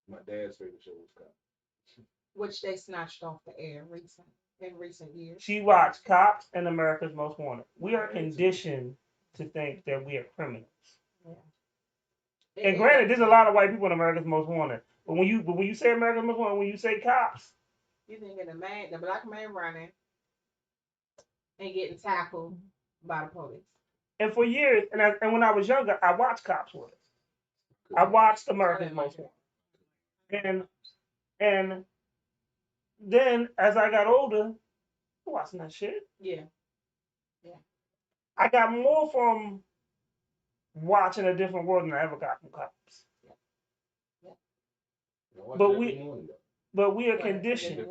My dad's favorite show was Cops. Which they snatched off the air in recent years. She watched Cops and America's Most Wanted. We are conditioned to think that we are criminals. Yeah. And granted, there's a lot of white people in America's Most Wanted. But when you say America's Most Wanted, when you say Cops, you thinking the black man running and getting tackled by the police. And for years, and when I was younger, I watched Cops with us. I watched America's Most Wanted. And then as I got older, I watching that shit. Yeah. Yeah. I got more from watching A Different World than I ever got from Cops. Yeah. But we are conditioned.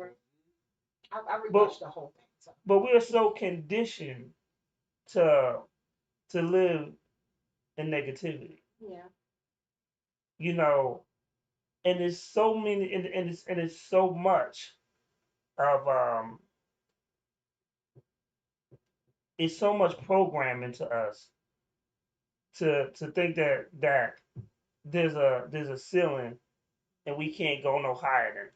I rewatched the whole thing. So. But we are so conditioned to live in negativity. Yeah. You know, and there's so many, and it's so much of it's so much programming to us to think that there's a ceiling and we can't go no higher than it.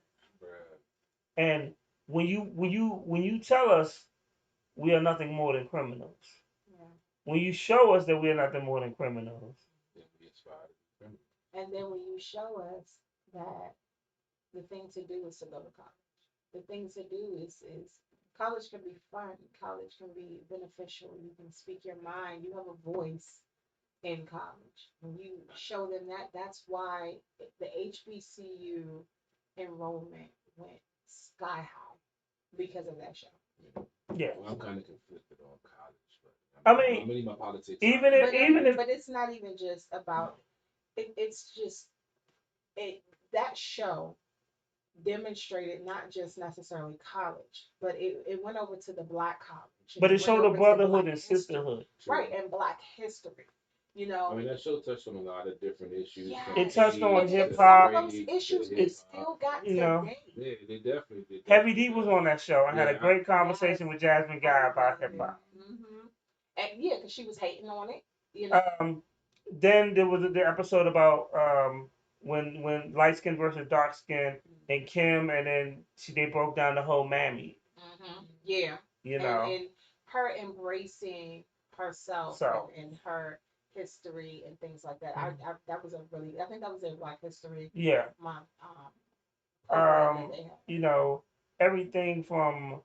And when you tell us we are nothing more than criminals, when you show us that we are nothing more than criminals, and then when you show us that the thing to do is to go to college, the thing to do is college can be fun, college can be beneficial. You can speak your mind. You have a voice in college. When you show them that, that's why the HBCU enrollment went sky high because of that show. Yeah. Well, I'm kind of conflicted on college, but I mean, my politics. But it's not even just about. It's just that show demonstrated not just necessarily college, but it went over to the black college. But it showed the brotherhood and sisterhood. Right, and black history. You know, I mean, that show touched on a lot of different issues. Yeah. It touched on hip hop. Some of those issues we still got you know. today. Yeah, they definitely did. Heavy D was on that show. I had a great conversation with Jasmine Guy about hip hop. Mm-hmm. And yeah, because she was hating on it. You know. Then there was the episode about when light skin versus dark skin and Kim, and then they broke down the whole Mammy. Mm-hmm. Yeah. You know. And her embracing herself and her history and things like that. I that was I think that was a Black History. Yeah. Month. You know, everything from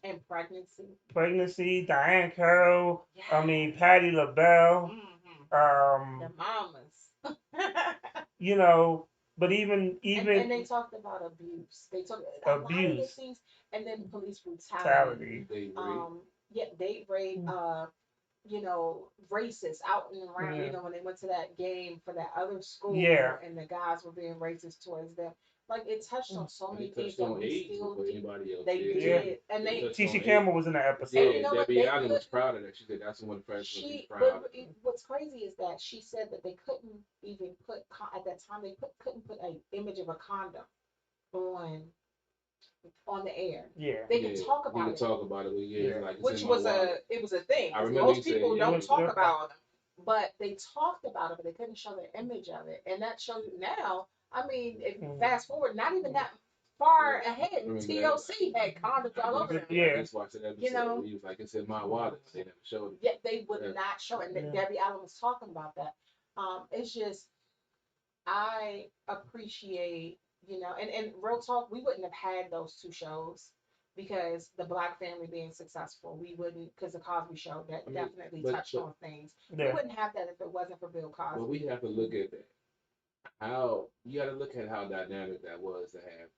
and pregnancy, Diane Carroll, I mean Patti LaBelle, the mamas. You know, but even and they talked about abuse. They talked abuse, of things, and then police brutality. Date rape. You know, racist out and around. You know, when they went to that game for that other school, and the guys were being racist towards them. Like it touched on so many things that we still do. They did, and Tisha Campbell was in the episode. And you know Debbie Allen was proud of that. She said that's the one first was proud. But what's crazy is that she said that they couldn't even put at that time couldn't put an image of a condom on the air. Yeah, they can talk about it. Talk about it, like which was a thing. Most people don't talk about them, but they talked about it, but they couldn't show the image of it, and that shows you now. I mean, if fast forward, not even that far ahead, TLC had condoms all over them. Yeah, you know, he was like, it's in my wallet. They never showed it. Yet they would not show it. And Debbie Allen was talking about that. It's just I appreciate You know, and real talk, we wouldn't have had those two shows because the Black family being successful, we wouldn't, because the Cosby Show that definitely touched on things. We wouldn't have that if it wasn't for Bill Cosby. But we have to look at that. How you got to look at how dynamic that was to have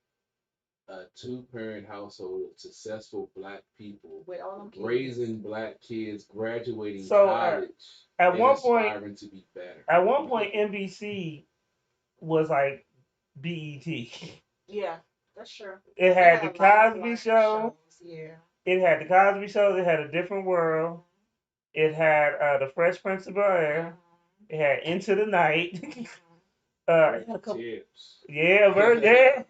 a two-parent household of successful Black people with all them kids. Raising Black kids, graduating So, college, at and one point, aspiring to be better. At one point, NBC was like BET. Yeah, that's true. It had the a lot of Cosby Black Show. shows, yeah. It had the Cosby Show. It had A Different World. It had The Fresh Prince of Bel-Air. It had Into the Night. It had a couple- yeah, very yeah.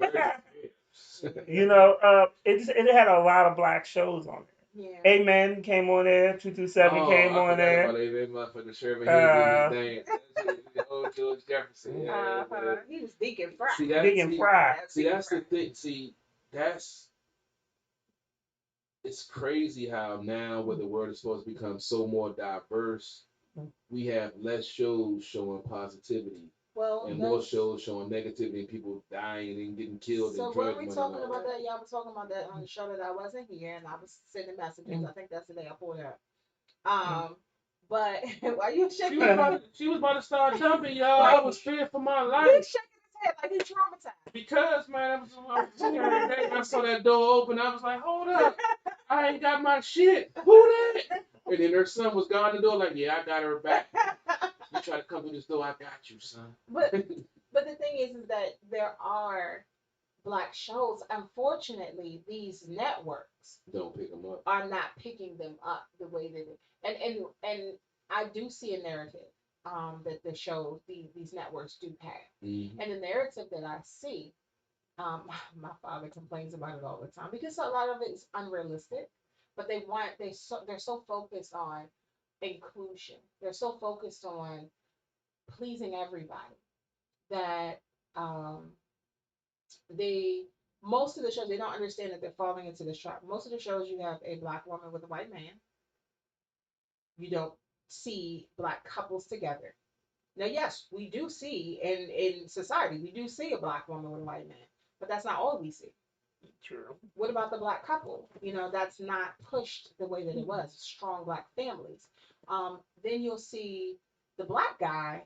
You know, it had a lot of Black shows on it. Yeah. Amen came on there. 227 came I on there. forgot about Amen, motherfucker. Sherman Hill did his thing. Old George Jefferson. Yeah, He was Deacon Fry. Deacon Fry. See, that's the thing. See, it's crazy how now, where the world is supposed to become so more diverse, we have less shows showing positivity. Well, and more shows showing negativity and people dying and getting killed. So and when drug we money talking and all about that. that, y'all were talking about that on the show that I wasn't here, and I was sending messages. I think that's the day I pulled up. But why you shaking? She was about to start jumping, y'all. Like, I was scared for my life. He's shaking his head like he's traumatized. Because, man, I was sitting here every day and I saw that door open. I was like, hold up. I ain't got my shit. Who that? And then her son was gone the door like, yeah, I got her back. You try to come through this door, I got you, son. But the thing is that there are Black shows. Unfortunately, these networks don't pick them up. Are not picking them up the way that and I do see a narrative that the shows these networks do have. Mm-hmm. And the narrative that I see, my father complains about it all the time because a lot of it is unrealistic. But they're so focused on inclusion. They're so focused on pleasing everybody that most of the shows, they don't understand that they're falling into this trap. Most of the shows, you have a Black woman with a white man. You don't see Black couples together. Now, yes, we do see in society, we do see a Black woman with a white man, but that's not all we see. True. What about the Black couple? You know, that's not pushed the way that it was. Strong Black families. Then you'll see the Black guy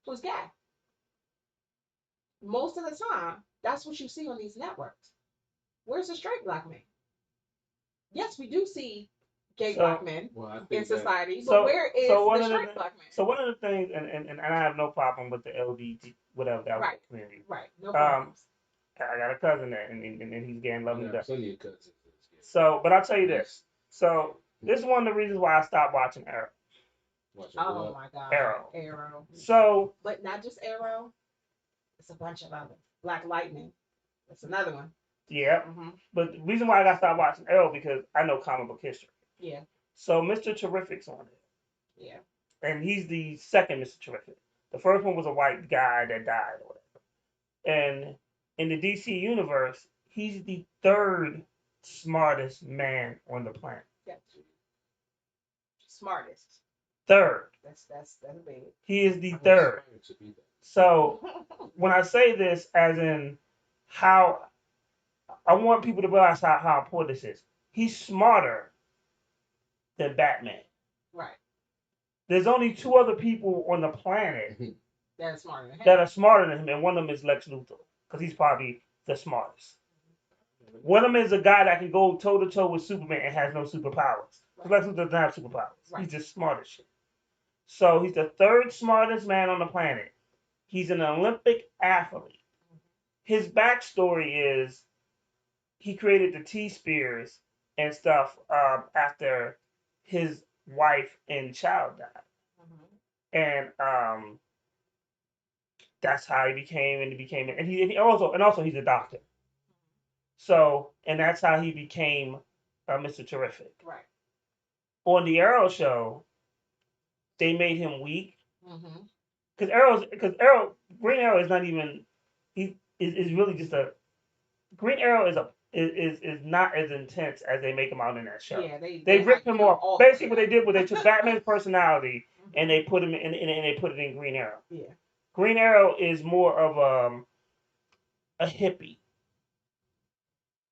who's gay. Most of the time, that's what you see on these networks. Where's the straight Black man? Yes, we do see gay Black men in society, but where is the straight Black man? So one of the things, and I have no problem with the LGBT, whatever that community. Right, no problem. I got a cousin that, and he's gay and loving to death. Plenty of cousins. So, but I'll tell you this. So, this is one of the reasons why I stopped watching Arrow. Oh my God. Arrow. So, but not just Arrow. It's a bunch of others. Black Lightning. That's another one. Yeah. Mm-hmm. But the reason why I got stopped watching Arrow because I know comic book history. Yeah. So Mr. Terrific's on it. Yeah. And he's the second Mr. Terrific. The first one was a white guy that died or whatever. And in the DC universe, he's the third smartest man on the planet. Yeah. Smartest. Third. That's big. He is the third. So when I say this as in how I want people to realize how important this is. He's smarter than Batman. Right. There's only two other people on the planet that are smarter than him, and one of them is Lex Luthor, because he's probably the smartest. One of them is a guy that can go toe to toe with Superman and has no superpowers. Because Lex Luthor doesn't have superpowers. Right. He's just smart as shit. So he's the third smartest man on the planet. He's an Olympic athlete. His backstory is he created the T-Spears and stuff after his wife and child died. And that's how he became, and he also he's a doctor. So, and that's how he became Mr. Terrific. Right. On the Arrow show, they made him weak. Because Green Arrow is not even, is really just Green Arrow is not as intense as they make him out in that show. Yeah, they ripped him off. Basically, what they did was they took Batman's personality and they put him in, and they put it in Green Arrow. Yeah. Green Arrow is more of a hippie.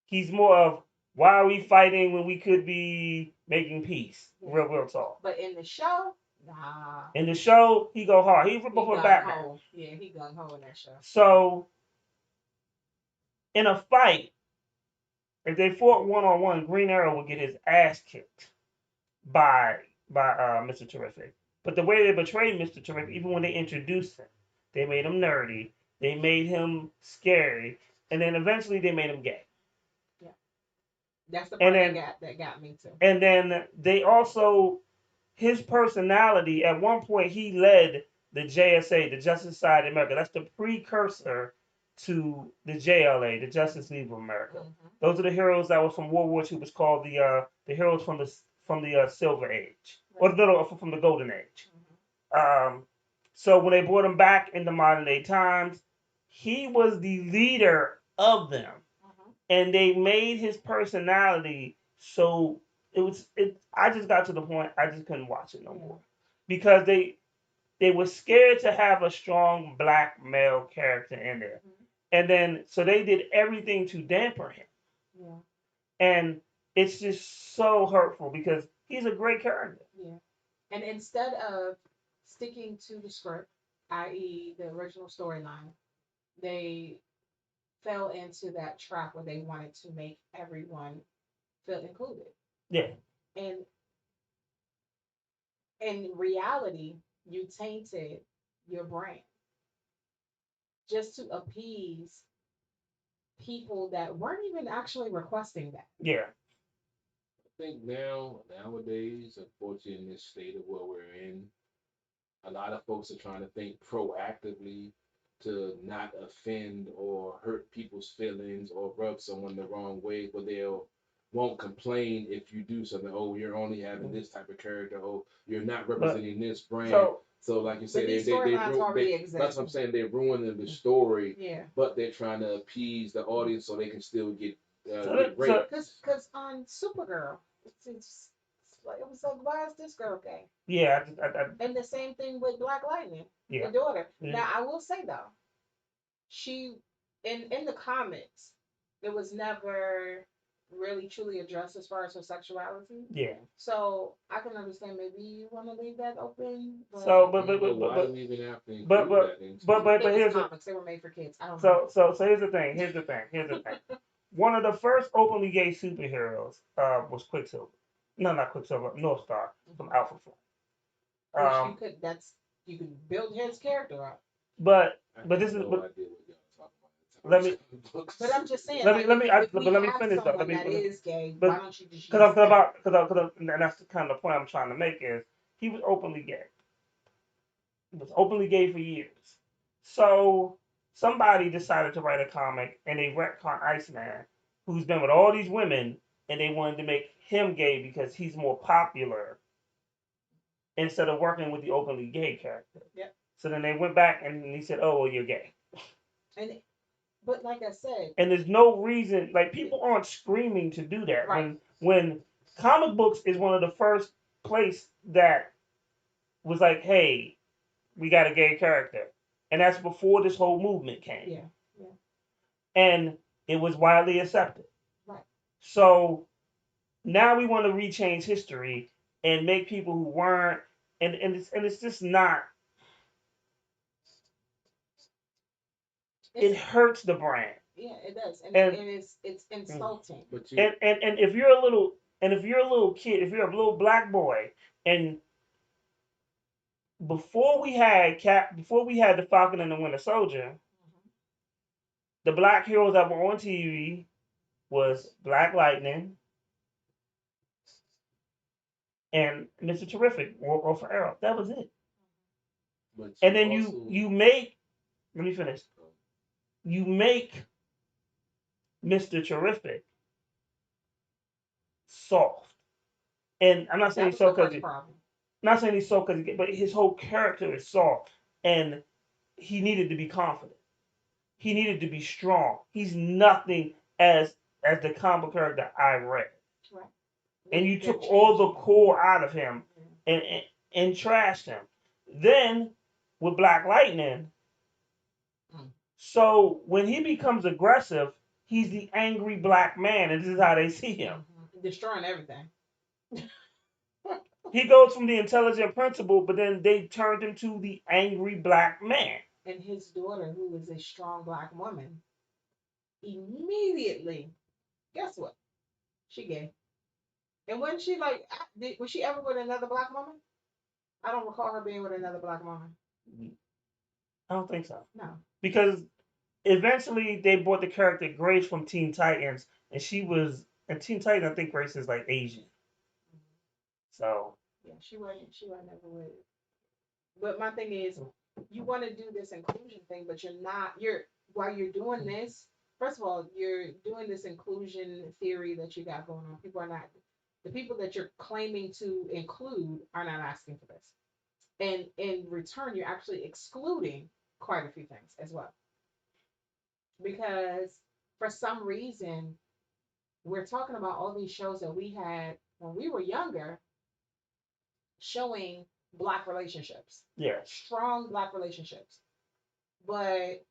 He's more of, why are we fighting when we could be making peace? Real talk. But in the show, nah. In the show, he go hard. He before Batman. Ho. Yeah, he gung ho in that show. So, in a fight, if they fought one-on-one, Green Arrow would get his ass kicked by Mr. Terrific. But the way they betrayed Mr. Terrific, even when they introduced him, they made him nerdy, they made him scary, and then eventually they made him gay. Yeah, that's the part that got me too. And then they also, his personality, at one point he led the JSA, the Justice Society of America. That's the precursor to the JLA, the Justice League of America. Mm-hmm. Those are the heroes that were from World War II. It was called the heroes from the Silver Age, or from the Golden Age. Mm-hmm. So when they brought him back into modern day times, he was the leader of them, and they made his personality so I just got to the point I just couldn't watch it no more, because they were scared to have a strong black male character in there, and then so they did everything to damper him. Yeah. And it's just so hurtful because he's a great character. Yeah. And instead of sticking to the script, i.e. the original storyline, they fell into that trap where they wanted to make everyone feel included. Yeah. And in reality, you tainted your brand just to appease people that weren't even actually requesting that. Yeah. I think nowadays, unfortunately, in this state of where we're in, a lot of folks are trying to think proactively to not offend or hurt people's feelings or rub someone the wrong way, but won't complain if you do something. Oh, you're only having this type of character. Oh, you're not representing this brand. So like you said, that's what I'm saying. They're ruining the story, but they're trying to appease the audience so they can still get raped. Because on Supergirl, it was like, why is this girl gay? Yeah. And the same thing with Black Lightning, the daughter. Yeah. Now, I will say, though, she, in the comics, it was never really truly addressed as far as her sexuality. Yeah. So I can understand maybe you want to leave that open. But here's comics. They were made for kids. I don't know. So here's the thing. One of the first openly gay superheroes was Quicksilver. No, not Quicksilver. North Star from Alpha Flight. You could build his character up. But this is. Let me. But I'm just saying. Let me finish though. That is gay. Why don't you just? Because and that's the kind of point I'm trying to make is he was openly gay. He was openly gay for years. So somebody decided to write a comic and they retcon Iceman, who's been with all these women, and they wanted to make him gay because he's more popular instead of working with the openly gay character. Yep. So then they went back and he said, "Oh, well, you're gay." But like I said, and there's no reason, like people aren't screaming to do that. Right. When comic books is one of the first place that was like, hey, we got a gay character, and that's before this whole movement came. Yeah. And it was widely accepted. Right. So now we want to rechange history and make people who weren't, and it's just not. It hurts the brand. Yeah, it does, and it's insulting. And if you're a little kid, if you're a little black boy, and before we had the Falcon and the Winter Soldier, the black heroes that were on TV was Black Lightning and Mr. Terrific or for Arrow. That was it. And then you make. Let me finish. You make Mr. Terrific soft, and I'm not saying he's soft because, but his whole character is soft, and he needed to be confident. He needed to be strong. He's nothing as the comic character I read, right. And you took all the core out of him and trashed him. Then with Black Lightning. So when he becomes aggressive, he's the angry black man, and this is how they see him. Destroying everything. He goes from the intelligent principal, but then they turned him to the angry black man. And his daughter, who is a strong black woman, immediately, guess what? She gay. And wasn't she like, was she ever with another black woman? I don't recall her being with another black woman. I don't think so. No. Because eventually they brought the character Grace from Teen Titans, and in Teen Titans, I think Grace is like Asian. So. Yeah, she wasn't never with it. But my thing is, you want to do this inclusion thing, but while you're doing this, first of all, you're doing this inclusion theory that you got going on. The people that you're claiming to include are not asking for this. And in return, you're actually excluding quite a few things as well. Because for some reason, we're talking about all these shows that we had when we were younger showing black relationships. Yeah. Strong black relationships. But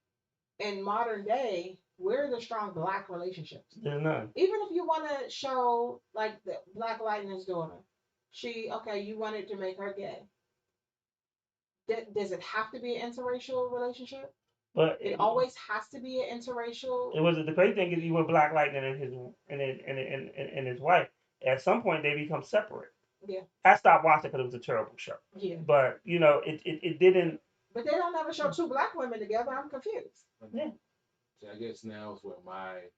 in modern day, where are the strong black relationships? There's none. Even if you want to show like the Black Lightning's daughter, you wanted to make her gay. Does it have to be an interracial relationship? But it always has to be an interracial. It was the great thing is you were Black Lightning and his wife. At some point they become separate. Yeah. I stopped watching because it was a terrible show. Yeah. But it didn't. But they don't ever show two black women together. I'm confused. Yeah. So I guess now is where my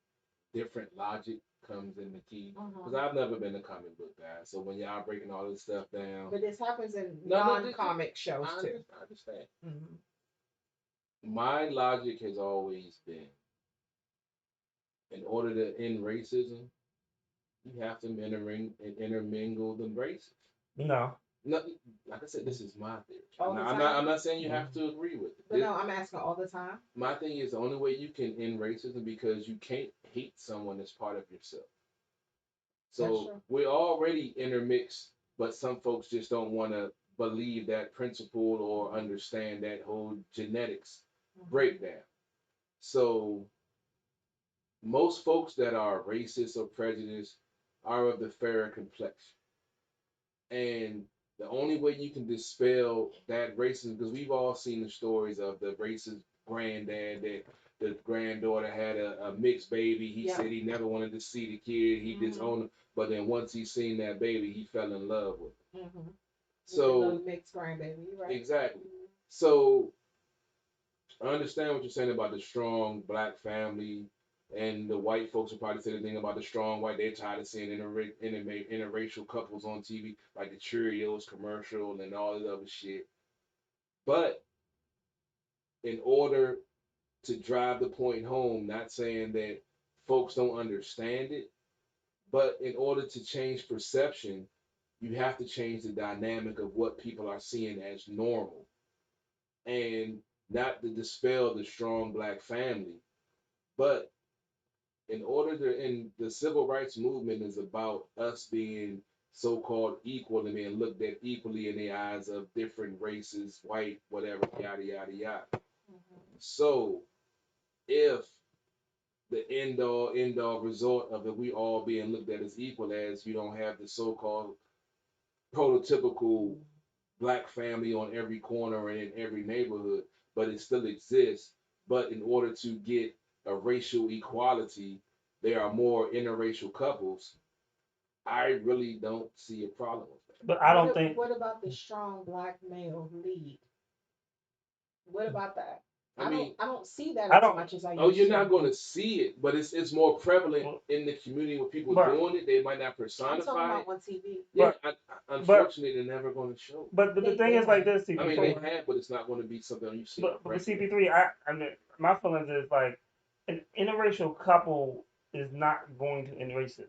different logic comes in the key. Because I've never been a comic book guy. So when y'all breaking all this stuff down. But this happens in non-comic shows too. I understand. My logic has always been, in order to end racism, you have to intermingle the races. No. No, like I said, this is my theory. I'm not saying you have to agree with it. But no, I'm asking all the time. My thing is the only way you can end racism because you can't hate someone that's part of yourself. So we're already intermixed, but some folks just don't want to believe that principle or understand that whole genetics breakdown. So most folks that are racist or prejudiced are of the fairer complexion. And the only way you can dispel that racism, because we've all seen the stories of the racist granddad that the granddaughter had a mixed baby. He said he never wanted to see the kid. He disowned him. But then once he seen that baby, he fell in love with it. So mixed grandbaby, right? Exactly. So I understand what you're saying about the strong black family, and the white folks will probably say the thing about the strong white. They're tired of seeing interracial couples on TV, like the Cheerios commercial and all that other shit. But in order to drive the point home, not saying that folks don't understand it, but in order to change perception, you have to change the dynamic of what people are seeing as normal. And not to dispel the strong black family, but in the civil rights movement is about us being so-called equal and being looked at equally in the eyes of different races, white, whatever, yada, yada, yada. So if the end-all result of it, we all being looked at as equal, as you don't have the so-called prototypical black family on every corner and in every neighborhood, but it still exists. But in order to get a racial equality, there are more interracial couples. I really don't see a problem with that. But I don't think. What about the strong black male lead? What about that? I don't see that as much as I used to. Oh, you're not going to see it, but it's more prevalent in the community with people doing it. They might not personify it. I'm talking about on TV. Yeah, unfortunately, they're never going to show. But the thing is like this, CP3. I mean, they have, but it's not going to be something you see. But CP3, I mean, my feelings is like an interracial couple is not going to end racism.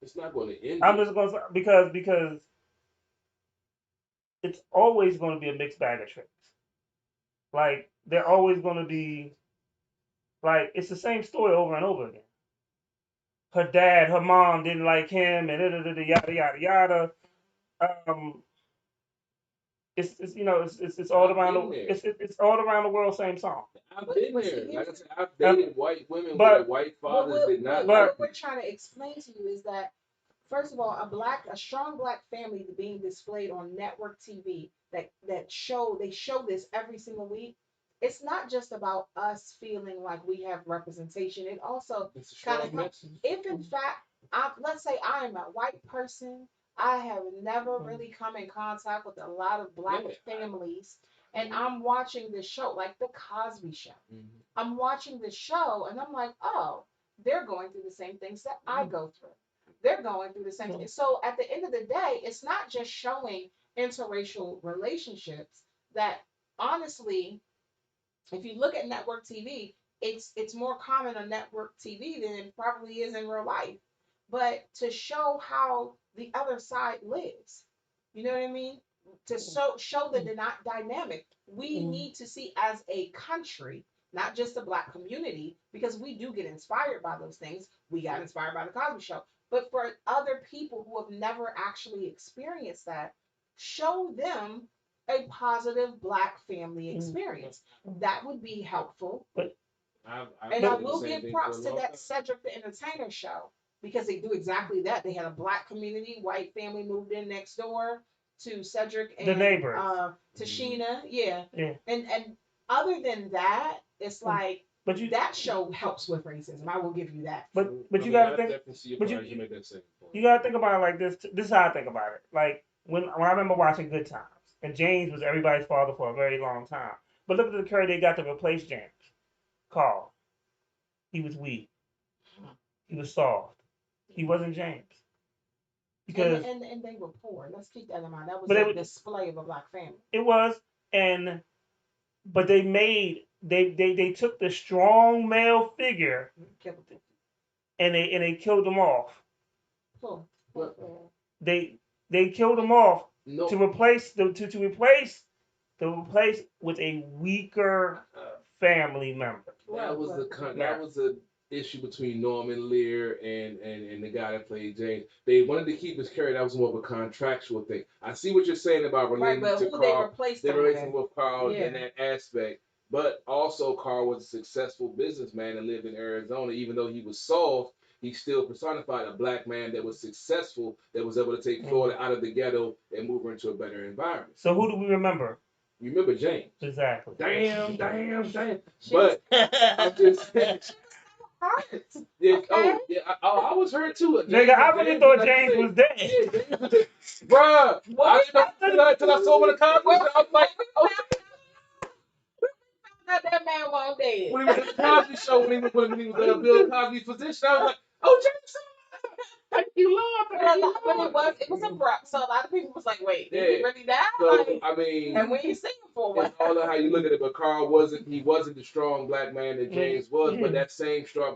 It's not going to end. I'm just going to because it's always going to be a mixed bag of tricks. Like they're always going to be like it's the same story over and over again. Her dad, her mom didn't like him, and yada yada yada. It's you know it's all around been the there. it's all around the world. Same song. I've been But see, there. Like I here's said, I've dated white women where their white fathers did not what like me. we're trying to explain to you is that first of all, a strong black family being displayed on network TV that show this every single week. It's not just about us feeling like we have representation. It also It's a kind strong of helps. message. If in fact, let's say I am a white person, I have never really come in contact with a lot of black families, and I'm watching this show, like the Cosby Show. I'm watching this show, and I'm like, oh, they're going through the same things that I go through. They're going through the same thing. So at the end of the day, it's not just showing interracial relationships that honestly, if you look at network TV, it's more common on network TV than it probably is in real life. But to show how the other side lives, you know what I mean? To show the dynamic, we need to see as a country, not just the black community, because we do get inspired by those things. We got inspired by the Cosby Show, but for other people who have never actually experienced that, show them a positive black family experience. That would be helpful. And I will give props to that Cedric the Entertainer show because they do exactly that. They had a black community, white family moved in next door to Cedric and The neighbors. Tashina, yeah. Yeah. And other than that, it's like But that show helps with racism. I will give you that. But I you gotta mean, I think. definitely see your But point. You make that second point. you gotta think about it like this. This is how I think about it. Like when I remember watching Good Times, and James was everybody's father for a very long time. But look at the character they got to replace James. Carl. He was weak. He was soft. He wasn't James. Because And they were poor. Let's keep that in mind. That was But a it was- display of a black family. it was, but they took the strong male figure and they killed him off. Cool. They killed him off No. to replace with a weaker family member. That was the issue between Norman Lear and the guy that played James. They wanted to keep his character. That was more of a contractual thing. I see what you're saying about relating Right, but to who they Carl. replaced They him replaced with. him with Carl Yeah. in that aspect. But also, Carl was a successful businessman and lived in Arizona. Even though he was soft, he still personified a black man that was successful, that was able to take Florida out of the ghetto and move her into a better environment. So who do we remember? You remember James? Exactly. Damn. But I'm just saying. Yeah, oh, yeah, I was hurt too. Nigga, I really thought James was dead. Yeah, James was dead. Bruh, I didn't know until I saw one of the Cosby. I was like, oh, That man wasn't dead. when he was in the Cosby show, when he was Bill Cosby's position, I was like, oh, James. Thank you, Lord. But it was abrupt, so a lot of people was like, "Wait, did he Yeah. really die?" So Like, I mean, and when you sing for it's all on how you look at it. But Carl wasn't the strong black man that James was. But that same strong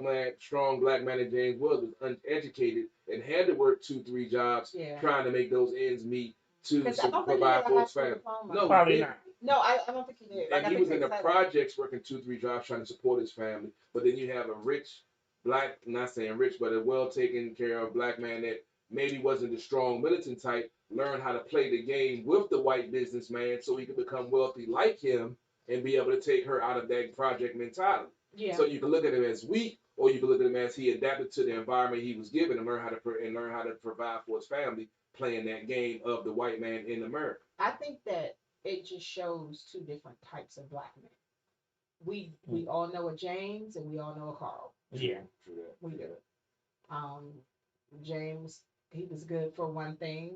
black man that James was uneducated and had to work 2-3 jobs trying to make those ends meet to provide for his family. No, Probably he not. didn't. No, I don't think he did. Like, And I he think was in they the said projects working 2-3 jobs trying to support his family. But then you have a rich black, not saying rich, but a well taken care of black man that maybe wasn't the strong militant type, learn how to play the game with the white businessman so he could become wealthy like him and be able to take her out of that project mentality. Yeah. So you can look at him as weak, or you can look at him as he adapted to the environment he was given and learn how to provide for his family, playing that game of the white man in America. I think that it just shows two different types of black men. We all know a James and we all know a Carl. Yeah. We do. James, he was good for one thing,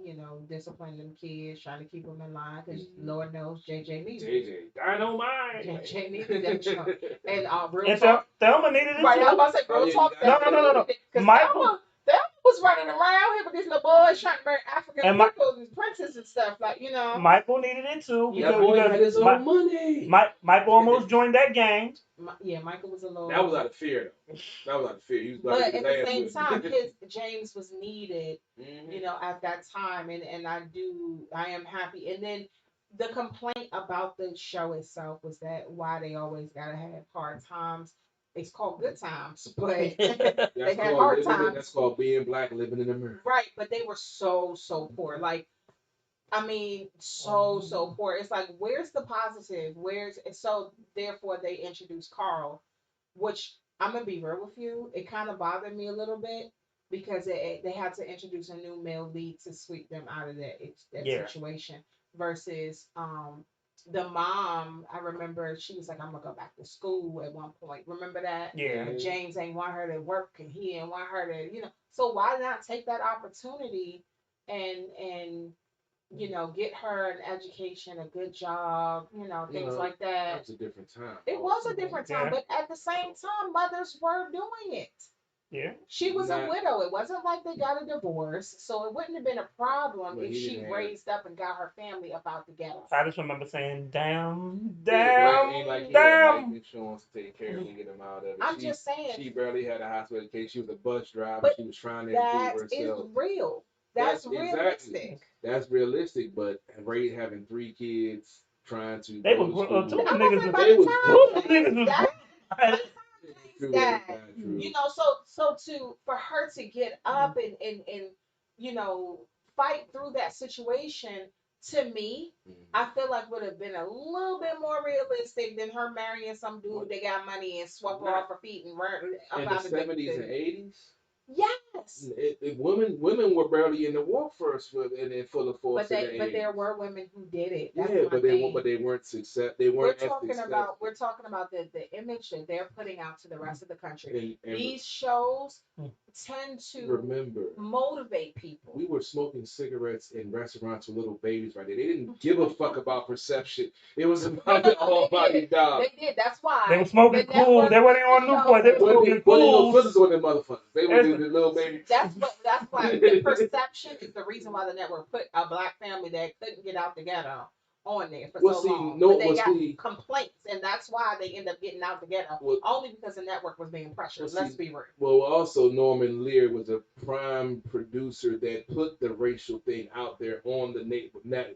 disciplining them kids, trying to keep them in line, because Lord knows JJ needed it. JJ Dynamite. JJ needed that junk. And real And talk. Thelma needed it Right, too. I was about to say, real talk. No. Because Michael. Thelma was running around here with these little boys trying to marry African And people and princes and stuff, like, Michael needed it too. That boy had his own money. Michael almost joined that gang. Michael was a little. That was out of fear, though. That was out of fear. He was But like, at the same time, James was needed, at that time, and I am happy. And then the complaint about the show itself was that why they always gotta have hard times. It's called Good Times, but they had hard times. That's called being black, living in America. Right, but they were so poor. Like I mean, so poor. It's like, where's the positive? So therefore they introduced Carl, which I'm gonna be real with you. It kind of bothered me a little bit because they had to introduce a new male lead to sweep them out of that Yeah. situation versus the mom. I remember she was like, I'm gonna go back to school at one point. Remember that? Yeah. And James ain't want her to work and he ain't want her to, so why not take that opportunity and get her an education, a good job, things like That that. was a different time. It was a different time, Yeah. but at the same time, mothers were doing it. Yeah. She was a Not- widow. It wasn't like they got a divorce, so it wouldn't have been a problem Well, if he she didn't have- raised up and got her family up out the ghetto. I just remember saying, damn, Yeah, ain't like he had life damn. insurance to take care of him and get him out of it. I'm just saying. She barely had a hospital education. She was a bus driver. But She was trying to that improve is herself. real. That's Exactly. realistic. That's realistic, but Ray having 3 kids, trying to They go was to school. two I niggas was was like, They was niggas was True, that that's true. so for her to get up and fight through that situation, to me, I feel like would have been a little bit more realistic than her marrying some dude that got money and swept her off her feet and run up In out the of 70s and 80s, Yes, women were barely in the workforce and in full force. but in the but 80s. there were women who did it. That's Yeah, my but thing. they weren't success. They weren't as successful. We're talking about the image that they're putting out to the rest of the country. And These shows tend to remember, motivate people. we were smoking cigarettes in restaurants with little babies right there. They didn't give a fuck about perception. It was about the almighty God. They did. That's why They were smoking cool. They weren't on Newport. They were smoking Wasn't no cool. filters on them motherfuckers. They were the little baby. That's why the perception is the reason why the network put a black family that couldn't get out the ghetto on there for so long. But they got complaints, and that's why they end up getting out the ghetto. Only because the network was being pressured. Let's be real. Well, also Norman Lear was a prime producer that put the racial thing out there on the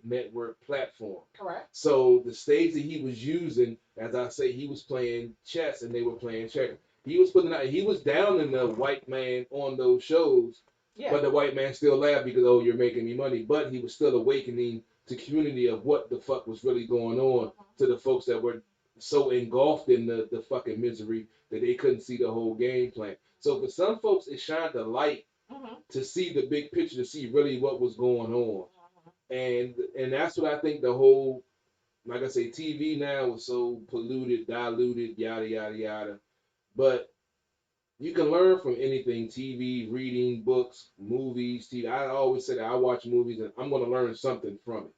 network platform. Correct. So the stage that he was using, as I say, he was playing chess and they were playing checkers. He was putting out. He was down in the white man on those shows, but the white man still laughed because, oh, you're making me money. But he was still awakening to community of what the fuck was really going on to the folks that were so engulfed in the fucking misery that they couldn't see the whole game plan. So for some folks, it shined the light to see the big picture, to see really what was going on. And that's what I think the whole, like I say, TV now is so polluted, diluted, yada, yada, yada. But you can learn from anything: TV, reading, books, movies, TV. I always say that I watch movies and I'm going to learn something from it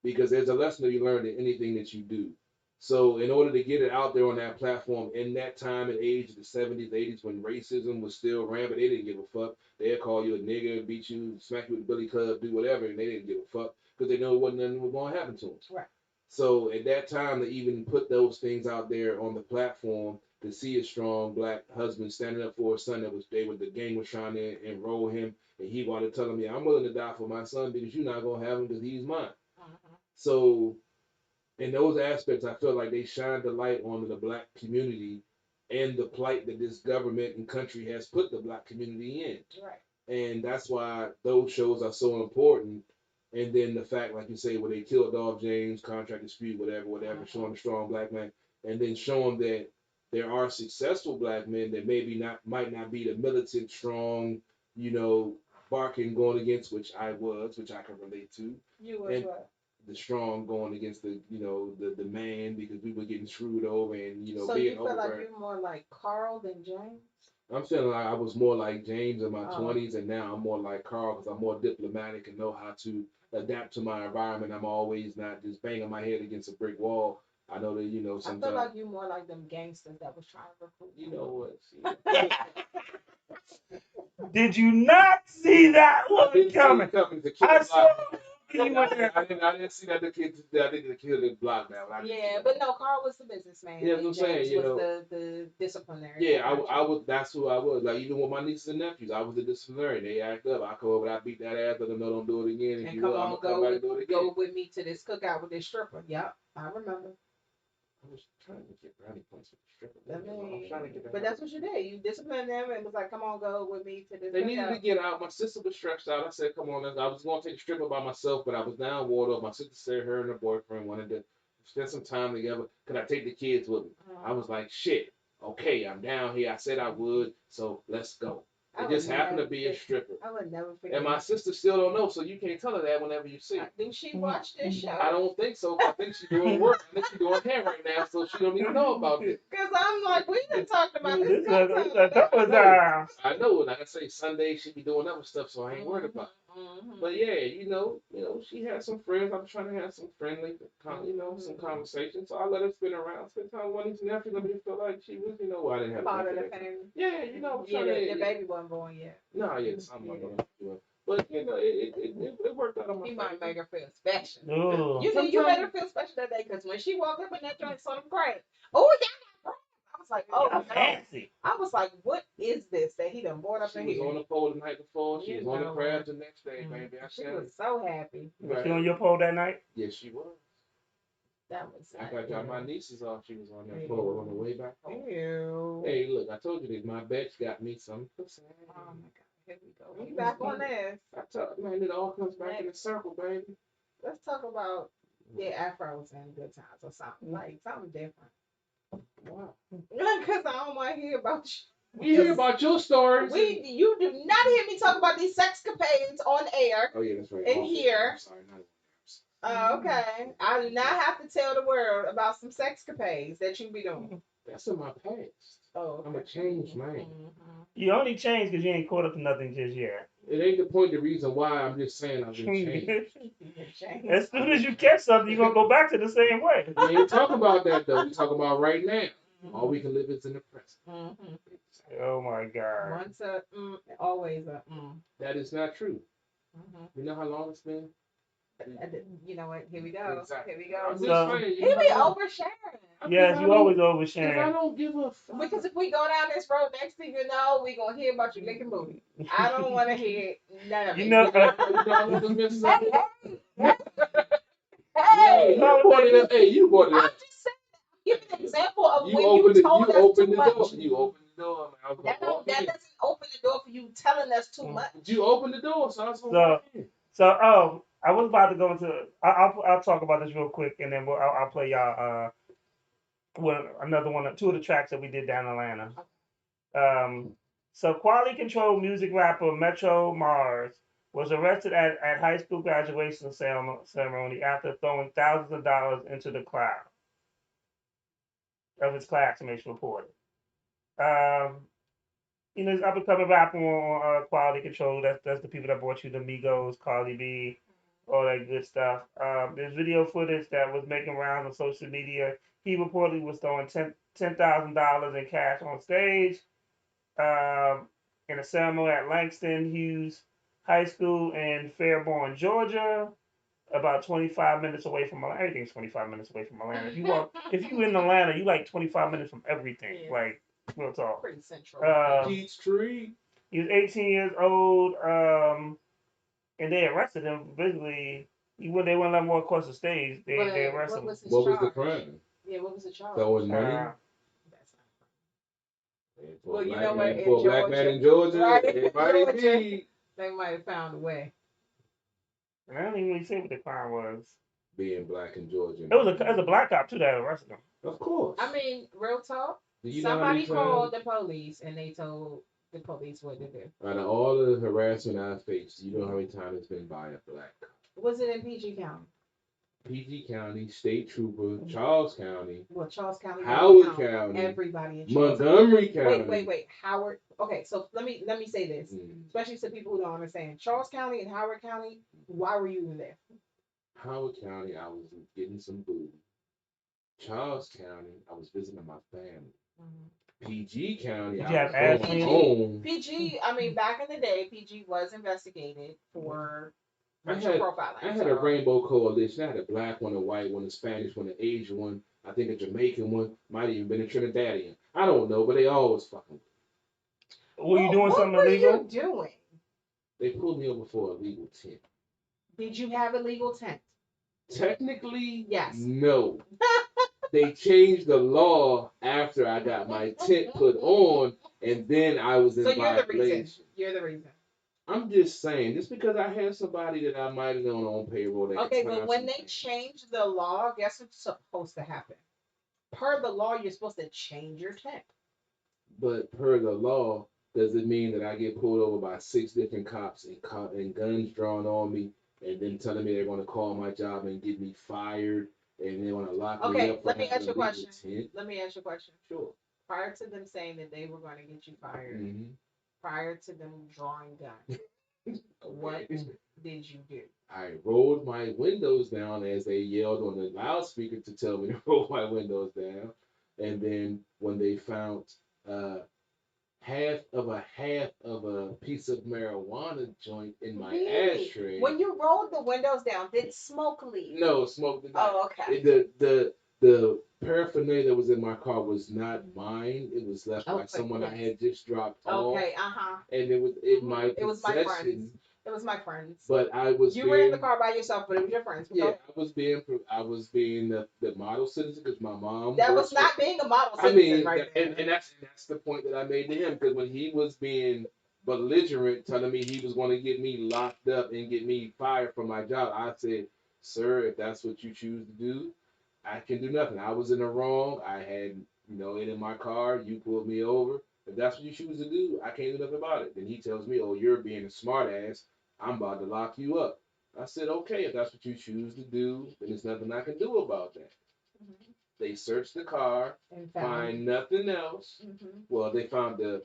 because there's a lesson to be learned in anything that you do. So in order to get it out there on that platform in that time and age of the 70s, 80s, when racism was still rampant, they didn't give a fuck. They'd call you a nigger, beat you, smack you with a billy club, do whatever, and they didn't give a fuck because they know nothing was going to happen to them. Right. So at that time, to even put those things out there on the platform, to see a strong black husband standing up for his son the gang was trying to enroll him, and he wanted to tell him, yeah, I'm willing to die for my son because you're not going to have him because he's mine. So in those aspects, I feel like they shined the light on the black community and the plight that this government and country has put the black community in. Right. And that's why those shows are so important. And then the fact, like you say, where they killed Dolph James, contract dispute, whatever, showing a strong black man, and then showing that there are successful black men that might not be the militant, strong, barking going against, which I can relate to. You was what? The strong going against the man because we were getting screwed over and So being you feel like over. you're more like Carl than James? I'm feeling like I was more like James in my 20s, and now I'm more like Carl because I'm more diplomatic and know how to adapt to my environment. I'm always not just banging my head against a brick wall. I know that, sometimes. I feel like you're more like them gangsters that was trying to recruit. You know what? Did you not see that one coming? I saw you were there. I didn't see that the kid did block now. Yeah, but no, Carl was the businessman. Yeah, that's what I'm James saying. was the disciplinary. Yeah, I was. That's who I was. Like even with my nieces and nephews, I was the disciplinarian. They act up. I come over, I beat that ass, let them know don't do it again. And come on, go with me to this cookout with this stripper. Yep, I remember. I was trying to get brownie points with the stripper. I I was mean, trying to get that but out. that's what you did. You disciplined them and was like, "Come on, go with me to this." They needed to cookout." get out. My sister was stressed out. I said, "Come on." I was going to take a stripper by myself, but I was down water. My sister said her and her boyfriend wanted to spend some time together. Could I take the kids with me? I was like, "Shit, okay, I'm down here. I said I would, so let's go." I It would just happened to never be a forget- stripper. I would never forget. And my sister still don't know, so you can't tell her that whenever you see her. Do she watch this show? I don't think so. I think she's doing work. I think she's doing hair right now, so she don't even know about it. Because I'm like, we done talked about this. This was a sometime. couple of times. I know. Like I say, Sunday she be doing other stuff, so I ain't worried about it. But yeah, you know, she had some friends. I'm trying to have some friendly, some conversation. So I let her spin around, spend time with one of these nephews. Let me feel like she was, I didn't have Part of the that. family. Yeah, Yeah, the baby wasn't born yet. No, yeah, something like that. But it worked out on my You might favor. make her feel special. Ooh. You made her feel special that day because when she walked up in that joint, saw them crack. Oh, yeah. I was like, oh, no. Fancy. I was like, what is this that he done brought up She in was here? on the pole the night before. She You was on the know crabs what? the next day, baby. I She tell you. was so happy. Was she on your pole that night? Yes, she was. That was After I dropped my nieces off, she was on that Ew. pole on the way back home. Ew. Hey, look, I told you that my bitch got me some pussy. Oh my God. Here we go. We back on this. I told man, it all comes back in a circle, baby. Let's talk about afros and good times or something. Like something different. Wow. Because I don't want to hear about you. We hear about your stories. You do not hear me talk about these sexcapades on air. Oh yeah, that's right. In here. I'm sorry, not Okay. I do not have to tell the world about some sexcapades that you be doing. That's in my past. Oh, okay. I'm a changed man. You only changed because you ain't caught up to nothing just yet. It ain't the point, the reason why. I'm just saying I've been changed. As soon as you catch something, you're going to go back to the same way. We ain't talking about that though. We talking about right now. All we can live is in the present. Oh my God. Once a always a That is not true. You know how long it's been? You know what? Here we go. Exactly. Here we go. I'm just saying, He be oversharing. Yes, you always Because I oversharing. don't give a fuck. Because if we go down this road, next thing you know, we gonna hear about you licking booty. I don't want to hear none of it. You know, Hey, you brought it up. Hey, you brought it I'm up. just saying. Give an example of You when opened you it. told You us opened too the much. door. You opened the door. Man. I was That gonna walk in. doesn't open the door for you telling us too much. You opened the door, so I was gonna walk in. I was about to go into. I'll talk about this real quick, and then I'll play y'all another one, two of the tracks that we did down in Atlanta. So quality control music rapper Metro Mars was arrested at high school graduation ceremony after throwing thousands of dollars into the crowd of his classmates reported. He's up and coming rapper on quality control. That's the people that brought you the Migos, Cardi B, all that good stuff. There's video footage that was making rounds on social media. He reportedly was throwing $10,000 in cash on stage in a ceremony at Langston Hughes High School in Fairborn, Georgia, about 25 minutes away from Atlanta. Everything's 25 minutes away from Atlanta. If you in Atlanta, you like 25 minutes from everything. Yeah. Like, real talk. Pretty central. Peachtree. He was 18 years old, and they arrested him. Basically, they wouldn't let him walk across the stage. They arrested him. What was the crime? Yeah, what was the charge? Throwing money. Well, you know what? For a black man in Georgia, right? it might be. They might have found a way. I don't even really say what the crime was. Being black in Georgia. It was a black cop too that arrested him. Of course. I mean, real talk. Do you know how many Somebody called times- the police and they told the police what to do. Out of all the harassment I've faced, you know how many times it's been by a black cop. Was it in PG County? PG County, State Trooper, Charles County, Well, Charles County, Howard County, everybody in Charles Montgomery County. Wait, Howard. Okay, so let me say this, especially to people who don't understand. Charles County and Howard County. Why were you even there? Howard County, I was getting some booty. Charles County, I was visiting my family. PG County, Did I you have was ass going in home. PG. I mean, back in the day, PG was investigated for I racial had, profiling. I had a rainbow coalition. I had a black one, a white one, a Spanish one, an Asian one. I think a Jamaican one. Might have even been a Trinidadian. I don't know, but they always fucking. Were you doing something What illegal? were you doing? They pulled me over for a legal tent. Did you have a legal tent? Technically, yes. No. they changed the law after I got my tent put on, and then I was in So you're the reason. violation. You're the reason. I'm just saying, just because I had somebody that I might have known on payroll. That Okay, could but find when some they things. change the law, guess what's supposed to happen? Per the law, you're supposed to change your tent. But per the law, does it mean that I get pulled over by 6 different cops and guns drawn on me, and then telling me they're going to call my job and get me fired, and they want to lock me Okay, up? let me ask you a illegal question. tent? Let me ask you a question. Sure. Prior to them saying that they were going to get you fired, Mhm. prior to them drawing guns, what did you do? I rolled my windows down as they yelled on the loudspeaker to tell me to roll my windows down. And then when they found half of a piece of marijuana joint in my Really? ashtray. When you rolled the windows down, did smoke leave? No, smoke did not. Oh, okay. The paraphernalia that was in my car was not mine. It was left by Okay, someone I yes. had just dropped off. Okay, uh-huh. And it was in my It was my friends. possession. It was my friends. But I was You were in the car by yourself, but it was your friends. Yeah, I was being the model citizen because my mom. That works was not for- being a model I citizen mean, right there. and that's the point that I made to him, because when he was being belligerent, telling me he was going to get me locked up and get me fired from my job, I said, "Sir, if that's what you choose to do, I can do nothing. I was in the wrong. I had it in my car. You pulled me over. If that's what you choose to do, I can't do nothing about it." Then he tells me, "Oh, you're being a smart ass. I'm about to lock you up." I said, "Okay, if that's what you choose to do, then there's nothing I can do about that." Mm-hmm. They searched the car, And find nothing else. Mm-hmm. Well, they found a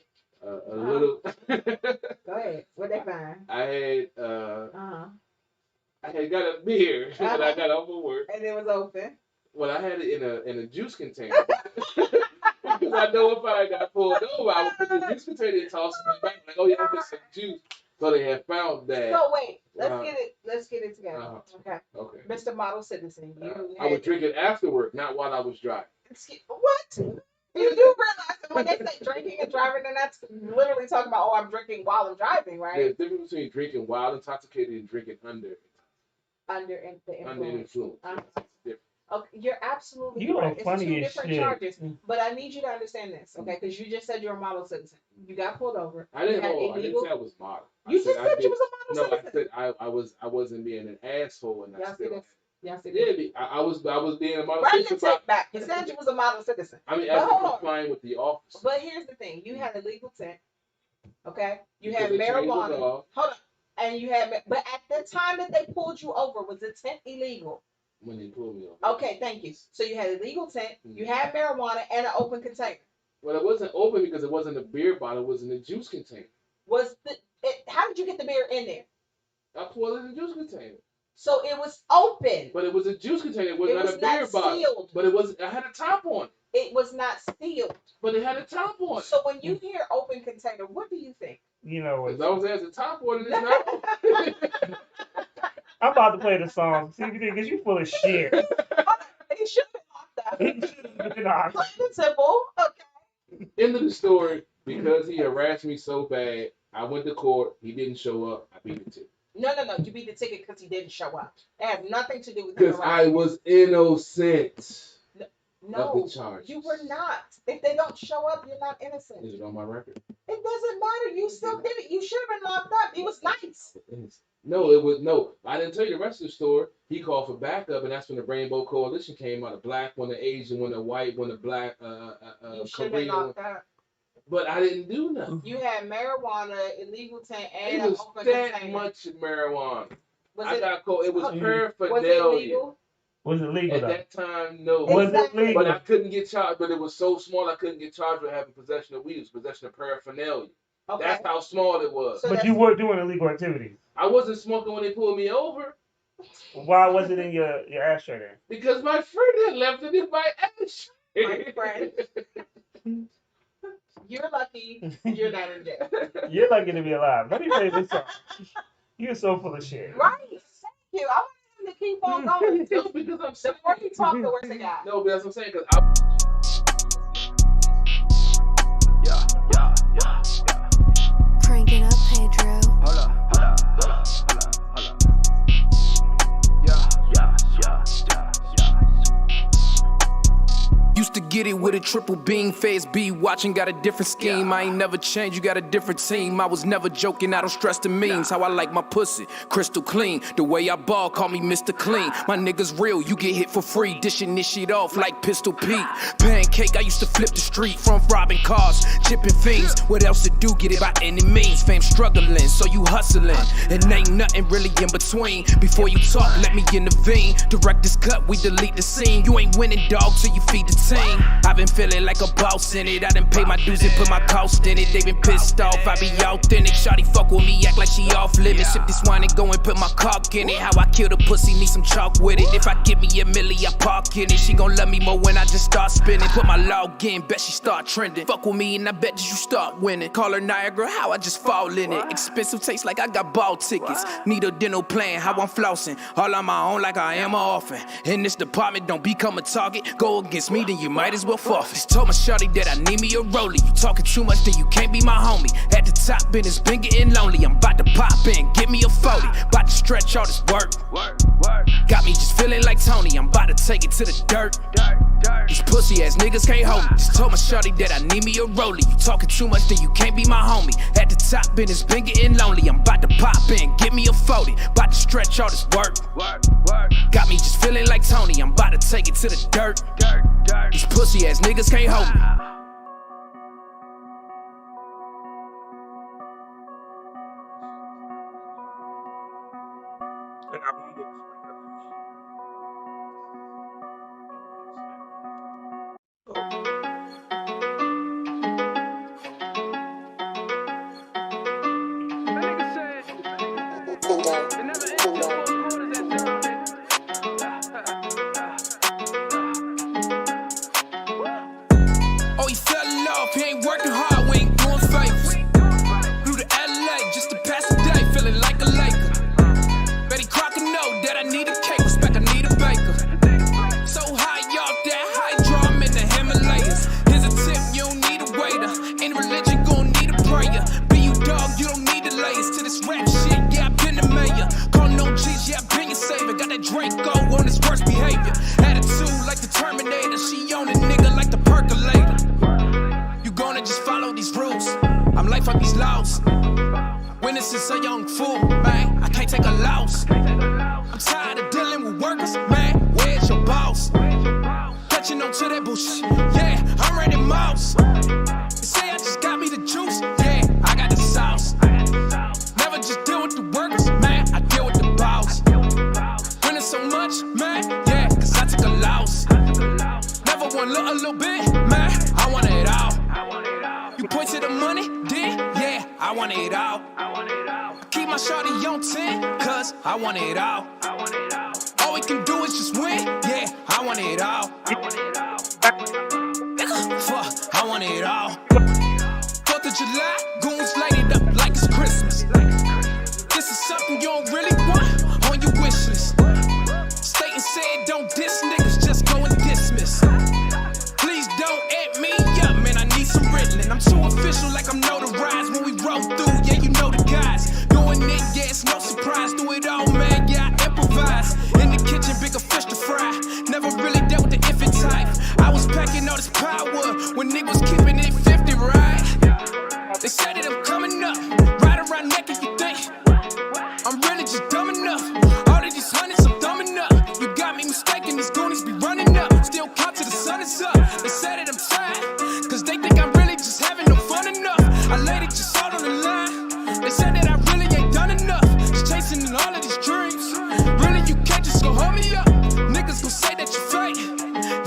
little. Go ahead. What they find? I had got a beer when I got off of work. And it was open. Well, I had it in a juice container. Because I know if I got pulled over, I would put the juice container and toss it back. Like, oh yeah, I'm some juice. So they had found that. So wait, let's get it together. Okay. Okay. Mr. Model Citizen, I would drink it afterward, not while I was driving. What? You do realize that when they say drinking and driving, then that's literally talking about, oh, I'm drinking while I'm driving, right? There's a difference between drinking while intoxicated and drinking under the influence. influence. Okay, you're absolutely You are correct. It's funny two as different shit. charges, but I need you to understand this, okay? Because you just said you're a model citizen. You got pulled over. I didn't You had know. I didn't illegal- say I was model. You just said you was a model No, citizen. I said I wasn't being an asshole, and I Y'all see still. this? Y'all see Yeah, this? I was being a model Run your citizen. take back. You said you was a model citizen. I mean, But as hold on. complying with the office. But here's the thing: you had a legal tent, okay? You Because had they changed the marijuana. law. Hold on, and you had. But at the time that they pulled you over, was the tent illegal? When they pulled me over. Okay, thank you. So you had a legal tent, you had marijuana, and an open container. Well, it wasn't open because it wasn't a beer bottle. It was in a juice container. How did you get the beer in there? I poured it in a juice container. So it was open. But it was a juice container. It was It not was a beer not bottle. sealed. But it was. I had a top on it. It was not sealed. But it had a top on it. So when you hear open container, what do you think? You know As what? long as it has a top on it, it's not open. I'm about to play the song. See if you think, because you full of shit. He should have been locked up. He should have been locked up. Plain and simple. Okay. End of the story. Because he harassed me so bad, I went to court. He didn't show up. I beat the ticket. No. You beat the ticket because he didn't show up. It has nothing to do with Because I was innocent No, of the charge. you were not. If they don't show up, you're not innocent. Is it on my record? It doesn't matter. You still did it. You should have been locked up. It was nice. No, it was no. I didn't tell you the rest of the story. He called for backup, and that's when the Rainbow Coalition came out. The black one, the Asian one, the white one, the black You should have been Korean one. locked up. But I didn't do nothing. You had marijuana, illegal tent, and It an was open that container. much marijuana. Was I it? got caught. It was Was it paraphernalia. illegal? Was it legal At though? that time, no. Was it legal? But I couldn't get charged. But it was so small, I couldn't get charged with having possession of weed. It was possession of paraphernalia. Okay. That's how small it was. But you were doing illegal activities. I wasn't smoking when they pulled me over Why was it in your ashtray then? because my friend had left it in my ashtray. My friend. You're lucky you're not in jail. You're lucky to be alive. Let me play this song. You're so full of shit. Right. Thank you. I want him to keep on going. Just because I'm The more he talk, the worse it got. No, but that's what I'm saying. Because I. Crank it up, Pedro. a triple beam. Phase B, watching, got a different scheme. I ain't never changed, you got a different team. I was never joking, I don't stress the means. How I like my pussy, crystal clean. The way I ball, call me Mr. Clean. My niggas real, you get hit for free. Dishing this shit off like Pistol Pete. Pancake, I used to flip the street. From robbing cars, chipping fiends. What else to do, get it by any means. Fame struggling, so you hustling. And ain't nothing really in between. Before you talk, let me intervene. Director's cut, we delete the scene. You ain't winning, dog, till you feed the team. I've been feeling like a boss in it. I done pay my dues and put my cost in it. They been pissed off, I be authentic. Shawty fuck with me, act like she off limits. Sip this wine and go and put my cock in it. How I kill the pussy, need some chalk with it. If I give me a milli, I park in it. She gon' love me more when I just start spinning. Put my log in, bet she start trending. Fuck with me and I bet that you start winning. Call her Niagara, how I just fall in it. Expensive taste like I got ball tickets. Need a dental plan, how I'm flossing. All on my own like I am an orphan. In this department, don't become a target. Go against me, then you might as well forfeit. Just told my shawty that I need me a rollie. You talking too much, then you can't be my homie. At the top, and it's been getting lonely. I'm about to pop in, give me a 40. About to stretch all this work. Got me just feeling like Tony. I'm about to take it to the dirt. These pussy ass niggas can't hold me. Just told my shawty that I need me a rollie. You talking too much, then you can't be my homie. At the top, and it's been getting lonely. I'm about to pop in, give me a 40. About to stretch all this work. Got me just feeling like Tony. I'm about to take it to the dirt. These pussy ass niggas can't hold me. Oh, he fell in love, he ain't working hard, we ain't doing favors. Flew to LA just to pass the day, feeling like a Laker. Betty Crocker know that I need a cake, respect I need a baker. So high off that hydro, I'm in the Himalayas. Here's a tip, you don't need a waiter. In religion, gon' need a prayer. Be you dog, you don't need the layers. To this rap shit, yeah, I been the mayor. Call no G's, yeah, I been your savior. Got that Draco on his worst behavior. Attitude like the Terminator, she on a nigga like the percolator. You gonna just follow these rules. I'm life up these laws. Witness is a young fool, man. I can't take a loss. I'm tired of dealing with workers, man. Where's your boss? Catching on to that bullshit, yeah. I'm ready mouse. They say I just got me the juice, yeah. I got the sauce. Never just deal with the workers, man. I deal with the boss. Winning so much, man, yeah. Cause I took a loss. Never want a little bit, man. I want it all. You point to the money, then, yeah, I want it all. I keep my shawty on 10, cause I want it all. All we can do is just win, yeah, I want it all. Fuck, I want it all. 4th of July, goons light it up like it's Christmas. This is something you don't really want on your wish list. Staten said don't diss niggas, just go and dismiss. Please don't add me up, man, I need some Ritalin. I'm too official like I'm notarized. When we roll through, yeah, you know the guys. Going in, yeah, it's no surprise. Do it all, man, yeah, I improvise. In the kitchen, bigger fish to fry. Never really dealt with the infant type. I was packing all this power when niggas keeping it 50, right? They said that I'm coming up, right around naked, you think I'm really just dumb enough. All of these hundreds, I'm dumb enough. You got me mistaken, these goonies be running up. Still count till the sun is up. They said that I'm tired, cause they think I'm really just having no fun enough. I laid it just all on the line. They said that I really ain't done enough. Just chasing all of these dreams. Really, you can't just go hold me up. Niggas gon' say that you fake,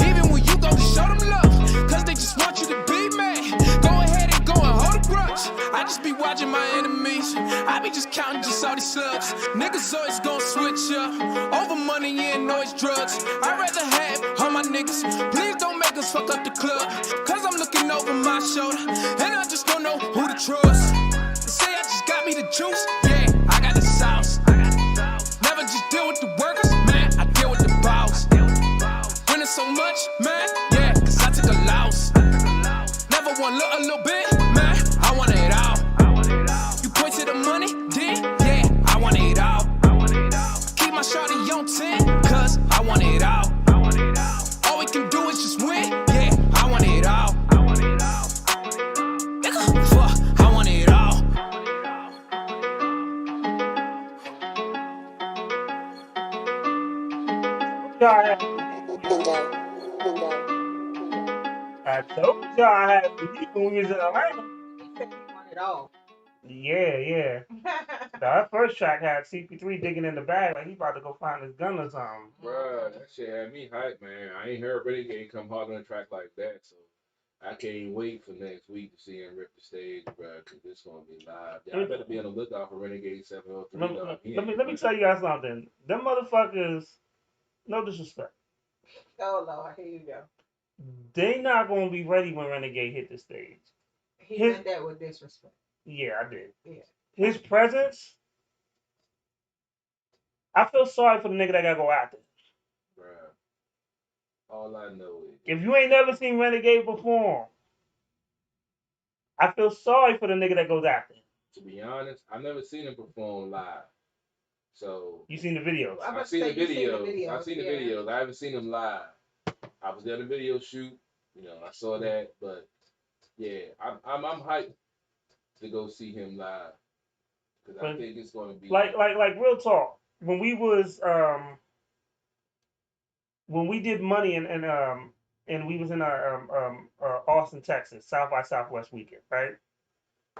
even when you go to show them love. Cause they just want you to be mad. Go ahead and go and hold a grudge. I just be watching my enemies. I be just counting just all these slugs. Niggas always gon' switch up over money and noise drugs. I'd rather have all my niggas. Please don't make us fuck up the club. Cause I'm looking over my shoulder and I just don't know who to trust. They say I just got me the juice, yeah, I got the sauce. Never just deal with the workers, man, I deal with the boss. Winning so much, man, yeah, cause I took a loss. Never want a little bit, man, I want it all. You point to the money, then, yeah, I want it all. Keep my shawty on 10, cause I want it all. All we can do is just win, yeah, I want it all. y'all I had. I told y'all I had beef when we was in Atlanta. He said he wanted all. Yeah. That first track had CP3 digging in the bag like he about to go find his gun or something. Bruh, that shit had me hyped, man. I ain't heard Renegade come hard on a track like that, so I can't wait for next week to see him rip the stage, bruh, because it's gonna be live. Y'all better be on the lookout for Renegade 703. Let me tell you guys something. Them motherfuckers, no disrespect, Oh Lord, here you go. they not gonna be ready when Renegade hit the stage. He meant that with disrespect. Yeah, I did. Yeah. His presence, I feel sorry for the nigga that gotta go after him. Bruh, all I know is If you ain't never seen Renegade perform, I feel sorry for the nigga that goes after him. to be honest, I've never seen him perform live. So You seen the videos? I've seen the videos. I've seen the videos. I haven't seen him live. I was there at the video shoot. You know, I saw that, but yeah, I'm hyped to go see him live because I think it's gonna be like real talk. When we was when we did Money and we was in Austin, Texas, South by Southwest weekend, right?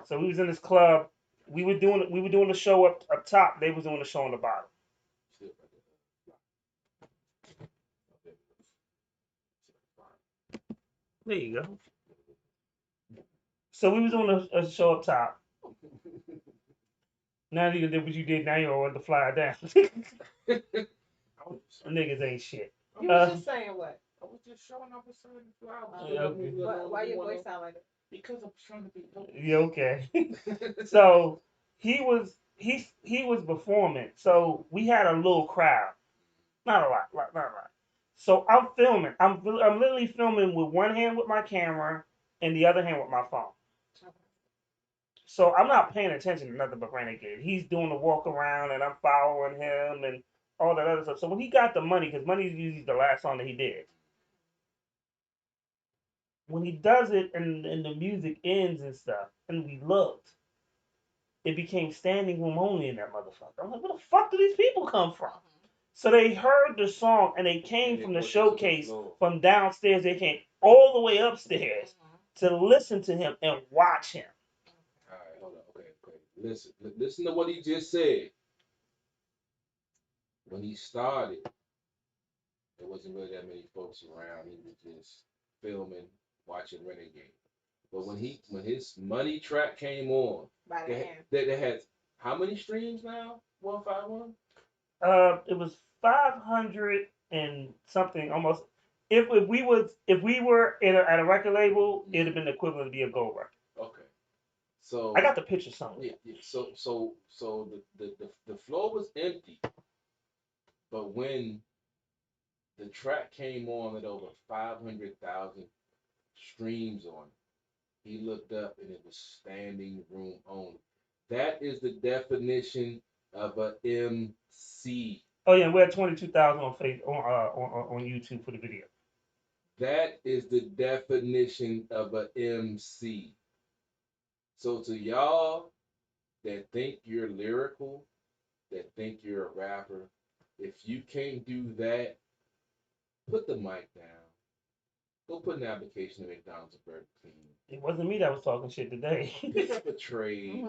So we was in this club. We were doing the show up top. They was doing the show on the bottom. There you go. So we was doing a show up top. Now you did what you did. Now you want to fly down. Niggas ain't shit. You was just saying what? I was just showing off a certain flowers. Okay. Why your voice sound like that? Because I'm trying to be Yeah, okay. So he was performing. So we had a little crowd, not a lot. So I'm filming. I'm literally filming with one hand with my camera and the other hand with my phone. So I'm not paying attention to nothing but Renegade. He's doing the walk around and I'm following him and all that other stuff. So when he got the Money, because Money is usually the last song that he did. When he does it and the music ends and stuff, and we looked, it became standing room only in that motherfucker. I'm like, where the fuck do these people come from? So they heard the song and they came from the showcase from downstairs. They came all the way upstairs to listen to him and watch him. All right, hold on. Okay. Listen to what he just said. When he started, there wasn't really that many folks around. He was just filming, watching Renegade. But when his Money track came on, they had how many streams now? 151. It was 500 and something almost. If we were at a record label, it'd have been the equivalent to be a gold record. Okay. So I got the picture somewhere. Yeah. So the floor was empty, but when the track came on at over 500,000 streams on it, he looked up and it was standing room only. That is the definition of a MC. Oh yeah, we're at 22,000 on YouTube for the video. That is the definition of a MC. So to y'all that think you're lyrical, that think you're a rapper, if you can't do that, put the mic down. Go put an application to McDonald's or Burger King. It wasn't me that was talking shit today. Pick up a trade.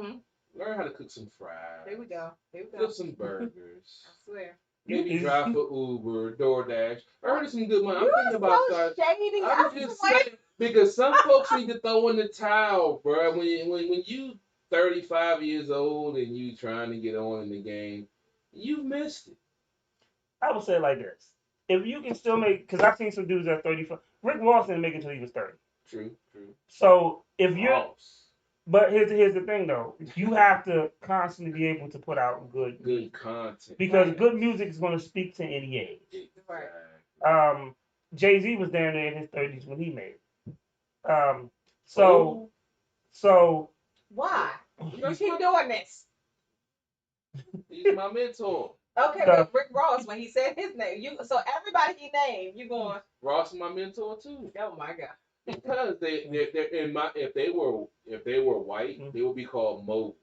Learn how to cook some fries. There we go. Flip some burgers. I swear. Maybe drive for Uber, DoorDash. Earn some good money. I'm thinking about starting. Shady. I'm just saying because some folks need to throw in the towel, bro. When you 35 years old and you trying to get on in the game, you missed it. I would say it like this: if you can still make, because I've seen some dudes at 35. Rick Ross didn't make it until he was 30. True. So if you're, but here's the thing though: you have to constantly be able to put out good content because good music is going to speak to any age. Right. Jay-Z was down there in his 30s when he made it. So why you keep doing this? He's my mentor. Okay, but Rick Ross, when he said his name, so everybody he named, you going Ross is my mentor too. Oh my God. Because they're in my if they were white, they would be called moguls.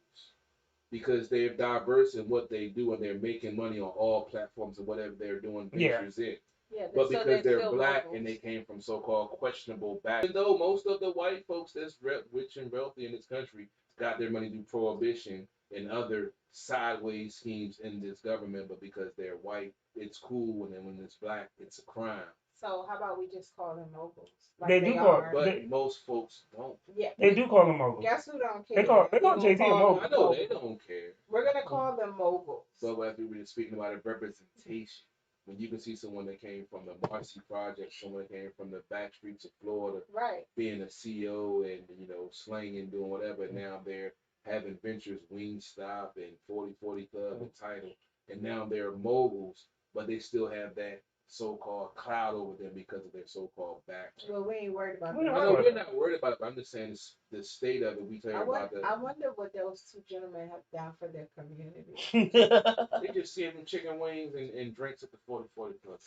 Because they're diverse in what they do and they're making money on all platforms and whatever they're doing ventures in. Yeah, But so because they're still black locals. and they came from so-called questionable back, even though most of the white folks that's rich and wealthy in this country got their money through prohibition and other sideways schemes in this government, but because they're white, it's cool, and then when it's black, it's a crime. So how about we just call them moguls? Like They do call- are. But They- most folks don't. Yeah. They do call them moguls. Guess who don't care? They call We gonna Jay-Z a call mogul. them I know moguls. they don't care. We're gonna call them moguls. But as we were speaking about it, representation. When you can see someone that came from the Marcy Project, someone that came from the back streets of Florida, Right. being a CEO and slanging, doing whatever. And now they're having ventures, Wingstop and 40/40 Club and Title, and now they're moguls, but they still have that so-called cloud over them because of their so-called back. Well, we ain't worried about I that. know we're not worried about it, but I'm just saying the state of it. We talking about I wonder what those two gentlemen have done for their community. they just serving chicken wings and drinks at the 40/40 Club.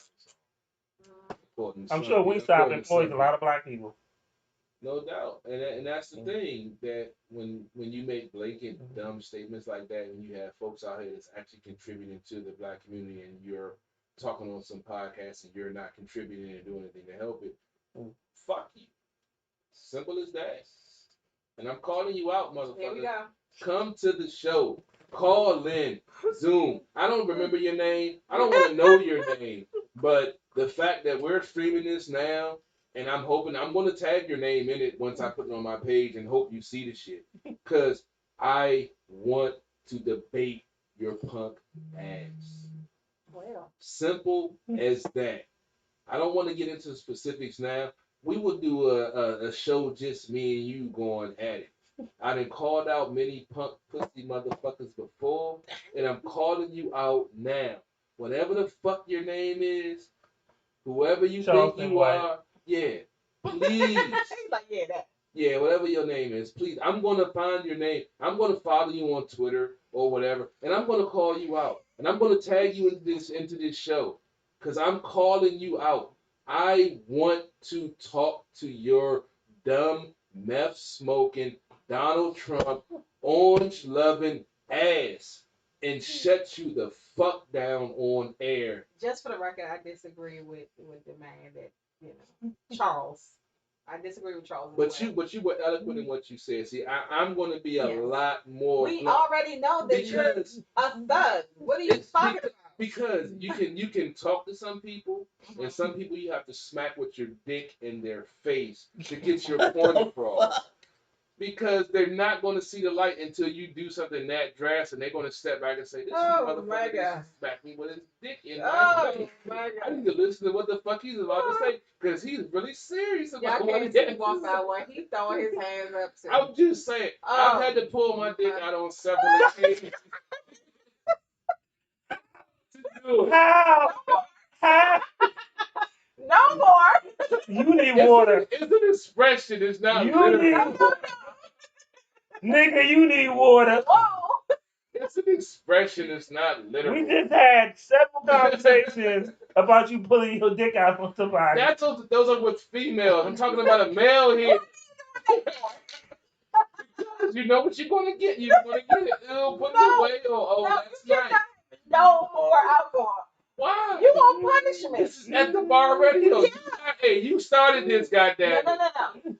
I'm sure Wingstop employs a lot of black people. No doubt, and that's the thing, that when you make blanket dumb statements like that, and you have folks out here that's actually contributing to the black community, and you're talking on some podcasts and you're not contributing and doing anything to help it, fuck you. Simple as that. And I'm calling you out, motherfucker. Here we go. Come to the show. Call in. Zoom. I don't remember your name. I don't want to know your name. But the fact that we're streaming this now, and I'm hoping I'm going to tag your name in it once I put it on my page and hope you see the shit. Because I want to debate your punk ass. Well. Simple as that. I don't want to get into specifics now. We will do a show just me and you going at it. I done called out many punk pussy motherfuckers before, and I'm calling you out now. Whatever the fuck your name is, whoever you Charleston think you White. are, yeah, please. He's like, yeah, that. Yeah, whatever your name is, please. I'm gonna find your name. I'm gonna follow you on Twitter or whatever, and I'm gonna call you out, and I'm gonna tag you into this show, cause I'm calling you out. I want to talk to your dumb meth smoking Donald Trump orange loving ass and shut you the fuck down on air. Just for the record, I disagree with the man that Charles. I disagree with Charles. But you were eloquent in what you said. See, I'm going to be a lot more. We already know that you're a thug. What are you talking about? Because you can talk to some people, and some people you have to smack with your dick in their face to get your point across. Because they're not going to see the light until you do something that drastic, and they're going to step back and say, "This motherfucker just smacked me with his dick in my face." My I God. need to listen to what the fuck he's about to say, because he's really serious Y'all about what can't he see has one to by say. one. He throwing his hands up too. I'm just saying, I've had to pull my dick out on several occasions. How? No more. You need water. It's an expression. It's not You literal. need Nigga, you need water. Whoa. It's an expression. It's not literal. We just had several conversations about you pulling your dick out from somebody. Those are with females. I'm talking about a male here. Because you know what you're going to get. You're going to get it. It'll put it away. That's nice. No more alcohol. Why? You want punishment? This is at the bar radio. Yeah. Hey, you started this, goddamn. No.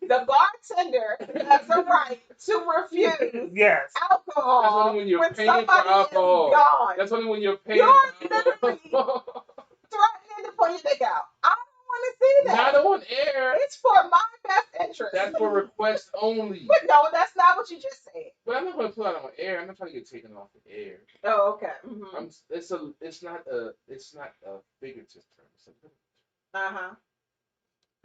The bartender has a right to refuse Yes. alcohol. That's only when you're paying for somebody alcohol. is gone. That's only when you're paying You're for alcohol. threatening to pull your dick out. I don't want to see that. Not on air. It's for my best interest. That's for requests only. But no, that's not what you just said. But I'm not going to put it on air. I'm not trying to get taken off the air. Oh, okay. Mm-hmm. It's not a figurative term. Uh-huh.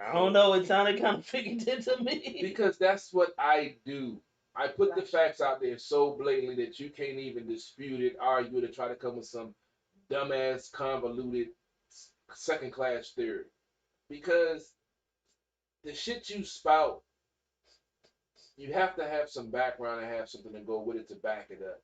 I don't know. It sounded kind of figurative to me. Because that's what I do. I put the facts out there so blatantly that you can't even dispute it, argue it, or try to come with some dumbass, convoluted, second-class theory. Because the shit you spout, you have to have some background and have something to go with it to back it up.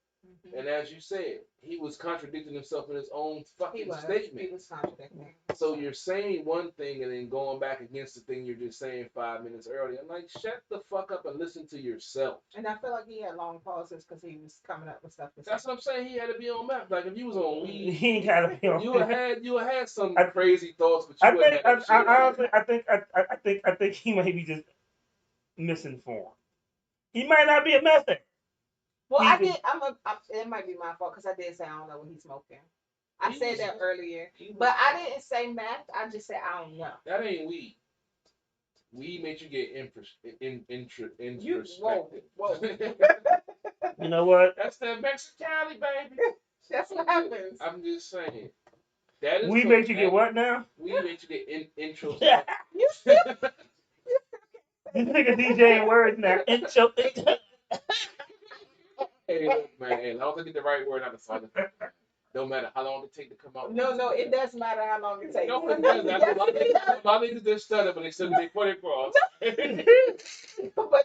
And as you said, he was contradicting himself in his own fucking He statement. was contradicting. So you're saying one thing and then going back against the thing you're just saying 5 minutes earlier. I'm like, shut the fuck up and listen to yourself. And I feel like he had long pauses because he was coming up with stuff to say. That's what I'm saying. He had to be on map. Like if you was on weed, He ain't gotta be on. you would have had some crazy thoughts, but you I wouldn't think have that shit. honestly, I think he may be just misinformed. He might not be a method. Well, He I just- did. It might be my fault because I did say I don't know what he's smoking. I said that earlier, but I didn't say meth. I just said I don't know. That ain't weed. Weed makes you get introspective. Whoa. You know what? That's the Mexicali, baby. That's what happens. I'm just saying. That is We make you get what now? We make you get introspective. This nigga DJ words now. Intro. Hey, look, man, as long as I get the right word out of something, no matter how long it take to come out. No, it does matter how long it takes. No, it doesn't. I know a lot of niggas just stutter, but they still they put it across. But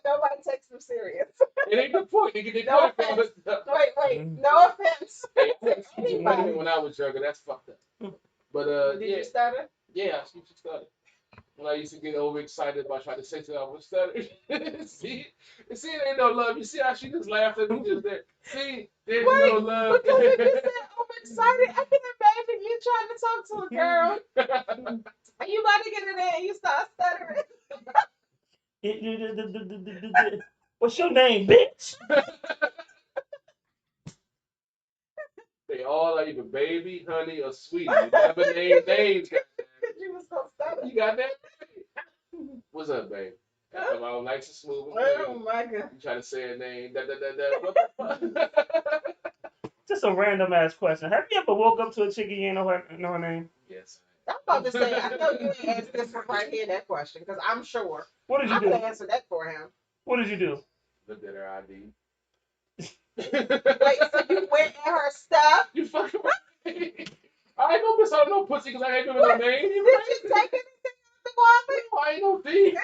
nobody takes them serious. It ain't the point. They get No put it across. Wait. No offense. Hey, I had anybody when I was younger. That's fucked up. But Did yeah. you stutter? Yeah, I used to stutter. When I used to get overexcited about trying to say something, I would stutter. see, it ain't no love. You see how she just laughed at me just there? See, there's no love. Because if you said overexcited, I can imagine you trying to talk to a girl. And you about to get it in and you start stuttering. What's your name, bitch? They all are either baby, honey, or sweetie. You never name names. You was so stutter. You got that? What's up, babe? I'm all nice and smooth. Oh my God. You try to say a name. What the fuck? Just a random ass question. Have you ever woke up to a chick and you know her name? Yes. I'm about to say, I know you didn't ask this one right here, that question, because I'm sure. What did you I do? could answer that for him. What did you do? Looked at her ID. Wait, so you went in her stuff? You fucking right. I ain't gonna miss out on no pussy because I ain't giving no name. Did you take anything out the wallet? No, I ain't no thief.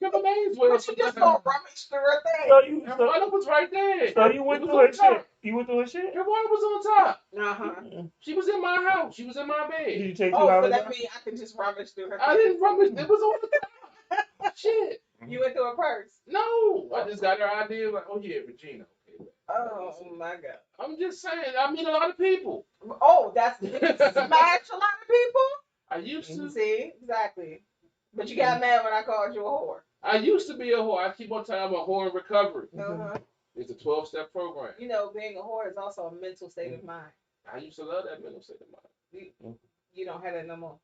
Give a names with But you just gonna rummage through her thing. Your wallet was right there. So you went through her shit. You went through her shit? Your wallet was on top. Uh-huh. She was in my house. She was in my bed. Did you take Oh, $2 so that out? means I could just rummage through her I thing. didn't rummage. It was on the top. Shit. You went through her purse? No. I just got her idea. Like, oh, yeah, Regina. Okay. Oh, my God. I'm just saying. I meet a lot of people. Oh, did you smash a lot of people? I used to. See? Exactly. But you got mad when I called you a whore. I used to be a whore. I keep on telling I'm a whore in recovery. Uh-huh. It's a 12-step program. You know, being a whore is also a mental state of mind. I used to love that mental state of mind. You don't have that no more.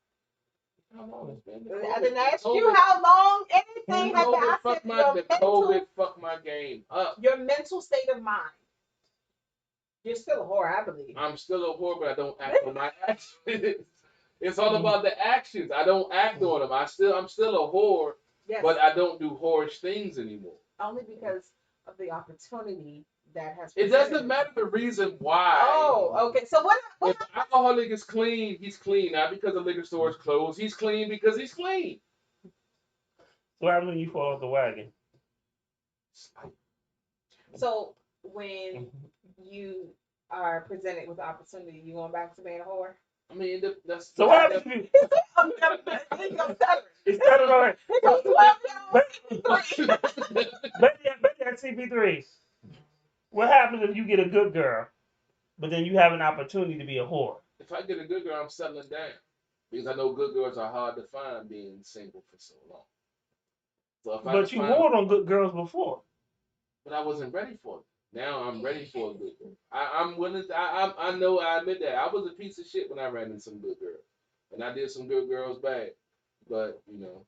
How long has been? I didn't ask you how long anything has been. I said COVID fucked my game up. your mental state of mind. You're still a whore, I believe. I'm still a whore, but I don't act on my actions. It's all about the actions. I don't act on them. I'm still a whore, Yes. but I don't do whorish things anymore. Only because of the opportunity that has. It doesn't matter the reason why. Oh, okay. So what? If alcoholic is clean, he's clean. Not because the liquor store is closed. He's clean because he's clean. So what happens when you fall off the wagon? So when you are presented with the opportunity, you going back to being a whore? I mean, that's. So what happens if you... It's started already. Betty at CP3. What happens if you get a good girl, but then you have an opportunity to be a whore? If I get a good girl, I'm settling down. Because I know good girls are hard to find being single for so long. So But you whored on good girls before. But I wasn't ready for it. Now I'm ready for a good girl. I'm willing. I know. I admit that I was a piece of shit when I ran into some good girls, and I did some good girls bad. But you know,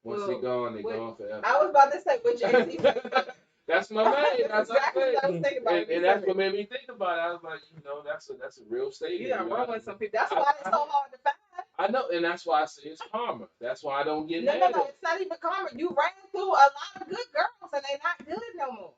once they're gone, they're gone forever. I was about to say, which JC? That's my man. That's exactly what I was thinking about. And that's what made me think about it. I was like, you know, that's a real statement. You done run with some people. That's why it's so hard to find. I know, and that's why I say it's karma. That's why I don't get mad. No, it's not even karma. You ran through a lot of good girls, and they're not good no more.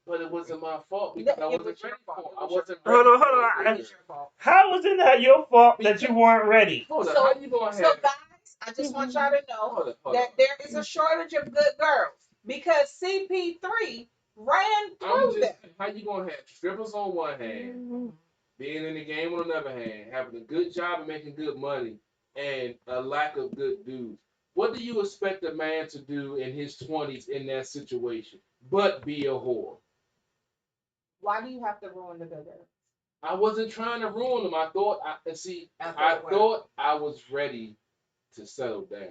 But it wasn't my fault because I wasn't ready for it. I wasn't Hold ready. on. How was it not your fault that you weren't ready? Hold on. How you gonna So have? guys, I just want y'all to know Hold on. that there is a shortage of good girls because CP3 ran I'm through just them. how you gonna have strippers on one hand, being in the game on another hand, having a good job and making good money, and a lack of good dudes. What do you expect a man to do in his 20s in that situation but be a whore? Why do you have to ruin the good girls? I wasn't trying to ruin them. I thought I what? thought I was ready to settle down.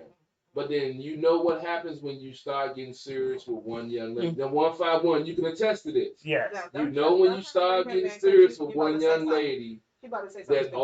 But then you know what happens when you start getting serious with one young lady. Then 151, you can attest to this. Yes. You know when you start getting serious with one young lady, She about to say something. that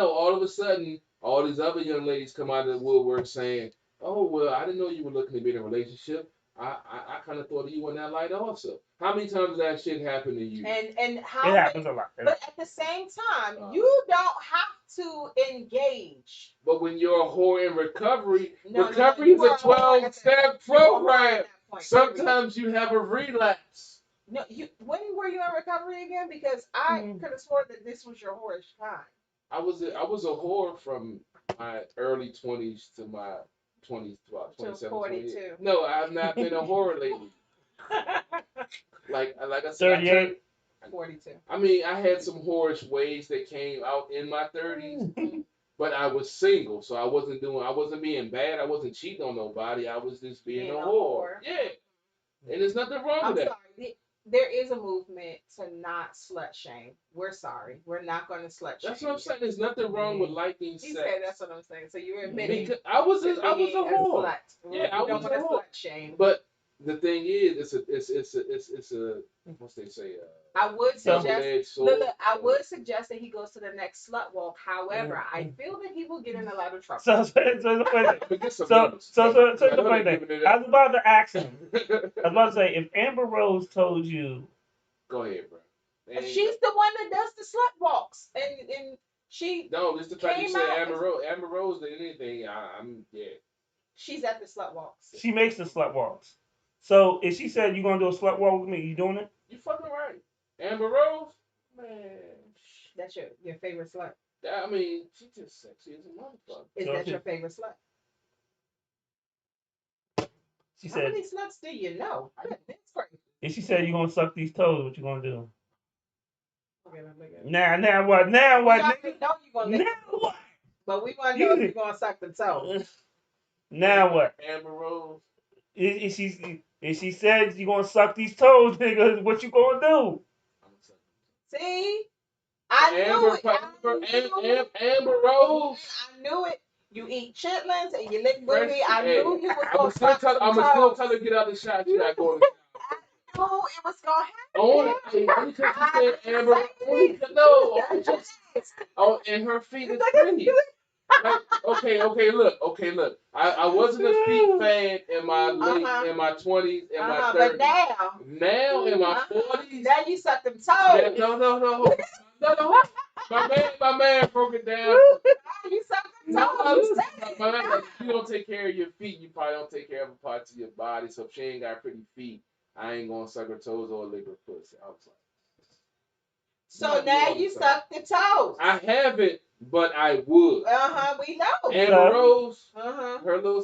all of a sudden, all these other young ladies come out of the woodwork saying, "Oh well, I didn't know you were looking to be in a relationship. I kind of thought of you in that light also." How many times that shit happened to you? And how It happens a lot. But at the same time, you don't have to engage. But when you're a whore in recovery, No, recovery you is are a a whore 12-step you are a whore at program. that point, Sometimes you have a relapse. No, when were you in recovery again? Because I could have sworn that this was your whorish time. I was a whore from my early 20s to my 20s, about 27, 42. 28. No, I've not been a whore lately. Like I said, 38. 42. I mean, I had some whorish ways that came out in my 30s, but I was single, so I wasn't being bad. I wasn't cheating on nobody. I was just being a whore. Yeah, and there's nothing wrong I'm with that. sorry. There is a movement to not slut shame. We're sorry. We're not going to slut shame. That's what I'm saying. There's nothing wrong with liking He sex. said that's what I'm saying. So you're admitting Because I was a being whore. slut. Yeah, I You was don't a want to whore. slut shame. But the thing is, it's a what's they say? I would double-edged suggest sword. I would suggest that he goes to the next slut walk. However, I feel that he will get in a lot of trouble. So the funny thing. I was about to ask him. I was about to say, if Amber Rose told you, go ahead, bro. She's the one that does the slut walks, and she no, just the fact you came said out Amber Rose than anything. I'm yeah. She's at the slut walks. she makes the slut walks. So if she said you're gonna do a slut walk with me, you doing it? You fucking right. Amber Rose, man. That's your favorite slut. I mean, she's just sexy as a motherfucker. Is that your favorite slut? She How said. many sluts do you know? That's crazy. If she said you're gonna suck these toes, what you gonna do? Okay, Now what? Now what? We already know you gonna lick Now what? But we want to know if you're gonna suck the toe. Now what? Amber Rose. If she said you gonna suck these toes, nigga, what you gonna do? See, I knew it. Amber Rose. I knew it. You eat chitlins and you lick booty. I Hey, knew you was I'm gonna still suck some still toes. tell her to get out the shot. She not going. I knew it was gonna happen. Only because you said Amber. Only just. Oh, and her feet is pretty. Like, okay, look. I wasn't a feet fan in my in my 20s, in my 30s. But now in my 40s. Now you suck them toes. No. My man broke it down. You suck them toes. My man, like, if you don't take care of your feet, you probably don't take care of other parts of your body. So if she ain't got pretty feet, I ain't gonna suck her toes or lick her pussy. I was like, so now you suck the toes. I haven't, but I would. We know. Amber Rose, her little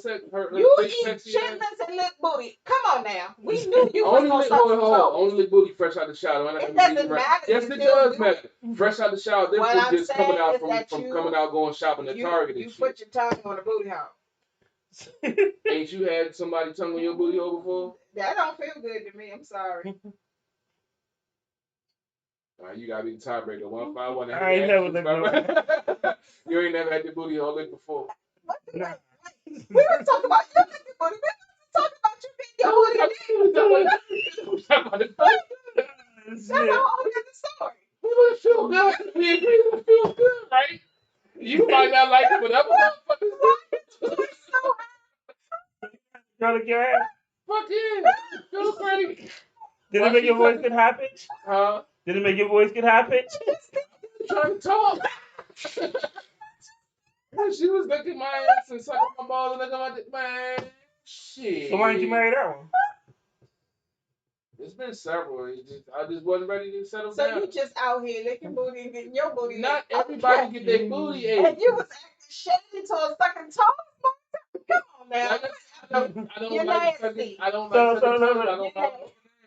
you big eat sexy chitlins and lick booty. Come on now. We knew you was only gonna lick, suck some toes. only lick booty fresh out the shower. It doesn't matter. Yes, it does matter. Fresh out the shower. They're What I'm just coming out saying is from that coming out going shopping at Target and you shit. put your tongue on a booty hole. Ain't you had somebody tongue on your booty hole before? That don't feel good to me. I'm sorry. You gotta be the tiebreaker. 151. I ain't never licked no. You ain't never had the booty hole licked before. Nah. We were talking about you licking booty. We were talking about you being your booty. That's a whole other story. We would feel good. We agree to feel good, right? You might not like it, but other motherfuckers. Y'all lick your ass? Fuck yeah. Feel great. Did it make your voice get high pitched? Huh? Did it make your voice get high pitched? Trying to talk. She was licking my ass and sucking my balls and licking my dick. Man, shit. So why didn't you marry that one? It's been several. I just wasn't ready to settle So down. you just out here licking booty and getting your booty. Not licked. everybody get their booty ate. And you was acting shady towards sucking toes. Come on now. I don't You're like nasty. I don't like sucking toes. I don't like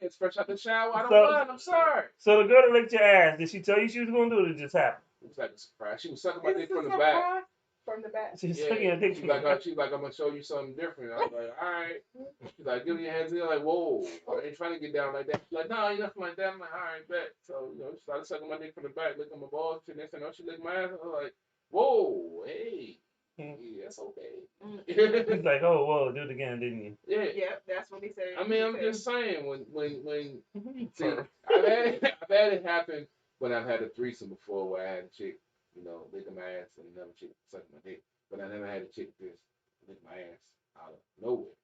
It's fresh out the shower. I don't So- mind. I'm sorry. So the girl that licked your ass, did she tell you she was gonna do it or it just happened? It was like a surprise. She was sucking my It's dick a from the back. surprise from the back. She's Yeah. sucking your dick She's from like, the back. she's like, I'm gonna show you something different. I was like, all right. She's like, give me your hands in. Like, whoa, I ain't trying to get down like that. She's like, no, ain't nothing like that. I'm like, all right, bet. So she started sucking my dick from the back, licking my balls. And next thing I know, she licked my ass. I was like, whoa, hey, yeah, that's okay. He's like, oh, whoa, do it again, didn't you? Yeah. Yep, that's what he said. I mean, I'm just saying when see, Perv. I've had it happen when I've had a threesome before where I had a chick, licking my ass and another chick sucking my dick, but I never had a chick just lick my ass out of nowhere,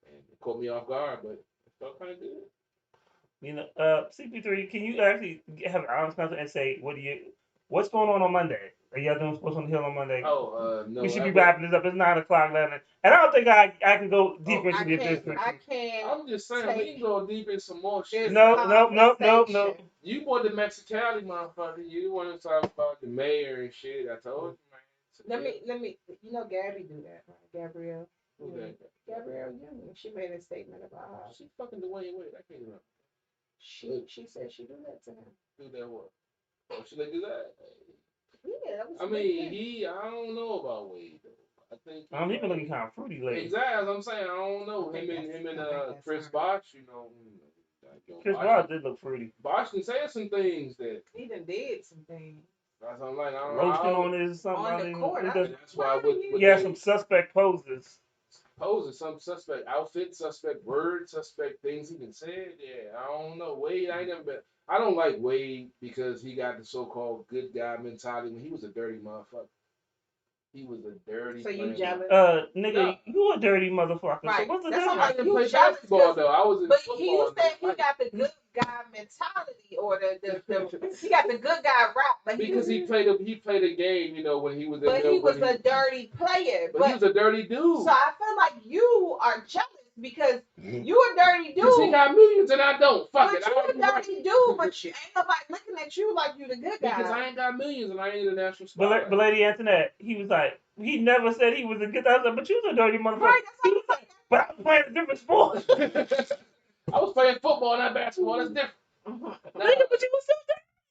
and it caught me off guard, but it felt kind of good. CP3, can you actually have an honest conversation and say what's going on Monday? Are y'all doing Sports on the Hill on Monday? Oh, no. We should be wrapping this up. It's 9 o'clock, 11. And I don't think I can go deeper into the district. I can't. I'm just saying, we can go deep in some more shit. No. You bought the Mexicali, motherfucker. You want to talk about the mayor and shit. I told you, man. Let me. Gabby do that, right? Gabrielle. Who's that? Gabrielle Union. She made a statement about how She fucking Dwayne Wade. I can't remember. she said she do that to him. Do that what? Oh, should they do that? Yeah, that was. I mean, I don't know about Wade though. I think He's been looking kind of fruity lately. Exactly, as I'm saying, I don't know him and Chris Bosh. Chris Bosh did look fruity. Bosh can say some things that he done did some things. That's what I'm like. I don't Roasting know. on his something. On the court. That's why yeah, some suspect poses. Poses, some suspect outfit, suspect word, suspect things he can say. Yeah, I don't know. Wade, I ain't never been. I don't like Wade because he got the so-called good guy mentality when he was a dirty motherfucker. He was a dirty. So you jealous? Nigga, you a dirty motherfucker. Right. So what's the That's difference? all I didn't play basketball though. I was in But football. he said he got the good guy mentality, or the he got the good guy rap, but because he played a game, when he was. But he was a dirty player. But he was a dirty dude. So I feel like you are jealous because you a dirty dude. Because he got millions and I don't. Fuck but it. you a dirty dude, but you ain't nobody looking at you like you the good guy. Because I ain't got millions and I ain't a national star. But Lady Antoinette, he was like, he never said he was a good guy. But you was a dirty motherfucker. Right, He was like, but I was playing a different sport. I was playing football, not basketball. That's different. Nigga, but you was still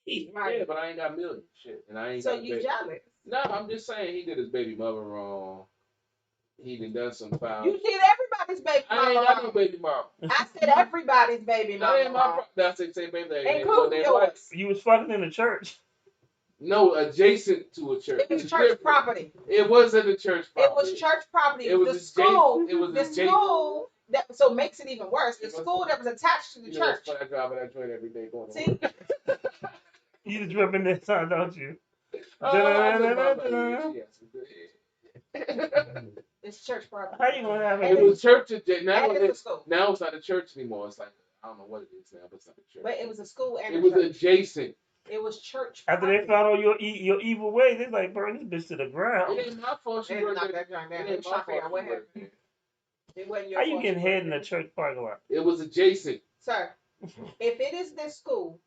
dirty. Right. Yeah, but I ain't got millions. Shit. And I ain't So got you jealous? No, I'm just saying he did his baby mother wrong. He done some foul. You did everybody's baby mama. I ain't got no baby mom. I said everybody's baby mama. That ain't my problem. That's the same baby. Including yours. You was fucking in the church. No, adjacent to a church. It was church property. It wasn't a church property. It was church property. It was the school. It was the school. That so makes it even worse. The school that was attached to the church. I drive that joint every day going. See. You just dripping this time, don't you? It's church property. How you gonna have it? It was church. Now it's not a church anymore. It's like I don't know what it is now, but it's not a church. But it was a school and it was church. adjacent. It was church. After they found all your evil ways, they like burn this bitch to the ground. It ain't my fault. She worked there. It ain't my fault. It wasn't your How you fault getting she head worked in there. the church parking lot? It was adjacent. Sir, if it is this school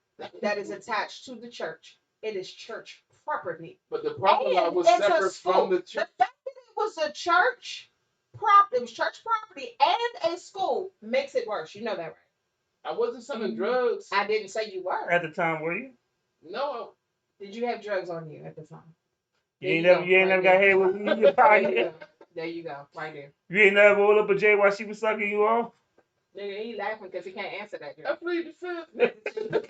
that is attached to the church, it is church property. But the parking lot was it's a separate school. from the church. The fact that it was a church property, it was church property and a school makes it worse. You know that, right? I wasn't selling drugs. I didn't say you were. At the time, were you? No. Did you have drugs on you at the time? You ain't never got head with me in your pocket. There you go, right there. You ain't never rolled up a J while she was sucking you off? Nigga, he laughing because he can't answer that. I plead the fifth.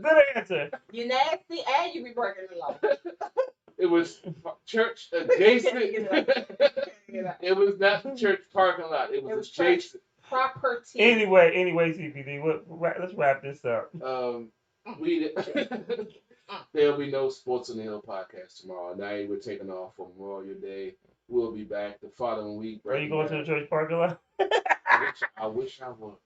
Good answer. You nasty and you be breaking the law. It was church adjacent. It was not the church parking lot. It was adjacent. Property. Anyway, CPD, let's wrap this up. There'll be no Sports on the Hill podcast tomorrow night. We're taking off for Memorial Day. We'll be back the following week. Are you going to the church parking lot? I wish I was.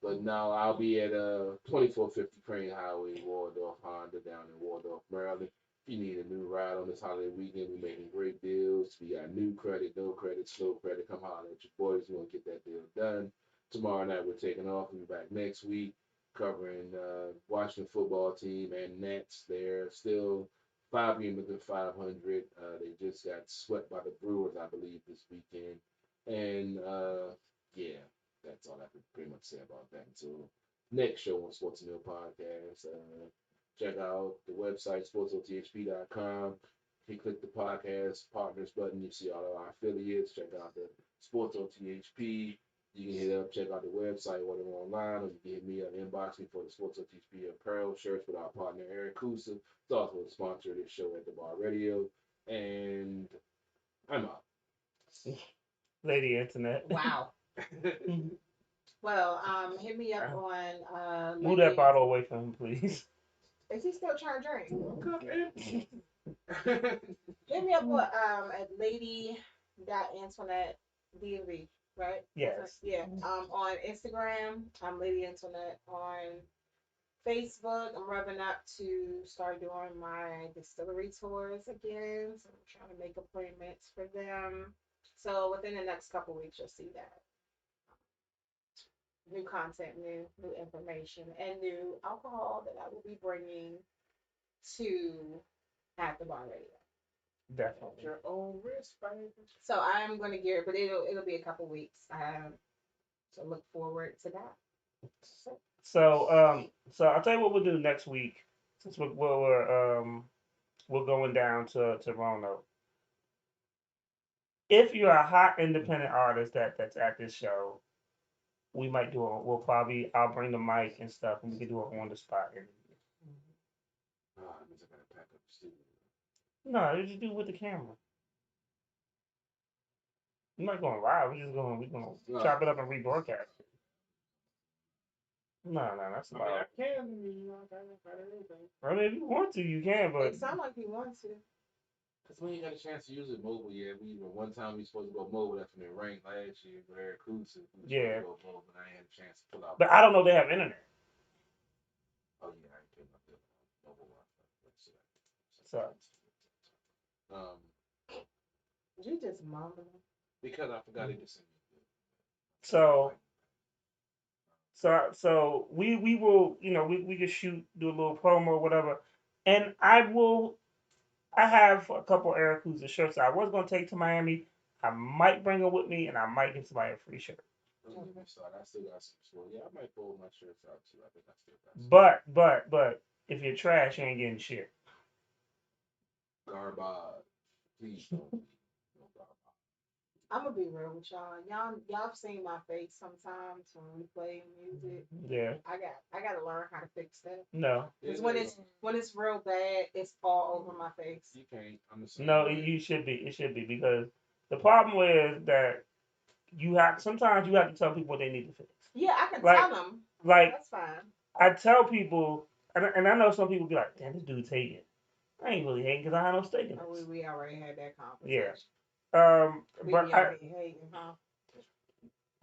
But no, I'll be at 2450 Crane Highway, Waldorf Honda down in Waldorf, Maryland. If you need a new ride on this holiday weekend, we're making great deals. We got new credit, no credit, slow credit. Come holler at your boys. We're going to get that deal done. Tomorrow night, we're taking off. We'll be back next week covering Washington football team and Nets. They're still 5 games within 500. They just got swept by the Brewers, I believe, this weekend. And, yeah. that's all I can pretty much say about that. Until next show on Sports Mill Podcast. Check out the website, sportsothp.com. If you click the podcast partners button, you see all of our affiliates. Check out the Sports OTHP. You can hit up, check out the website, order online, or you can hit me up, inbox me for the Sports OTHP apparel shirts with our partner Eric Kusa. It's also a sponsor of this show at the Bar Radio. And I'm out. Lady Internet. Wow. Well, hit me up on Move that bottle away from him, please. Is he still trying to drink? Hit me up at lady.antoinette DMV, right? Yes. Yeah. On Instagram, I'm Lady Antoinette. On Facebook, I'm revving up to start doing my distillery tours again. So I'm trying to make appointments for them. So within the next couple weeks, you'll see that. New content, new information, and new alcohol that I will be bringing to At the Bar Radio. Definitely. Your own risk, baby. So I'm going to gear, but it'll be a couple weeks. So look forward to that. So I'll tell you what we'll do next week, since we're going down to Roanoke. If you're a hot independent artist that's at this show, we might do I'll bring the mic and stuff, and we can do it on the spot interview. That means I gotta pack up the studio. No, you just do it with the camera. We're not going live. We're gonna chop it up and rebroadcast it. No, that's I mean, loud. I can, I got everything. I mean, if you want to, you can, but It sounds like you want to. Because we ain't got a chance to use it mobile yet. One time we supposed to go mobile, that's when it ranked last year with Eric Kusa. Yeah. Go mobile, but I ain't had a chance to pull out. But I don't know they have internet. Oh yeah, I ain't putting up the mobile Wi-Fi. So You just mumbling. because I forgot it to send me. So we will, we can do a little promo or whatever, and I have a couple Eric Kusa shirts I was gonna take to Miami. I might bring them with me, and I might give somebody a free shirt. I still got some. So yeah, I might pull my shirts out too. I think I still got some. But if you're trash, you ain't getting shit. Garbage. Please don't be no garbage. I'm gonna be real with y'all. Y'all have seen my face sometimes when we play music. Yeah. I gotta learn how to fix that. No. Because when it's real bad, it's all over my face. You can't. I'm the same No, way. you should be. It should be, because the problem is that sometimes you have to tell people what they need to fix. Yeah, I can Like- tell them. Like, That's fine. I tell people, and I know some people be like, "Damn, this dude's hating." I ain't really hating because I have no stake in Oh, this. we already had that conversation. Yeah. We But be I already hating, huh?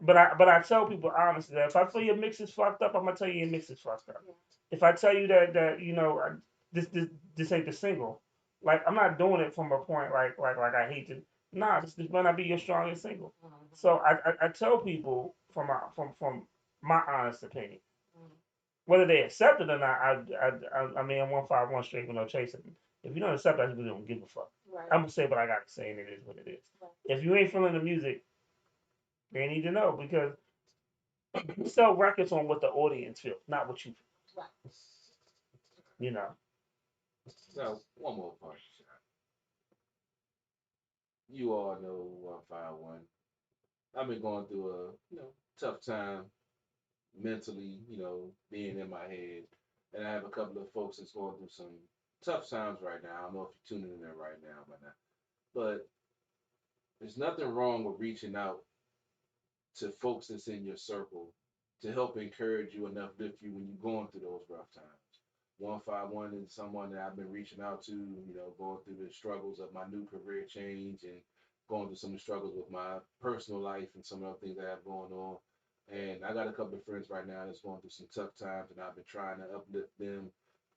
but I tell people honestly that if I feel your mix is fucked up, I'm gonna tell you your mix is fucked up. If I tell you that this ain't the single, like, I'm not doing it from a point like I hate to. Nah, this might not be your strongest single. So I tell people from my honest opinion. Whether they accept it or not, I mean, I'm 151 straight with no chasing. If you don't accept that, you really don't give a fuck. Right. I'm gonna say what I got to say, and it is what it is. If you ain't feeling the music, they need to know, because you sell records on what the audience feels, not what you feel. Right. You know. So one more part. You all know 151. I've been going through a tough time mentally, being in my head, and I have a couple of folks that's going through some tough times right now. I don't know if you're tuning in there right now, but there's nothing wrong with reaching out to folks that's in your circle to help encourage you and uplift you when you're going through those rough times. 151 is someone that I've been reaching out to, going through the struggles of my new career change and going through some of the struggles with my personal life and some of the things I have going on. And I got a couple of friends right now that's going through some tough times, and I've been trying to uplift them.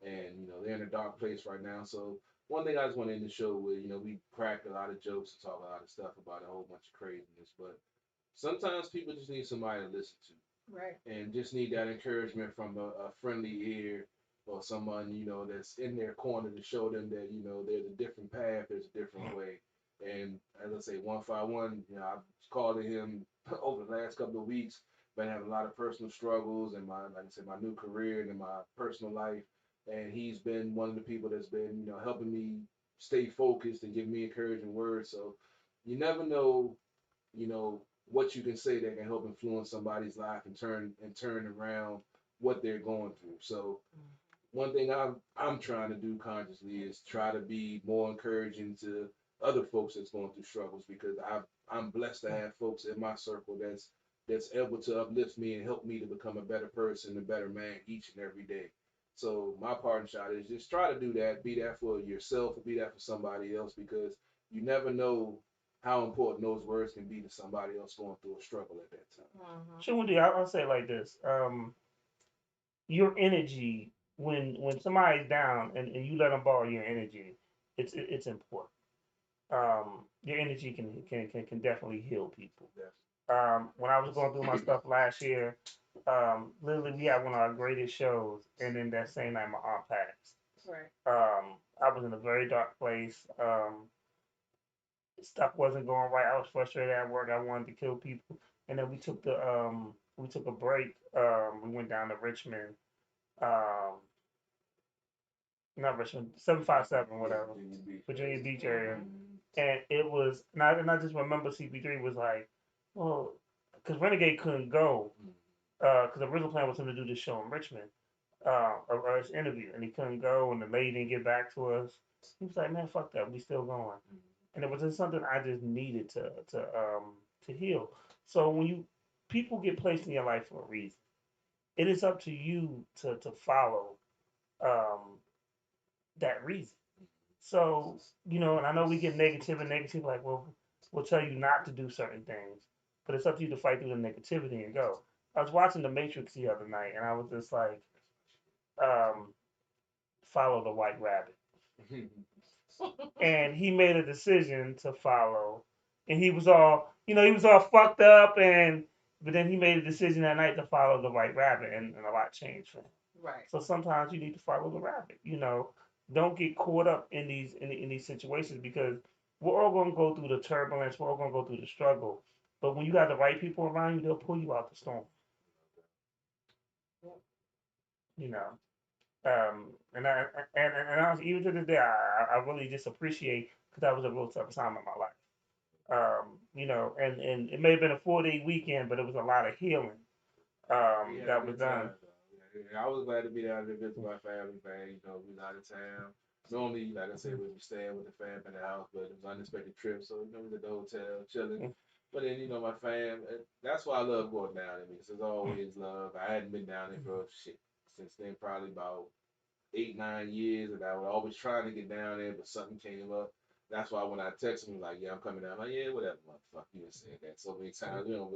And, they're in a dark place right now. So one thing I just want to end the show with, we crack a lot of jokes and talk a lot of stuff about a whole bunch of craziness, but sometimes people just need somebody to listen to. Right. And just need that encouragement from a friendly ear, or someone, that's in their corner to show them that, there's a different path, there's a different way. And as I say, 151, I've called him over the last couple of weeks, been having a lot of personal struggles in my, like I said, my new career and in my personal life. And he's been one of the people that's been, helping me stay focused and giving me encouraging words. So you never know, what you can say that can help influence somebody's life and turn around what they're going through. So one thing I'm trying to do consciously is try to be more encouraging to other folks that's going through struggles, because I'm blessed to have folks in my circle that's able to uplift me and help me to become a better person, a better man each and every day. So my parting shot is just try to do that, be that for yourself, or be that for somebody else, because you never know how important those words can be to somebody else going through a struggle at that time. Chumundi, I'll say it like this. Your energy, when somebody's down and you let them borrow your energy, it's important. Your energy can definitely heal people. When I was going through my stuff last year, literally we had one of our greatest shows, and then that same night my aunt passed. Right. I was in a very dark place. Stuff wasn't going right. I was frustrated at work. I wanted to kill people, and then we took a break. We went down to Richmond. Not Richmond, 757, whatever, Virginia Beach area. And it was, and I just remember CP3 was like, well, because Renegade couldn't go, because the original plan was him to do this show in Richmond, or his interview, and he couldn't go, and the lady didn't get back to us. He was like, man, fuck that, we still going. And it was just something I just needed to heal. So when people get placed in your life for a reason, it is up to you to follow that reason. So, and I know we get negative, like, well, we'll tell you not to do certain things, but it's up to you to fight through the negativity and go. I was watching The Matrix the other night, and I was just like, follow the white rabbit. And he made a decision to follow, and he was all fucked up, but then he made a decision that night to follow the white rabbit, and a lot changed for him. Right. So sometimes you need to follow the rabbit. Don't get caught up in these situations, because we're all gonna go through the turbulence. We're all gonna go through the struggle. But when you got the right people around you, they'll pull you out the storm. And I was, even to this day, I really just appreciate, because that was a real tough time in my life. And it may have been a 4-day weekend, but it was a lot of healing that was done. I was glad to be down there visit my family, man. We was out of town. Normally, like I said, we'd be staying with the fam in the house, but it was an unexpected trip, so we was at the hotel chilling. But then, my fam, that's why I love going down there, because there's always love. I hadn't been down there for since then, probably about 8-9 years, and I was always trying to get down there, but something came up. That's why when I text him, like, yeah, I'm coming down. I'm like, yeah, whatever, motherfucker. You done said that so many times. Then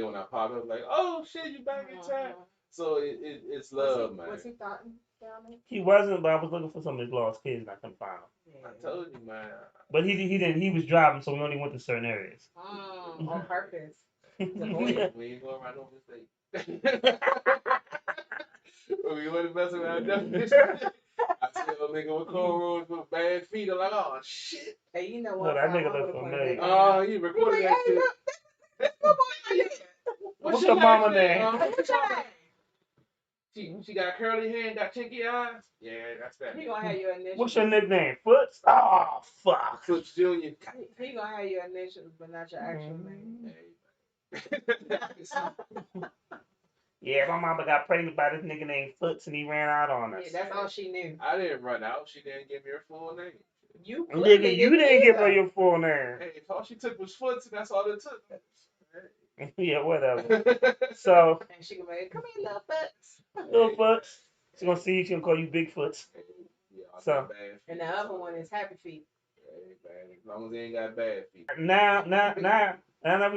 when I pop up, like, oh shit, you back in town. So it's love, man. Was he down there? He wasn't, but I was looking for some of his lost kids, and I couldn't find them. I told you, man. But he didn't. He was driving, so we only went to certain areas. On purpose. We ain't going right over the state. We went to mess around. I tell a nigga with cornrows with bad feet. I'm like, oh shit. Hey, you know what? That nigga look familiar. Oh, you recorded that shit. That's my boy. What's your mama name? She got curly hair and got chinky eyes. Yeah, that's that. He gonna have your initials. What's your nickname? Foots? Oh, fuck. Foots Junior. He gonna have your initials, but not your actual name. Yeah, my mama got pregnant by this nigga named Foots, and he ran out on us. Yeah, that's all she knew. I didn't run out. She didn't give me her full name. Nigga, you didn't give her your full name. Hey, all she took was Foots, and that's all it took. Yeah, whatever. So. And she gonna be like, come here, little Foots. Little Foots. She gonna see you. She gonna call you Big Foots. Yeah, so. And the other one is Happy Feet. As long as they ain't got bad feet. Now we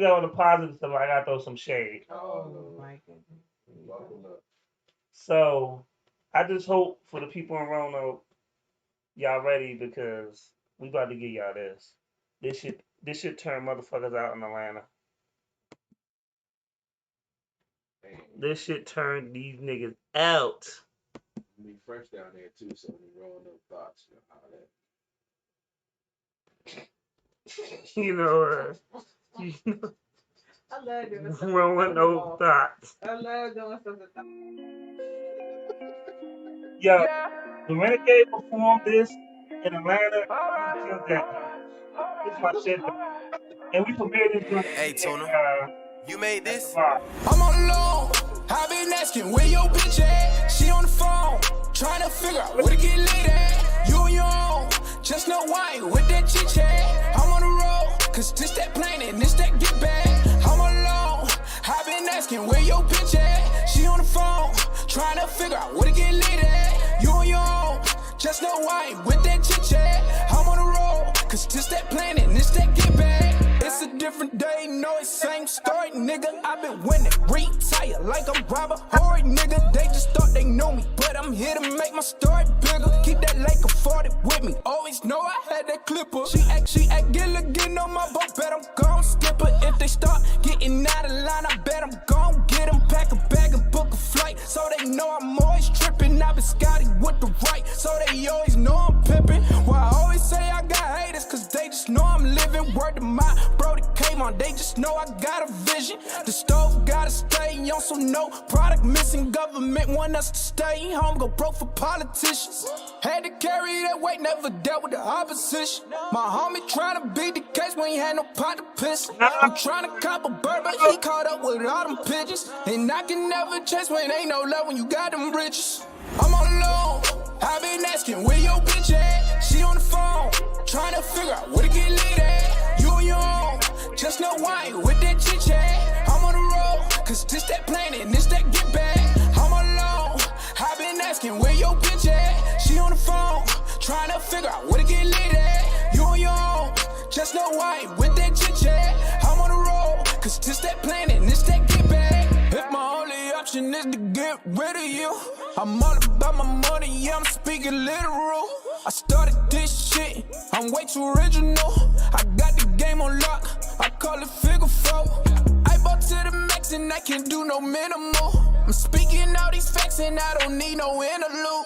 got all the positive stuff. I gotta throw some shade. Oh my goodness. Welcome up. So I just hope for the people in Roanoke, y'all ready, because we about to get y'all this. This should turn motherfuckers out in Atlanta. This shit turned these niggas out. We fresh down there too, so we Roanoke thoughts, how that. I love doing stuff. Rolling those thoughts. I love doing stuff. Yo, the Renegade performed this in Atlanta. Killed that. This is my shit. And we premiered this joint. Hey, Tuna, you made this? I'm on the low. I've been asking where your bitch at. She on the phone, trying to figure out where to get lit at. You on your own, just know why with that chit chat. I'm on the road, cause this that plane and this that get back. I'm on the low. I've been asking where your bitch at. She on the phone, trying to figure out where to get lit at. You on your own, just know why with that chit chat. I'm on the road, cause this that plane and this that get back. It's a different day, no, it's same story, nigga. I've been winning, retire like I'm Robert Horry, nigga. They just thought they knew me, but I'm here to make my story bigger. Keep that Laker 40 with me. Always know I had that clipper. She act Gilligan on my boat, bet I'm gon' skip her. If they start getting out of line, I bet I'm gon' get them. Pack a bag and book a flight, so they know I'm always tripping. I've been Scotty with the right, so they always know I'm pimping. Well, I always say I got haters, cause they just know I'm living. Word to my Brody came on, they just know I got a vision. The stove gotta stay on, so no product missing. Government want us to stay home, go broke for politicians. Had to carry that weight, never dealt with the opposition. My homie tryna beat the case when he had no pot to piss. I'm tryna cop a bird, but he caught up with all them pigeons. And I can never chase when ain't no love when you got them riches. I'm on the low, I've been asking where your bitch at. She on the phone, tryna figure out where to get lit at. You on your own, just know why with that chit chat. I'm on the road, cause this that plane and this that get back. I'm alone, I've been asking where your bitch at. She on the phone, tryna figure out where to get lit at. You on your own, just know why with that chit chat. I'm on the road, cause this that plane and this that get back. If my only option is to get rid of you, I'm all about my money, yeah, I'm speaking literal. I started this shit, I'm way too original. I got the game on lock, I call it figure four. I bought to the max and I can't do no minimal. I'm speaking all these facts and I don't need no interlude.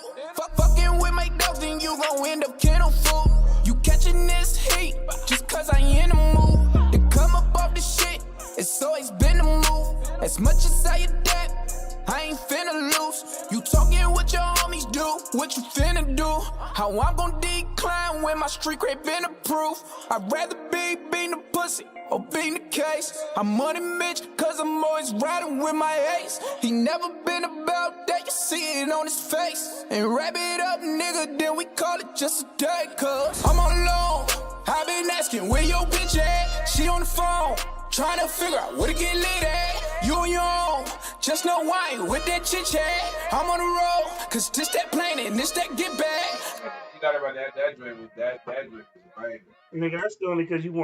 Fucking with my dogs and you gon' end up kennel food. You catching this heat, just cause I in the mood. To come up off the shit, it's always been the move. As much as I adapt, I ain't finna lose. You talking what your homies do, what you finna do. How I'm gon' decline when my street crate been approved. I'd rather be being the pussy or being the case. I'm money bitch, cause I'm always riding with my ace. He never been about that, you see it on his face. And wrap it up, nigga, then we call it just a day. Cause I'm all alone, I've been asking where your bitch at. She on the phone, tryna figure out where to get lit at. You on your own, just know why with that chit chat. I'm on the road, cause this that plane and this that get back. You got about that joint with that joint. Nigga, that's only because you want